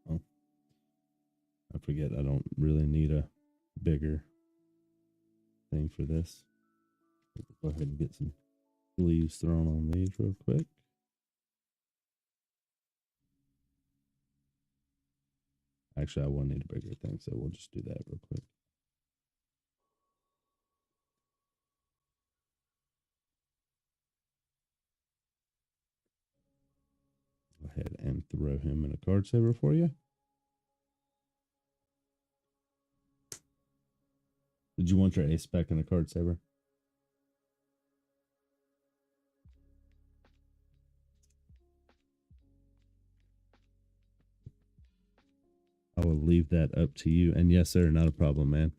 Oh, I forget. I don't really need a bigger thing for this. Go ahead and get some leaves thrown on these real quick. Actually, I will need a bigger thing, so we'll just do that real quick. Go ahead and throw him in a card saver for you. Did you want your ace back in a card saver? I will leave that up to you. And yes, sir, not a problem, man.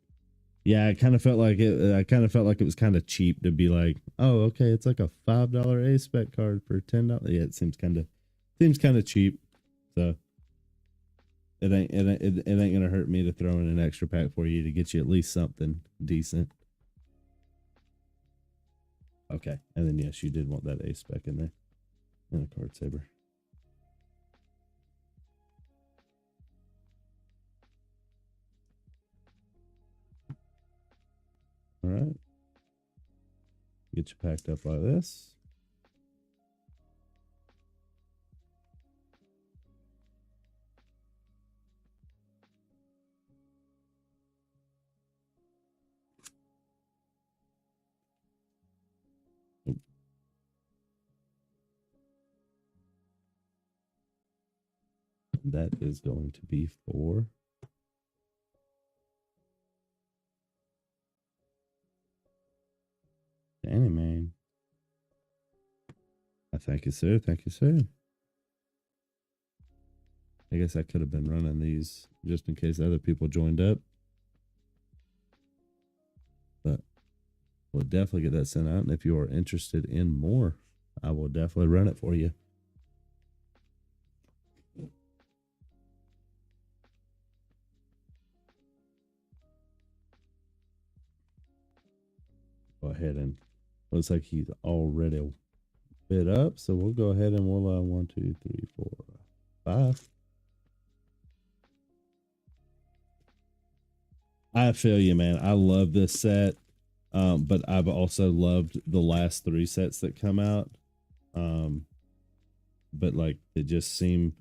Yeah, I kind of felt like it. I kind of felt like it was kind of cheap to be like, oh, okay, it's like a $5 ace spec card for $10. Yeah, it seems kind of cheap. So it ain't gonna hurt me to throw in an extra pack for you to get you at least something decent. Okay, and then yes, you did want that ace spec in there, and a card saver. All right, get you packed up like this. That is going to be for Danny, man. Thank you, sir. Thank you, sir. I guess I could have been running these just in case other people joined up. But we'll definitely get that sent out. And if you are interested in more, I will definitely run it for you. Go ahead and looks like he's already bid up. So we'll go ahead and we'll 1, 2, 3, 4, 5. I feel you, man. I love this set. But I've also loved the last 3 sets that come out. But like they just seem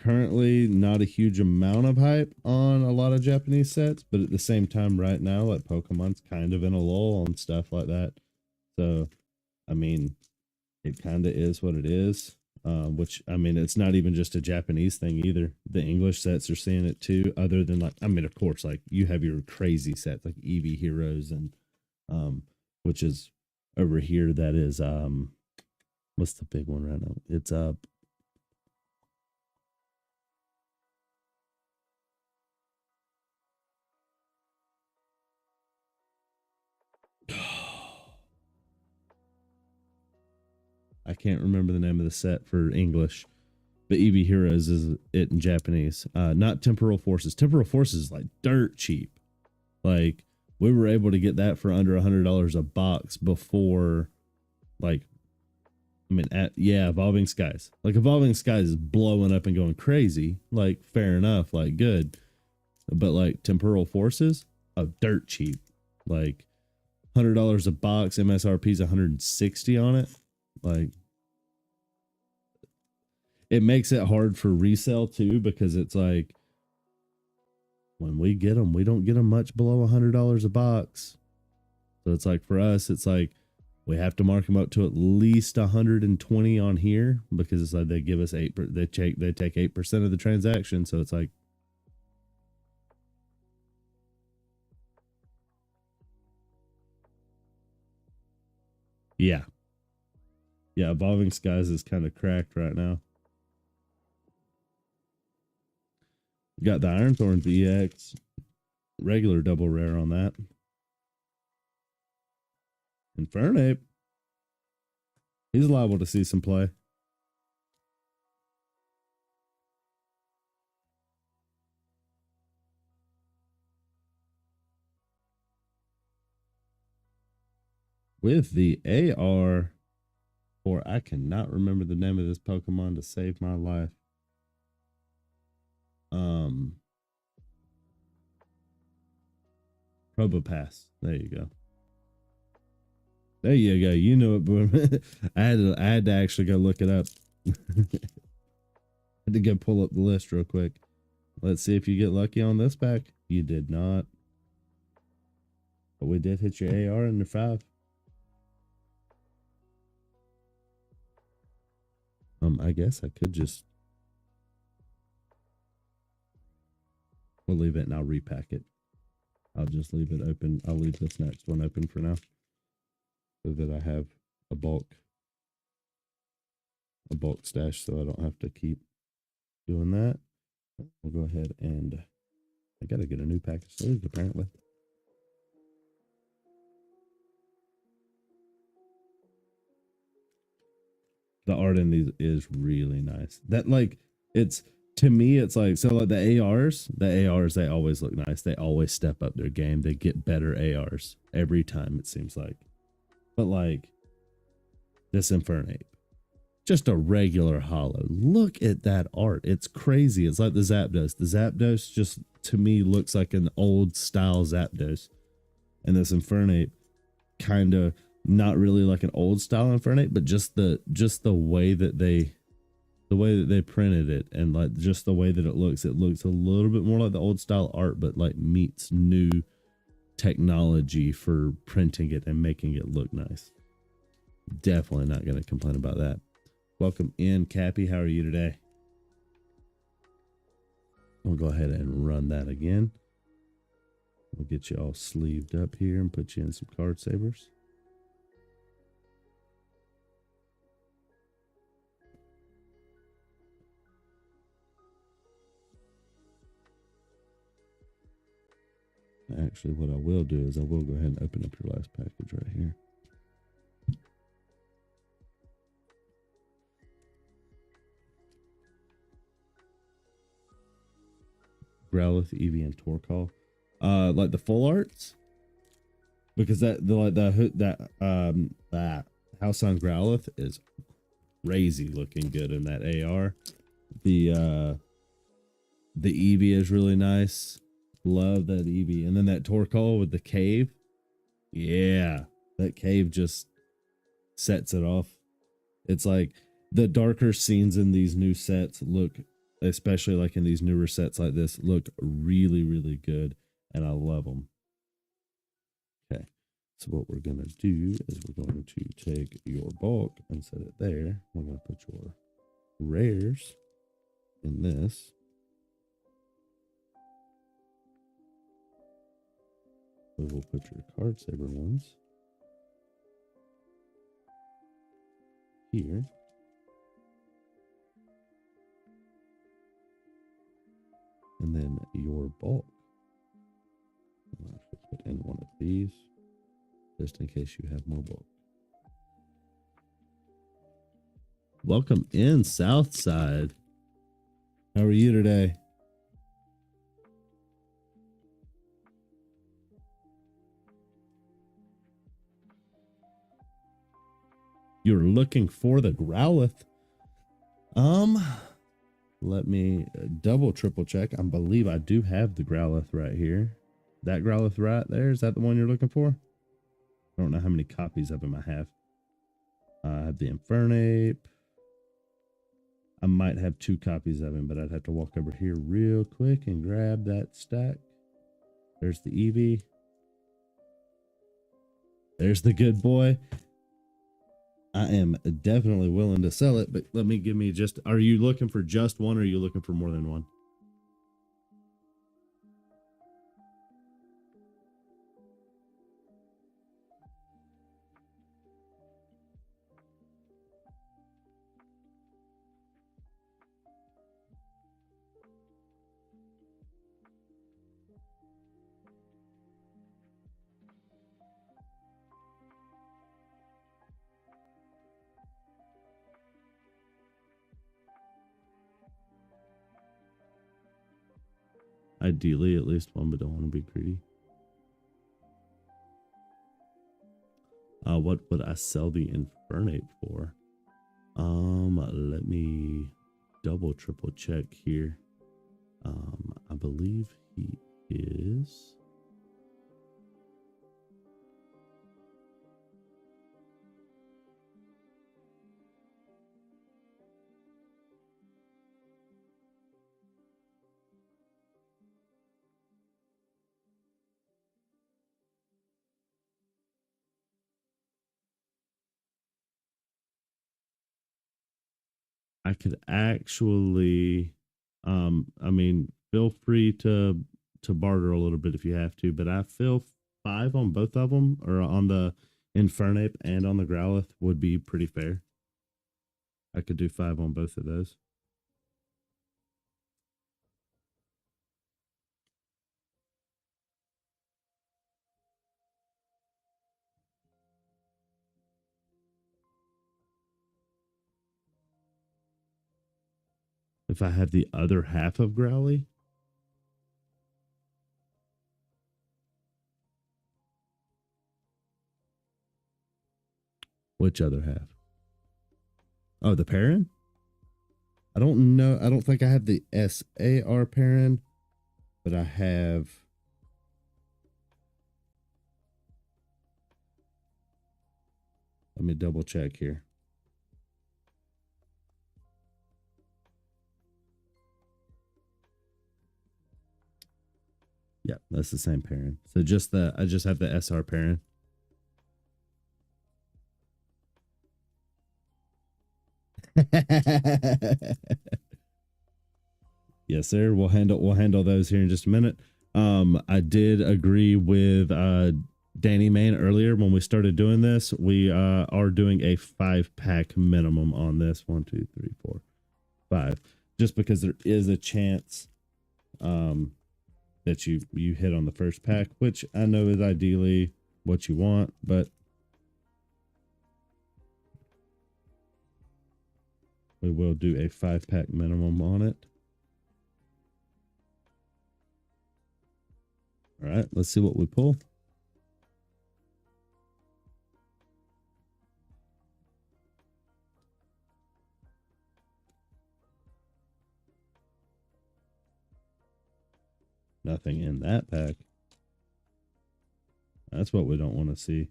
currently not a huge amount of hype on a lot of Japanese sets, but at the same time right now, like Pokemon's kind of in a lull and stuff like that. So, I mean, it kind of is what it is. Which I mean, it's not even just a Japanese thing either. The English sets are seeing it too. Other than like, I mean, of course, like you have your crazy sets like EV Heroes and, which is over here. That is, what's the big one right now? It's I can't remember the name of the set for English, but EV Heroes is it in Japanese. Not Temporal Forces. Temporal Forces is like dirt cheap. Like we were able to get that for under $100 a box before, like, I mean, Evolving Skies. Like Evolving Skies is blowing up and going crazy. Like fair enough, like good, but like Temporal Forces, dirt cheap. Like $100 a box. MSRP is 160 on it. Like it makes it hard for resale too, because it's like when we get them, we don't get them much below $100 a box. So it's like for us, it's like we have to mark them up to at least 120 on here, because it's like they give us 8. They take 8% of the transaction. So it's like Yeah. Yeah, Evolving Skies is kind of cracked right now. Got the Ironthorns EX. Regular double rare on that. Infernape. He's liable to see some play. With the AR, or I cannot remember the name of this Pokemon to save my life. Probopass. There you go. There you go. You know it, but I had to actually go look it up. Had to go pull up the list real quick. Let's see if you get lucky on this pack. You did not. But we did hit your AR in the 5. I guess I could just, we'll leave it and I'll repack it. I'll just leave it open. I'll leave this next one open for now, so that I have a bulk stash, so I don't have to keep doing that. We'll go ahead and I gotta get a new pack of sleeves apparently. The art in these is really nice. That, like, it's, to me, it's like, so like the ARs, they always look nice. They always step up their game. They get better ARs every time, it seems like. But like this Infernape, just a regular hollow. Look at that art. It's crazy. It's like the Zapdos. The Zapdos just, to me, looks like an old style Zapdos. And this Infernape kind of not really like an old style Infernape, but just the way that they printed it, and like just the way that it looks a little bit more like the old style art, but like meets new technology for printing it and making it look nice. Definitely not going to complain about that. Welcome in, Cappy. How are you today? We'll go ahead and run that again. We'll get you all sleeved up here and put you in some card savers. Actually, what I will do is I will go ahead and open up your last package right here. Growlithe, Eevee, and Torkoal. Like the full arts, because that House on Growlithe is crazy looking good in that AR. The Eevee is really nice. Love that Eevee. And then that Torkoal with the cave. Yeah, that cave just sets it off. It's like the darker scenes in these new sets look, especially like in these newer sets like this, look really, really good. And I love them. Okay. So what we're going to do is we're going to take your bulk and set it there. We're going to put your rares in this. We will put your card saver ones here. And then your bulk. I'll actually put in one of these, just in case you have more bulk. Welcome in, Southside. How are you today? You're looking for the Growlithe. Let me double triple check. I believe I do have the Growlithe right here. That Growlithe right there, is that the one you're looking for? I don't know how many copies of him I have. I have the Infernape. I might have 2 copies of him, but I'd have to walk over here real quick and grab that stack. There's the Eevee. There's the good boy. I am definitely willing to sell it, but give me just, are you looking for just one, or are you looking for more than one? Ideally, at least one, but don't want to be greedy. What would I sell the Infernape for? Let me triple check here. I believe he is. I could actually, I mean, feel free to barter a little bit if you have to, but I feel 5 on both of them, or on the Infernape and on the Growlithe, would be pretty fair. I could do 5 on both of those. If I have the other half of Growly, which other half? Oh, the Perrin? I don't know. I don't think I have the SAR Perrin, but I have. Let me double check here. Yeah, that's the same Perrin. So I just have the SR Perrin. Yes, sir. We'll handle those here in just a minute. I did agree with Danny Main earlier when we started doing this. We are doing a 5-pack minimum on this. 1, 2, 3, 4, 5. Just because there is a chance that you hit on the first pack, which I know is ideally what you want, but we will do a 5-pack minimum on it. All right, let's see what we pull. Nothing in that pack. That's what we don't want to see.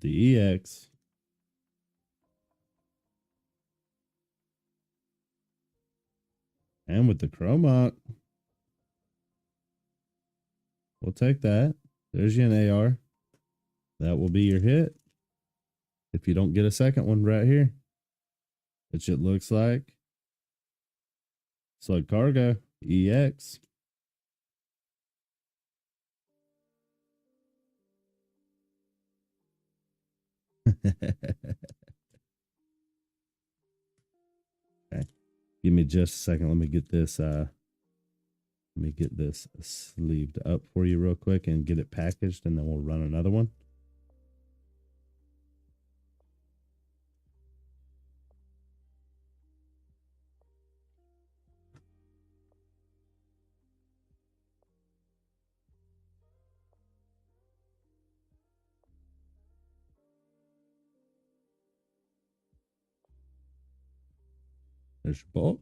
The EX. And with the Chromok. We'll take that. There's you an AR. That will be your hit. If you don't get a second one right here. Which it looks like. Slug Cargo. EX. Okay. Give me just a second. Let me get this sleeved up for you real quick and get it packaged, and then we'll run another one. There's your bulk.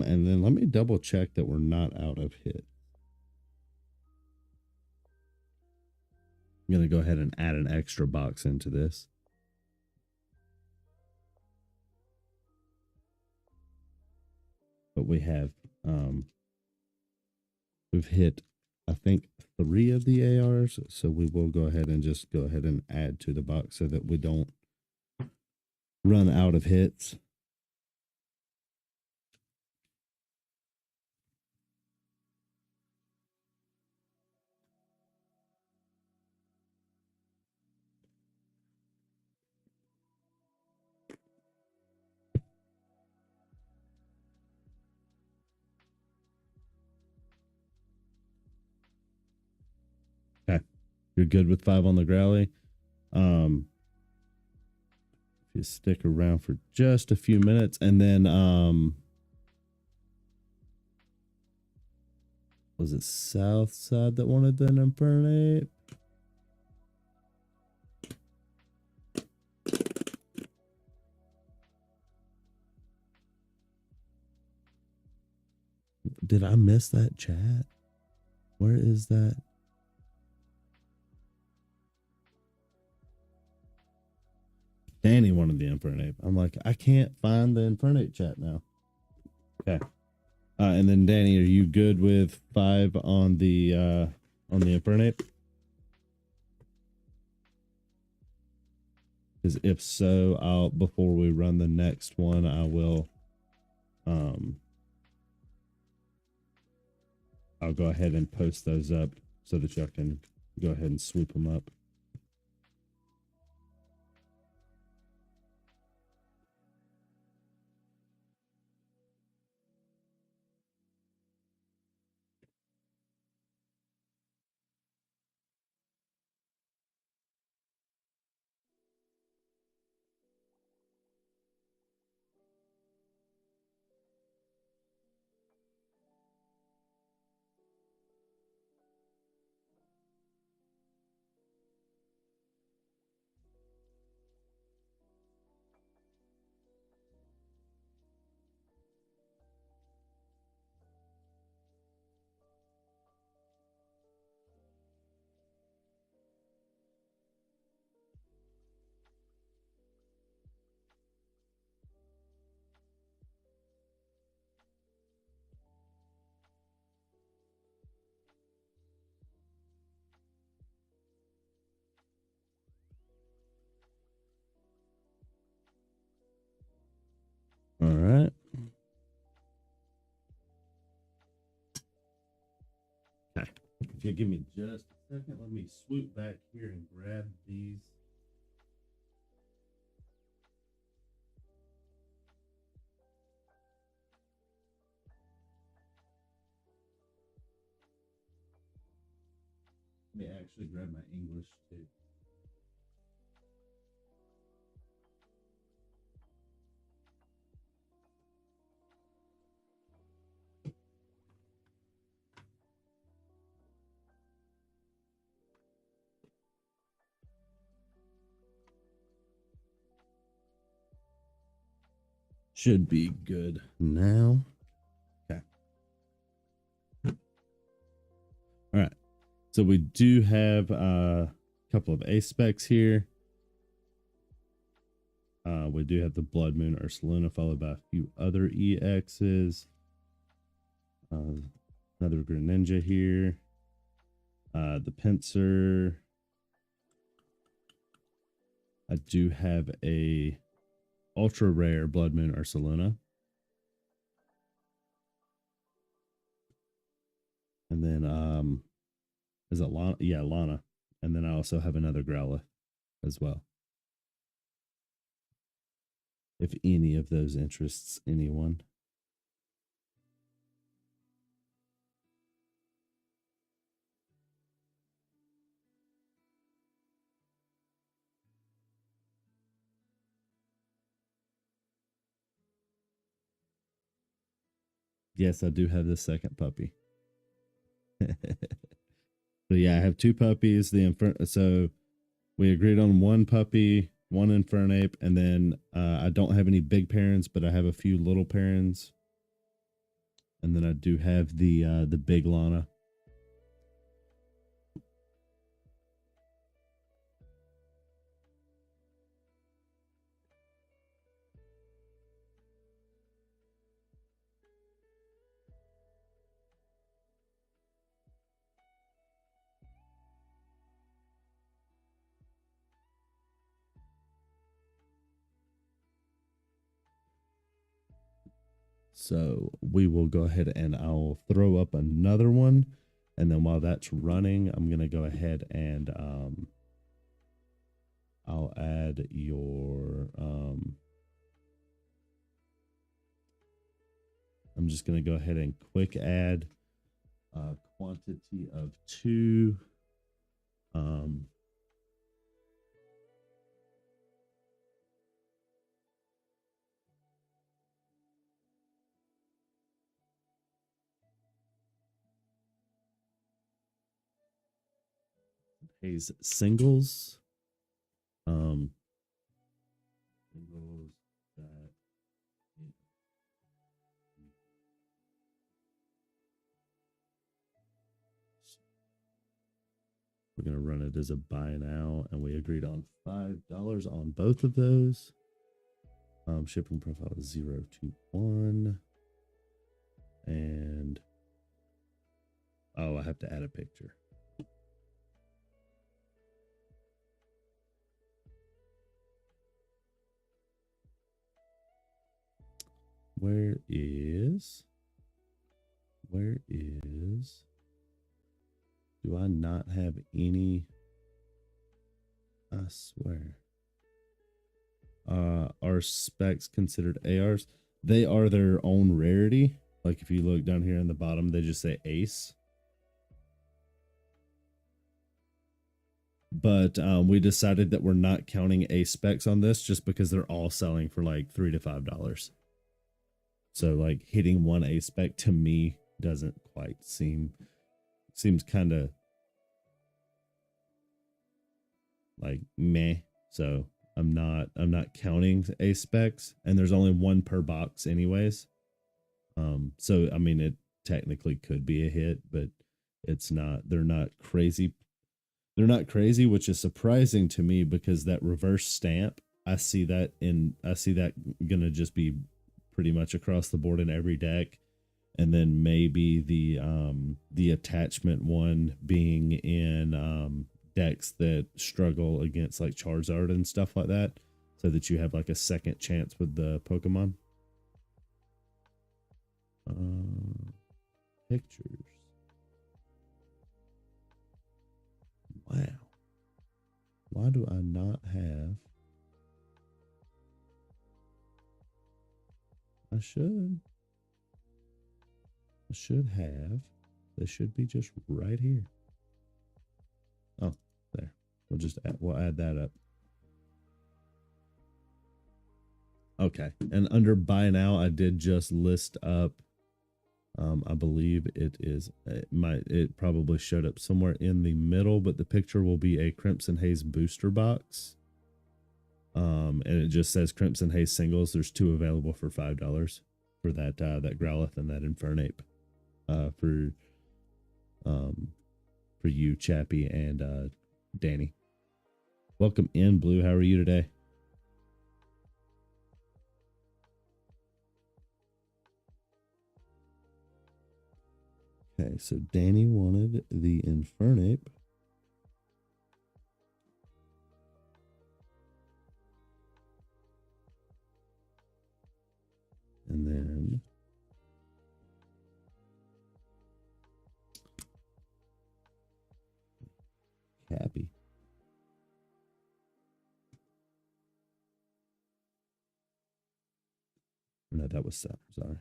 And then let me double check that we're not out of hit. I'm going to go ahead and add an extra box into this. But we have, we've hit, I think, 3 of the ARs. So we will go ahead and add to the box so that we don't run out of hits. You're good with 5 on the growly. If you stick around for just a few minutes, and then was it South Side that wanted the Infernape? Did I miss that chat? Where is that? Danny wanted the Infernape. I'm like, I can't find the Infernape chat now. Okay. And then Danny, are you good with 5 on the Infernape? Because if so, I'll before we run the next one, I will I'll go ahead and post those up so that y'all can go ahead and swoop them up. All right. Okay. If you give me just a second, let me swoop back here and grab these. Let me actually grab my English too. Should be good now. Okay. All right. So we do have a couple of A specs here. We do have the Blood Moon Ursaluna, followed by a few other EXs. Another Greninja here. The Pinsir. I do have a ultra rare Blood Moon Ursaluna. And then is it Lana? Yeah, Lana. And then I also have another Growlithe as well. If any of those interests anyone. Yes, I do have the second puppy. So yeah, I have 2 puppies. So we agreed on 1 puppy, 1 Infernape, and then I don't have any big parents, but I have a few little parents. And then I do have the big Lana. So we will go ahead and I'll throw up another one. And then while that's running, I'm going to go ahead and I'll add your I'm just going to go ahead and quick add a quantity of 2 Um, Hayes singles. Um, singles that we're gonna run it as a buy now, and we agreed on $5 on both of those. Shipping profile is 021, and oh, I have to add a picture. Where is? Do I not have any? I swear. Are specs considered ARs? They are their own rarity. Like if you look down here in the bottom, they just say ace. But we decided that we're not counting ace specs on this just because they're all selling for like $3 to $5. So like hitting one ace spec to me doesn't quite seems kind of like meh. So I'm not counting ace specs, and there's only one per box anyways. So I mean it technically could be a hit, but it's not. They're not crazy. They're not crazy, which is surprising to me because that reverse stamp, I see that gonna just be pretty much across the board in every deck. And then maybe the attachment one being in decks that struggle against like Charizard and stuff like that, so that you have like a second chance with the Pokemon. Pictures. Wow. Why do I not have? I should have. They should be just right here. Oh, there. We'll add that up. Okay. And under buy now, I did just list up. I believe it probably showed up somewhere in the middle, but the picture will be a Crimson Haze booster box. And it just says Crimson Haze singles. There's 2 available for $5 for that Growlithe and that Infernape. For you, Chappie, and Danny. Welcome in, Blue. How are you today? Okay, so Danny wanted the Infernape. And then Cappy. No, that was Sam. Sorry.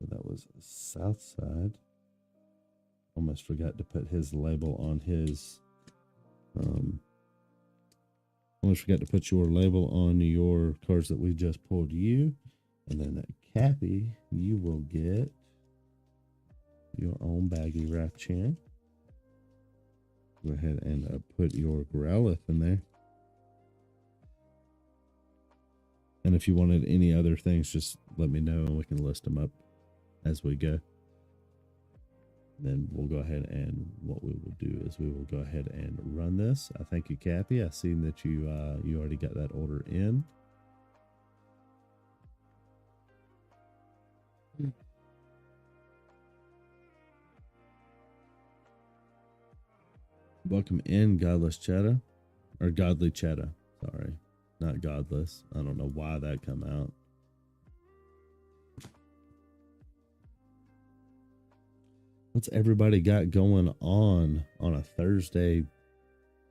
So that was Southside. Almost forgot to put his label on his. Almost forgot to put your label on your cards that we just pulled you. And then that Cappy, you will get your own baggy wrap chain. Go ahead and put your Growlithe in there. And if you wanted any other things, just let me know and we can list them up as we go. Then we'll go ahead, and what we will do is we will go ahead and run this. I thank you, Cappy. I seen that you already got that order in. Welcome in, Godless Cheddar, or Godly Cheddar. Sorry, not Godless. I don't know why that come out. What's everybody got going on a Thursday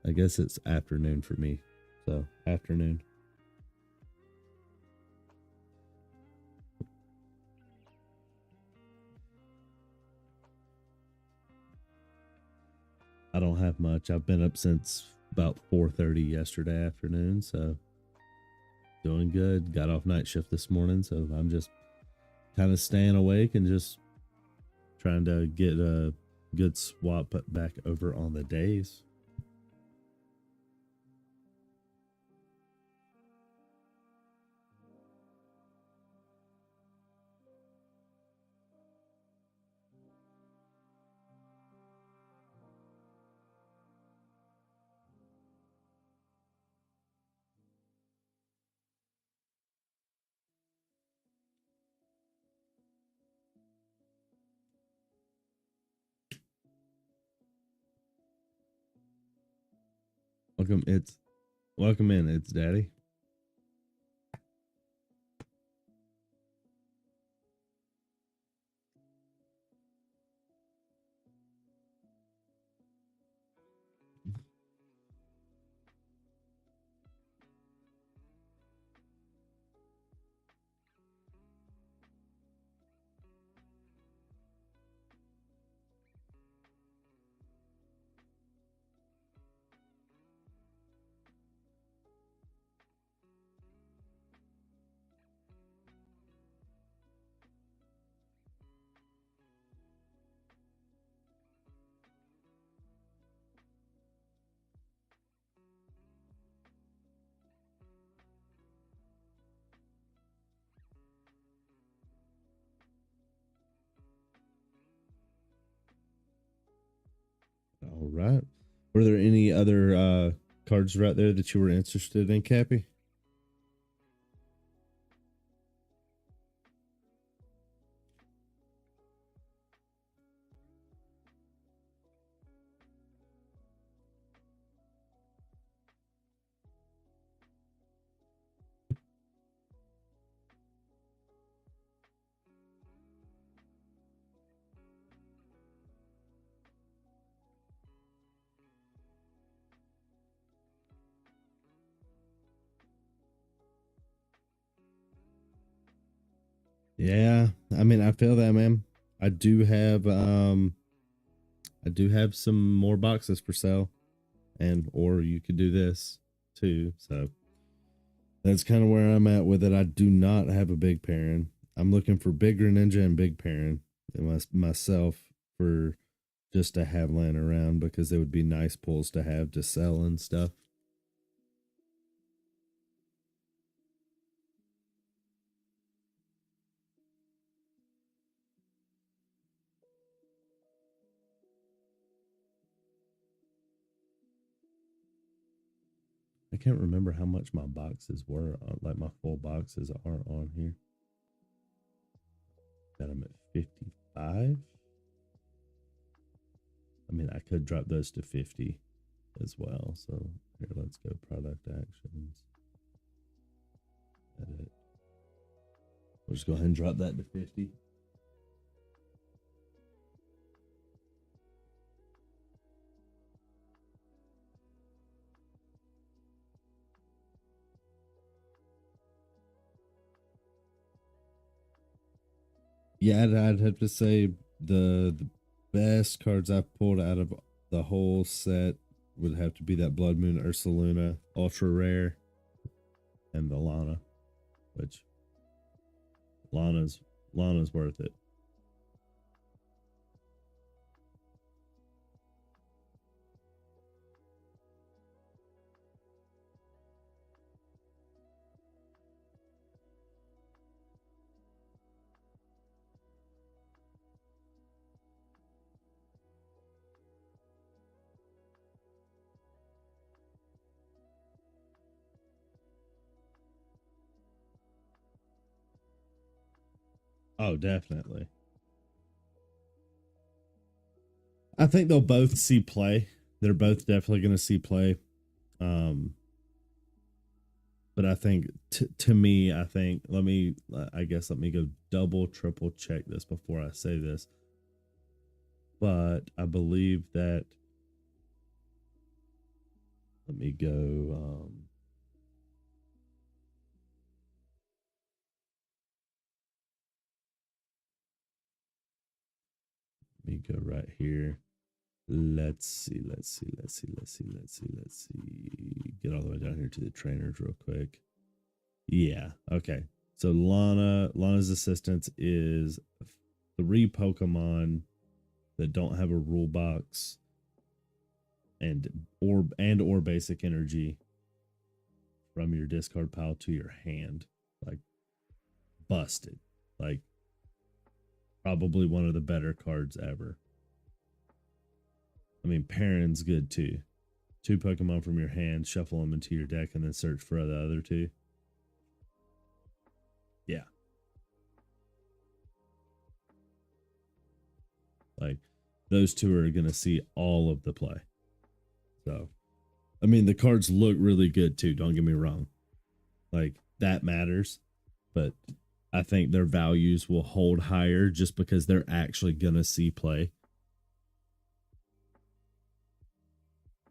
I guess it's afternoon for me. So afternoon. I don't have much. I've been up since about 4:30 yesterday afternoon, so doing good. Got off night shift this morning, so I'm just kind of staying awake and just trying to get a good swap put back over on the days. Welcome in, it's Daddy. All right. Were there any other cards right there that you were interested in, Cappy? Yeah, I mean, I feel that, man. I do have some more boxes for sale, and or you could do this too. So that's kind of where I'm at with it. I do not have a big pairing. I'm looking for bigger ninja and big pairing and myself for just to have laying around because they would be nice pulls to have to sell and stuff. I can't remember how much my boxes were. Like my full boxes aren't on here. Got them at 55. I mean, I could drop those to 50 as well. So here, let's go product actions. Edit. We'll just go ahead and drop that to 50. Yeah, I'd have to say the best cards I've pulled out of the whole set would have to be that Blood Moon Ursaluna ultra rare and the Lana, which Lana's worth it. Oh, definitely. I think they'll both see play. They're both definitely going to see play. Um, but I think to me, I think let me go double triple check this before I say this. But I believe that Let me go. Let me go right here. Let's see. Get all the way down here to the trainers real quick. Yeah. Okay. So Lana's assistance is 3 Pokemon that don't have a rule box and or basic energy from your discard pile to your hand. Like busted. Like probably one of the better cards ever. I mean, Perrin's good too. 2 Pokemon from your hand, shuffle them into your deck, and then search for the other 2. Yeah. Like those 2 are going to see all of the play. So, I mean, the cards look really good too. Don't get me wrong. Like that matters, but I think their values will hold higher just because they're actually going to see play.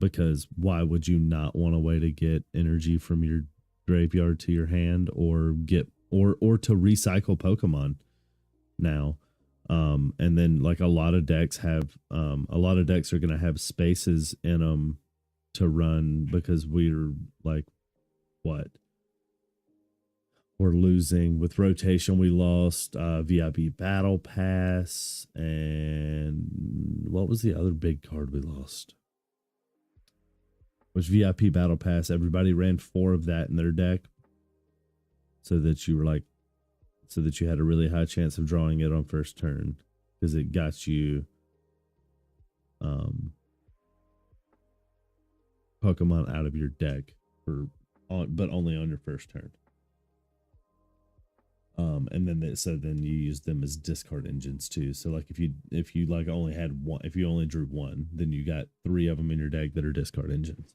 Because why would you not want a way to get energy from your graveyard to your hand or get or to recycle Pokemon now? And then like a lot of decks are going to have spaces in them to run because we're like what we're losing with rotation. We lost VIP Battle Pass, and what was the other big card we lost? Was VIP Battle Pass. Everybody ran 4 of that in their deck, so that you had a really high chance of drawing it on first turn because it got you Pokemon out of your deck but only on your first turn. And then you use them as discard engines too. So like if you like only had one, if you only drew 1, then you got 3 of them in your deck that are discard engines.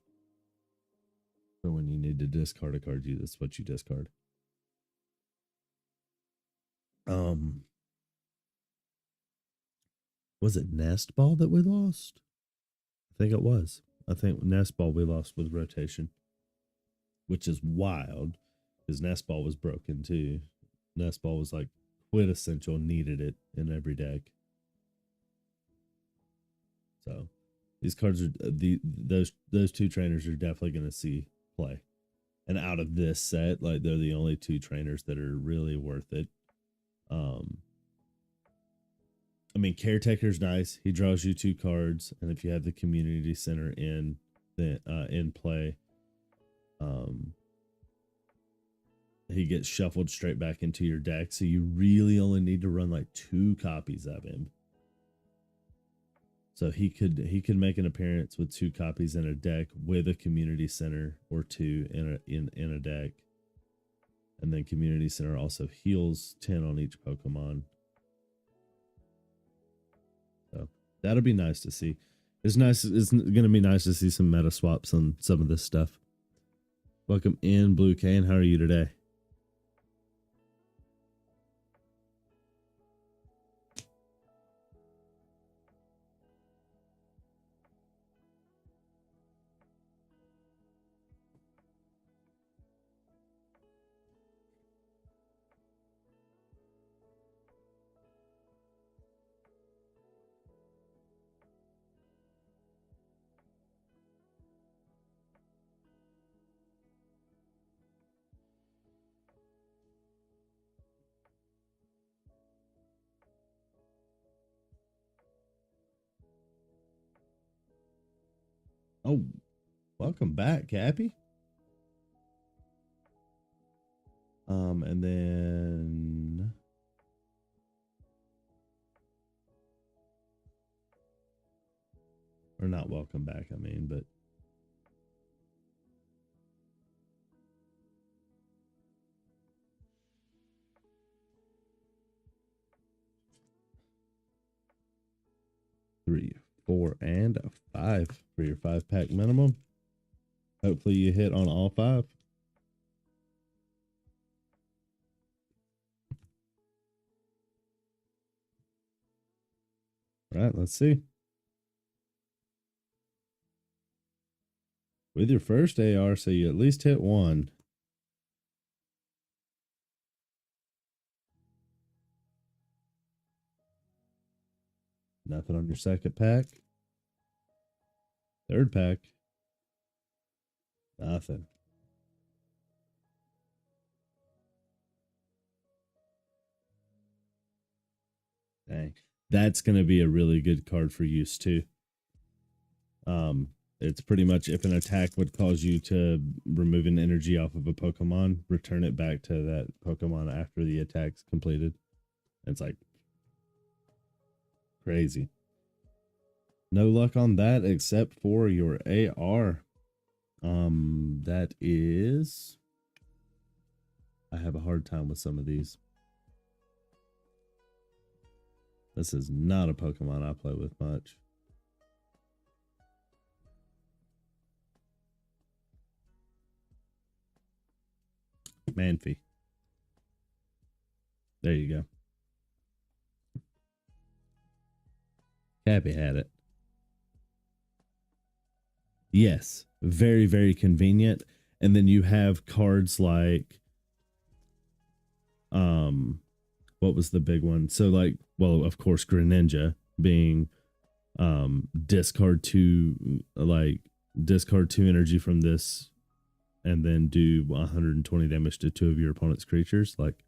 So when you need to discard a card, that's what you discard. Was it Nest Ball that we lost? I think it was. I think Nest Ball we lost with rotation, which is wild because Nest Ball was broken too. Nest Ball was like quintessential, needed it in every deck. So these cards are those 2 trainers are definitely going to see play. And out of this set, like they're the only 2 trainers that are really worth it. I mean, Caretaker's nice. He draws you 2 cards, and if you have the community center in play, he gets shuffled straight back into your deck. So you really only need to run like 2 copies of him. So he could make an appearance with 2 copies in a deck with a community center or 2 in a deck. And then community center also heals 10 on each Pokemon. So that'll be nice to see. It's going to be nice to see some meta swaps on some of this stuff. Welcome in, Blue Cane. How are you today? Oh, welcome back, Cappy. And then or not welcome back, I mean, but three, 4, and 5 for your 5-pack minimum. Hopefully you hit on all 5. All right, let's see. with your first AR, so you at least hit one. Nothing on your second pack. Third pack. Nothing. Dang. That's going to be a really good card for use too. It's pretty much if an attack would cause you to remove an energy off of a Pokemon, return it back to that Pokemon after the attack's completed. It's like crazy. No luck on that except for your AR. That is... I have a hard time with some of these. This is not a Pokemon I play with much. Manphy. There you go. Cappy had it. Yes. Very, very convenient. And then you have cards like what was the big one? So like, well, of course, Greninja being discard two energy from this and then do 120 damage to 2 of your opponent's creatures. Like,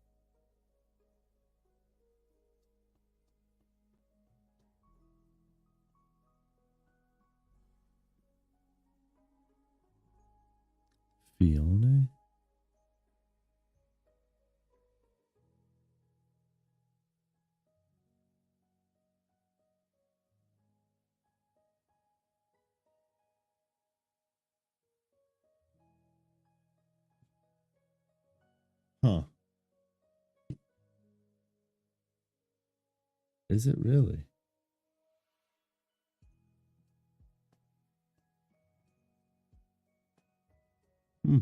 Fiona? Huh. Is it really? Hmm.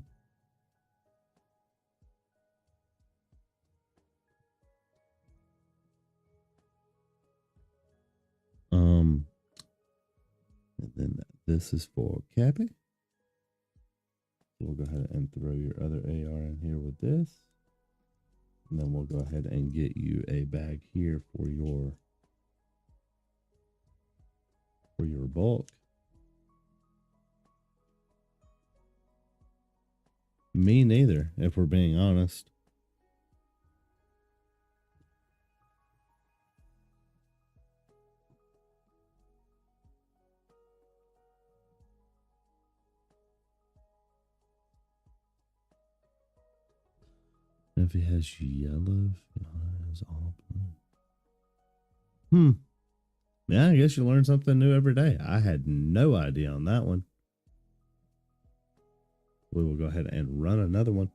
And then this is for Cappy. So we'll go ahead and throw your other AR in here with this. And then we'll go ahead and get you a bag here for your bulk. Me neither, if we're being honest. If he has yellow, has all blue. Yeah, I guess you learn something new every day. I had no idea on that one. We will go ahead and run another one.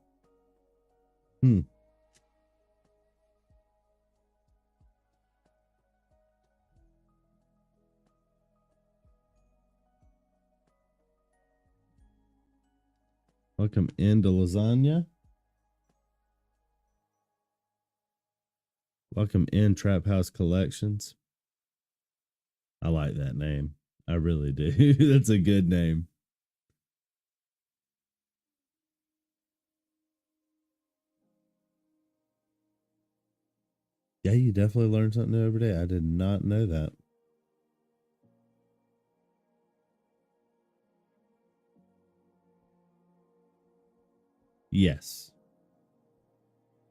Welcome into Lasagna. Welcome in Trap House Collections. I like that name. I really do. That's a good name. Yeah, you definitely learn something new every day. I did not know that. Yes.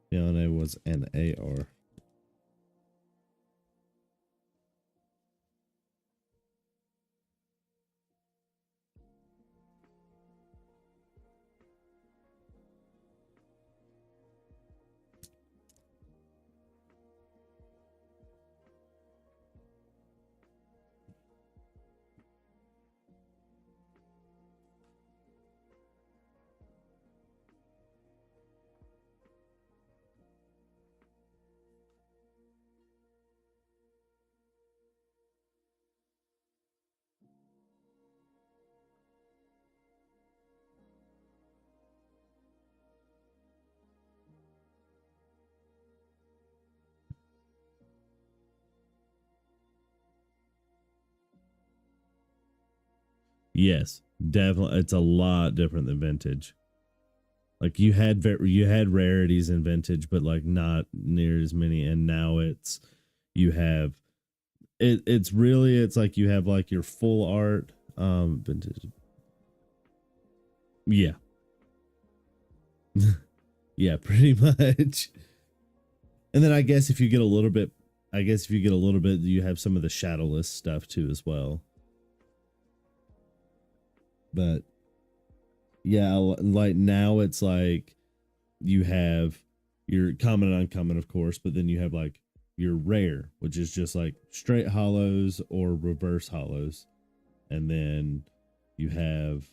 Fiona was an AR. Yes, Definitely, it's a lot different than vintage. Like you had rarities in vintage, but like not near as many. And now you have it's really it's like you have like your full art vintage. Yeah. Yeah, pretty much. And then I guess if you get a little bit, you have some of the shadowless stuff too as well. But yeah, like now it's like you have your common and uncommon, of course, but then you have like your rare, which is just like straight hollows or reverse hollows. And then you have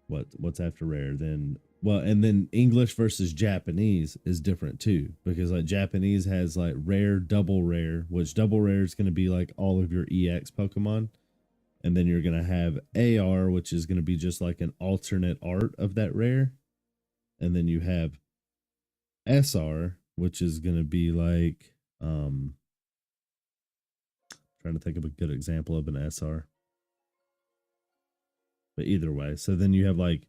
what's after rare, then well, and then English versus Japanese is different too, because like Japanese has like rare, double rare, which double rare is going to be like all of your EX Pokemon. And then you're going to have AR, which is going to be just like an alternate art of that rare. And then you have SR, which is going to be like, trying to think of a good example of an SR. But either way, so then you have like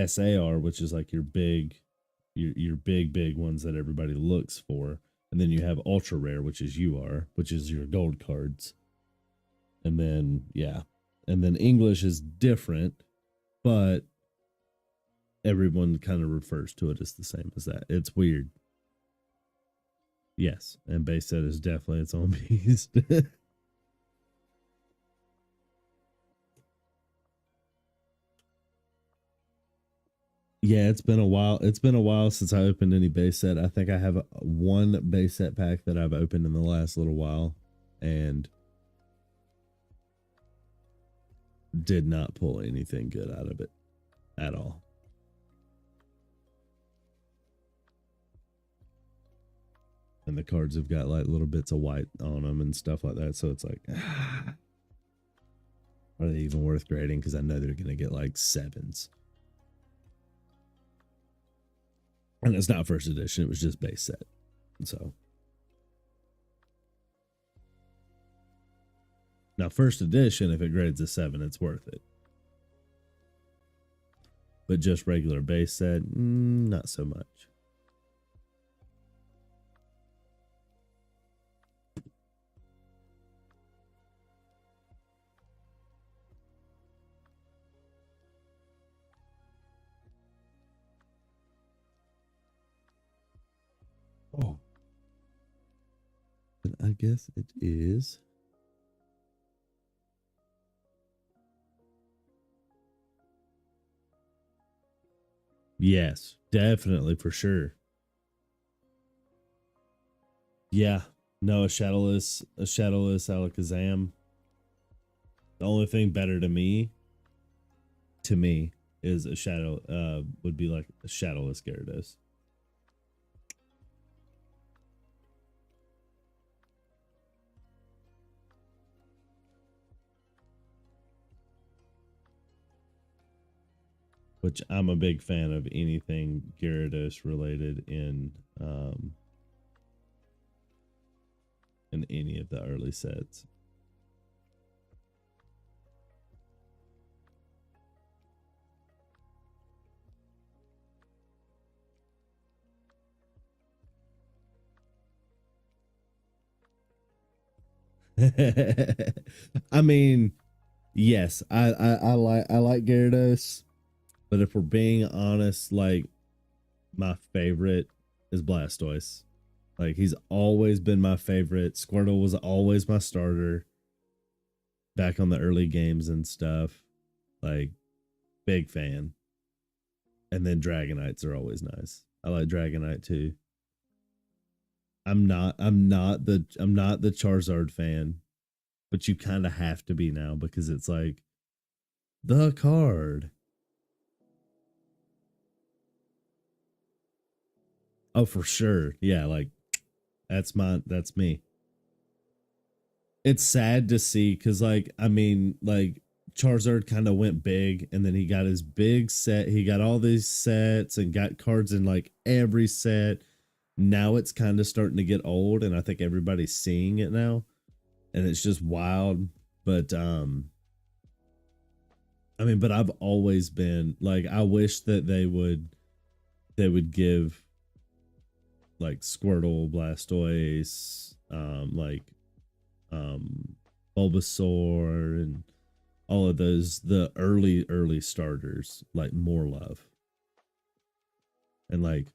SAR, which is like your big ones that everybody looks for. And then you have ultra rare, which is UR, which is your gold cards. And then, yeah. And then English is different, but everyone kind of refers to it as the same as that. It's weird. Yes. And base set is definitely its own beast. Yeah, it's been a while. It's been a while since I opened any base set. I think I have one base set pack that I've opened in the last little while and did not pull anything good out of it at all. And the cards have got like little bits of white on them and stuff like that. So it's like, are they even worth grading? Because I know they're going to get like 7s. And it's not first edition. It was just base set. So now first edition, if it grades a 7, it's worth it. But just regular base set, not so much. Oh. But I guess it is. Yes, definitely for sure. Yeah. No, a shadowless Alakazam. The only thing better to me, is a shadow would be like a shadowless Gyarados. Which I'm a big fan of anything Gyarados related in any of the early sets. I mean, yes, I like Gyarados, but if we're being honest, like my favorite is Blastoise. Like he's always been my favorite. Squirtle was always my starter back on the early games and stuff. Like big fan. And then Dragonites are always nice. I like Dragonite too. I'm not the Charizard fan, but you kind of have to be now because it's like the card. Oh, for sure. Yeah, like that's me. It's sad to see cuz like I mean like Charizard kind of went big and then he got his big set. He got all these sets and got cards in like every set. Now it's kind of starting to get old and I think everybody's seeing it now and it's just wild, but I mean, but I've always been like, I wish that they would give like Squirtle, Blastoise, like um Bulbasaur and all of those, the early starters, like more love. And like,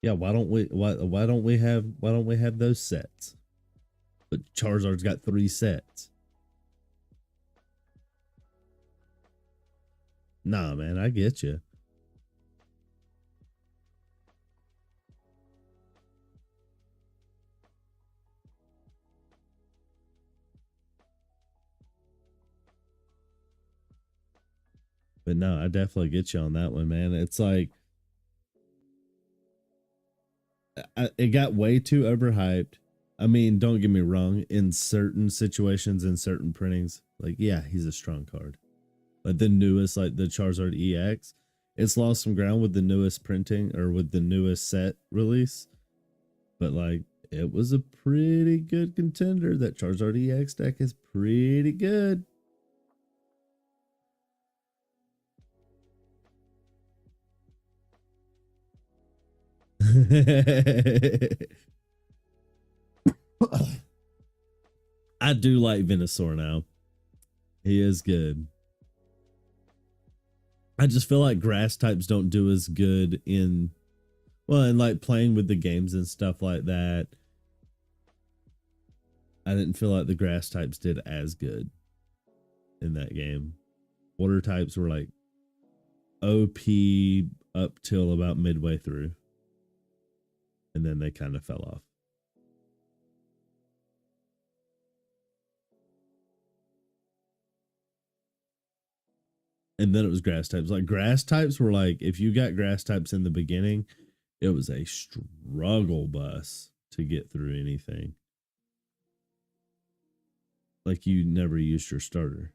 yeah, why don't we have those sets? But Charizard's got 3 sets. Nah, man, I get you. But no, I definitely get you on that one, man. It's like it got way too overhyped. I mean, don't get me wrong. In certain situations, in certain printings, like yeah, he's a strong card. Like the newest, like the Charizard EX, it's lost some ground with the newest printing or with the newest set release. But like, it was a pretty good contender. That Charizard EX deck is pretty good. I do like Venusaur now. He is good. I just feel like grass types don't do as good in, well, and like playing with the games and stuff like that. I didn't feel like the grass types did as good in that game. Water types were like OP up till about midway through, and then they kind of fell off. And then it was grass types. Like grass types were like, if you got grass types in the beginning, it was a struggle bus to get through anything. Like you never used your starter.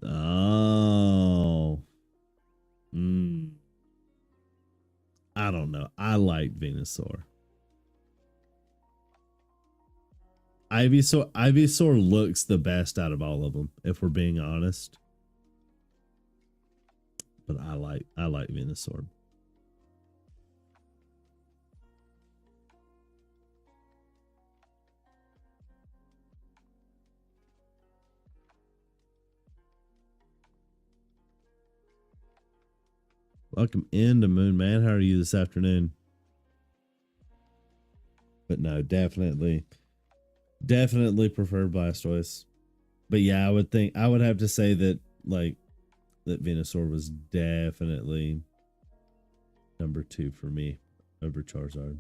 Oh. Mm, I don't know. I like Venusaur. Ivysaur looks the best out of all of them, if we're being honest. But I like Venusaur. Welcome into Moon Man. How are you this afternoon? But no, definitely prefer Blastoise. But yeah, I would have to say that like that Venusaur was definitely number 2 for me over Charizard.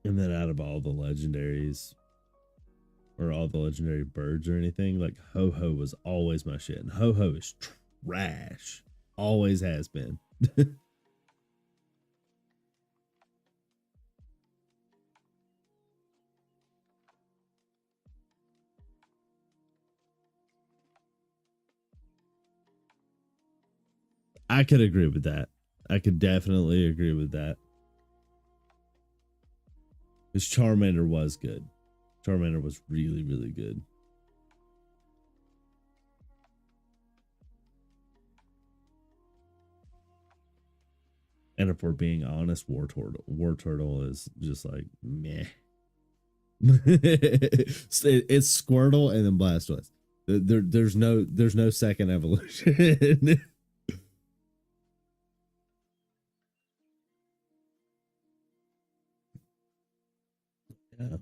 And then out of all the legendaries or all the legendary birds or anything, like Ho-Ho was always my shit. And Ho-Ho is trash. Always has been. I could agree with that. I could definitely agree with that. Because Charmander was good. Charmander was really, really good. And if we're being honest, War Turtle is just like meh. It's Squirtle and then Blastoise. There's no second evolution. Yeah.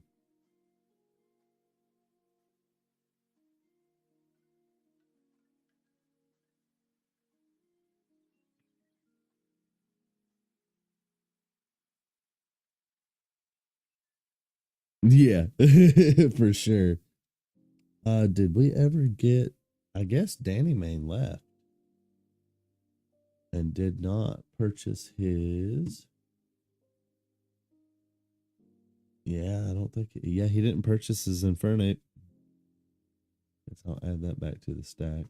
Yeah, for sure. Did we ever get? I guess Danny Main left and did not purchase his. Yeah, I don't think. Yeah, he didn't purchase his Infernate. Guess I'll add that back to the stack.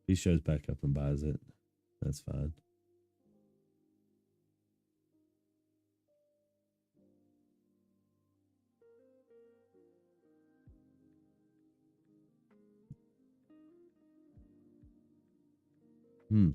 He shows back up and buys it. That's fine. Hmm.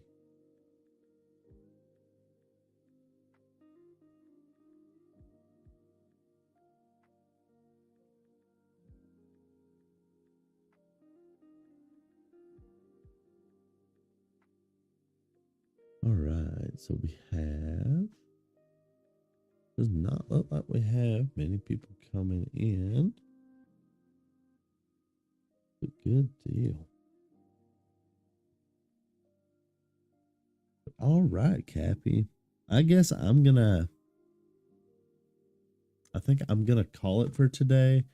All right. So we have. Does not look like we have many people coming in. But good deal. All right, Cappy. I guess I think I'm gonna call it for today,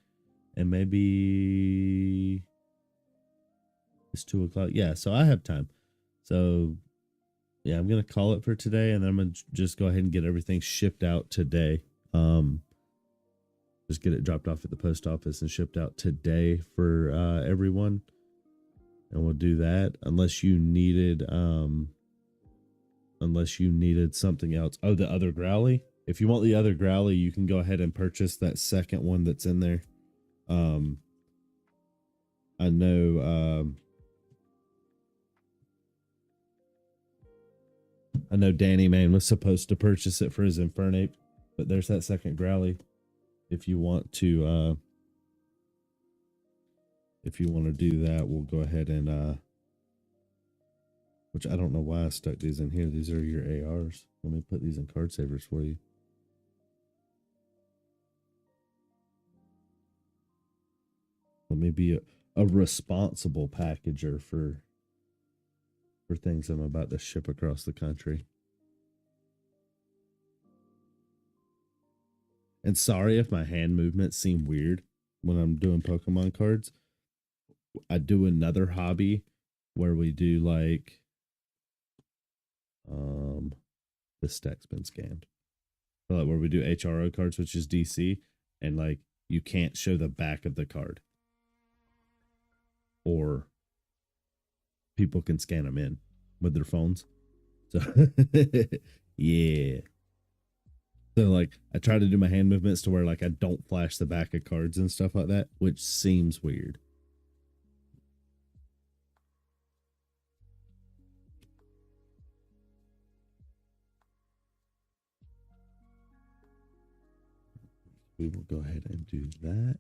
and maybe it's 2 o'clock. Yeah, so I have time. So yeah, I'm gonna call it for today, and then I'm gonna just go ahead and get everything shipped out today. Um, just get it dropped off at the post office and shipped out today for everyone, and we'll do that. Unless you needed something else. Oh, the other growly. If you want the other growly, you can go ahead and purchase that second one that's in there. Um, I know. I know Danny Man was supposed to purchase it for his Infernate, but there's that second growly. If you want to, do that, we'll go ahead and which I don't know why I stuck these in here. These are your ARs. Let me put these in card savers for you. Let me be a responsible packager for things I'm about to ship across the country. And sorry if my hand movements seem weird when I'm doing Pokemon cards. I do another hobby where we do like this stack's been scanned. But where we do HRO cards, which is DC, and like you can't show the back of the card. Or people can scan them in with their phones. So yeah. So like I try to do my hand movements to where like I don't flash the back of cards and stuff like that, which seems weird. We will go ahead and do that.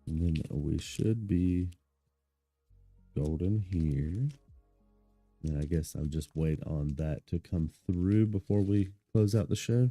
And then we should be golden here. And I guess I'll just wait on that to come through before we close out the show.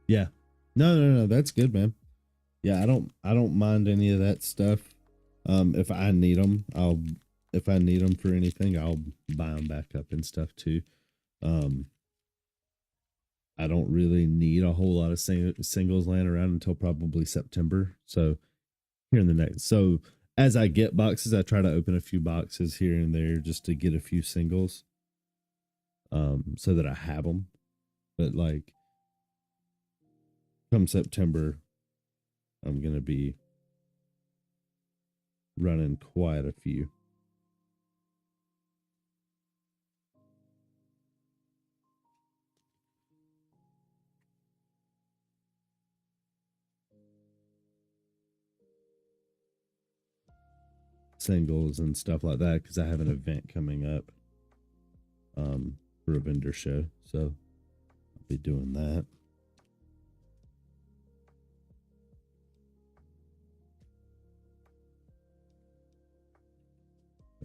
Yeah. No, that's good, man. Yeah, I don't mind any of that stuff. If I need them, if I need them for anything, I'll buy them back up and stuff too. Um, I don't really need a whole lot of singles laying around until probably September. So here in the next, so as I get boxes, I try to open a few boxes here and there just to get a few singles. So that I have them. But like come September, I'm gonna be running quite a few. singles and stuff like that because I have an event coming up for a vendor show. So I'll be doing that.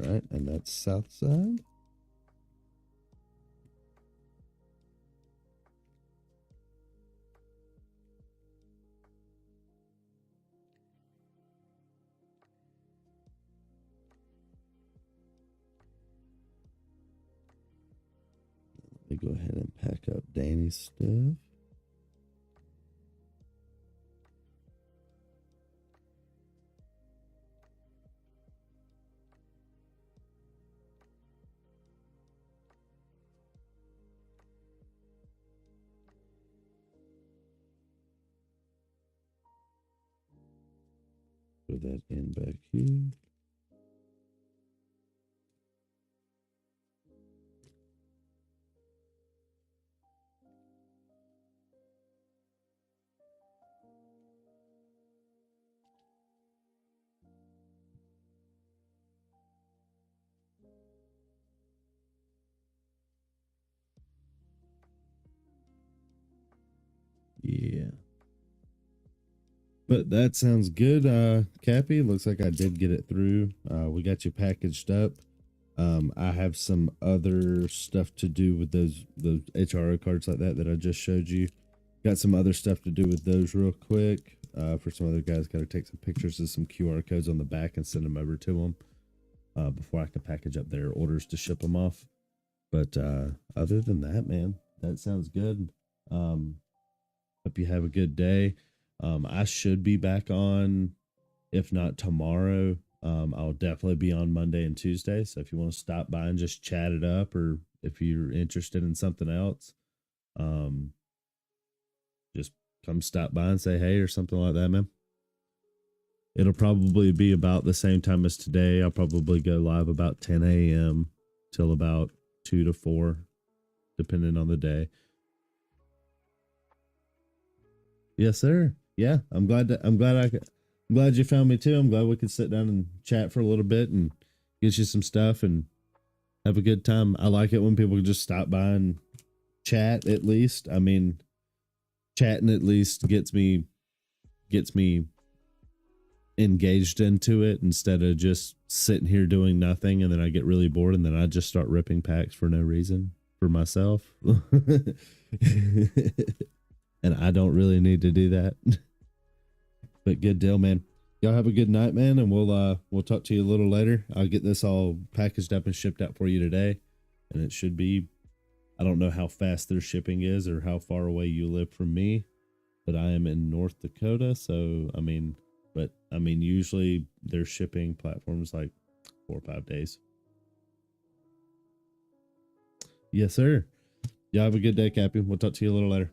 All right, and that's south side. Let me go ahead and pack up Danny's stuff. Put that in back here. Yeah. But that sounds good, Cappy. Looks like I did get it through. We got you packaged up. I have some other stuff to do with those HRO cards like that I just showed you. Got some other stuff to do with those real quick. For some other guys, got to take some pictures of some QR codes on the back and send them over to them before I can package up their orders to ship them off. But other than that, man, that sounds good. Hope you have a good day. I should be back on, if not tomorrow. I'll definitely be on Monday and Tuesday. So if you want to stop by and just chat it up, or if you're interested in something else, just come stop by and say hey or something like that, man. It'll probably be about the same time as today. I'll probably go live about 10 a.m. till about 2 to 4, depending on the day. Yes, sir. Yeah, I'm glad you found me too. I'm glad we could sit down and chat for a little bit and get you some stuff and have a good time. I like it when people just stop by and chat. At least, I mean, chatting at least gets me engaged into it instead of just sitting here doing nothing, and then I get really bored and then I just start ripping packs for no reason for myself. And I don't really need to do that. But good deal, man. Y'all have a good night, man, and we'll talk to you a little later. I'll get this all packaged up and shipped out for you today, and it should be, I don't know how fast their shipping is or how far away you live from me, but I am in North Dakota, so I mean usually their shipping platforms like 4 or 5 days. Yes, sir. Y'all have a good day, Cappy. We'll talk to you a little later.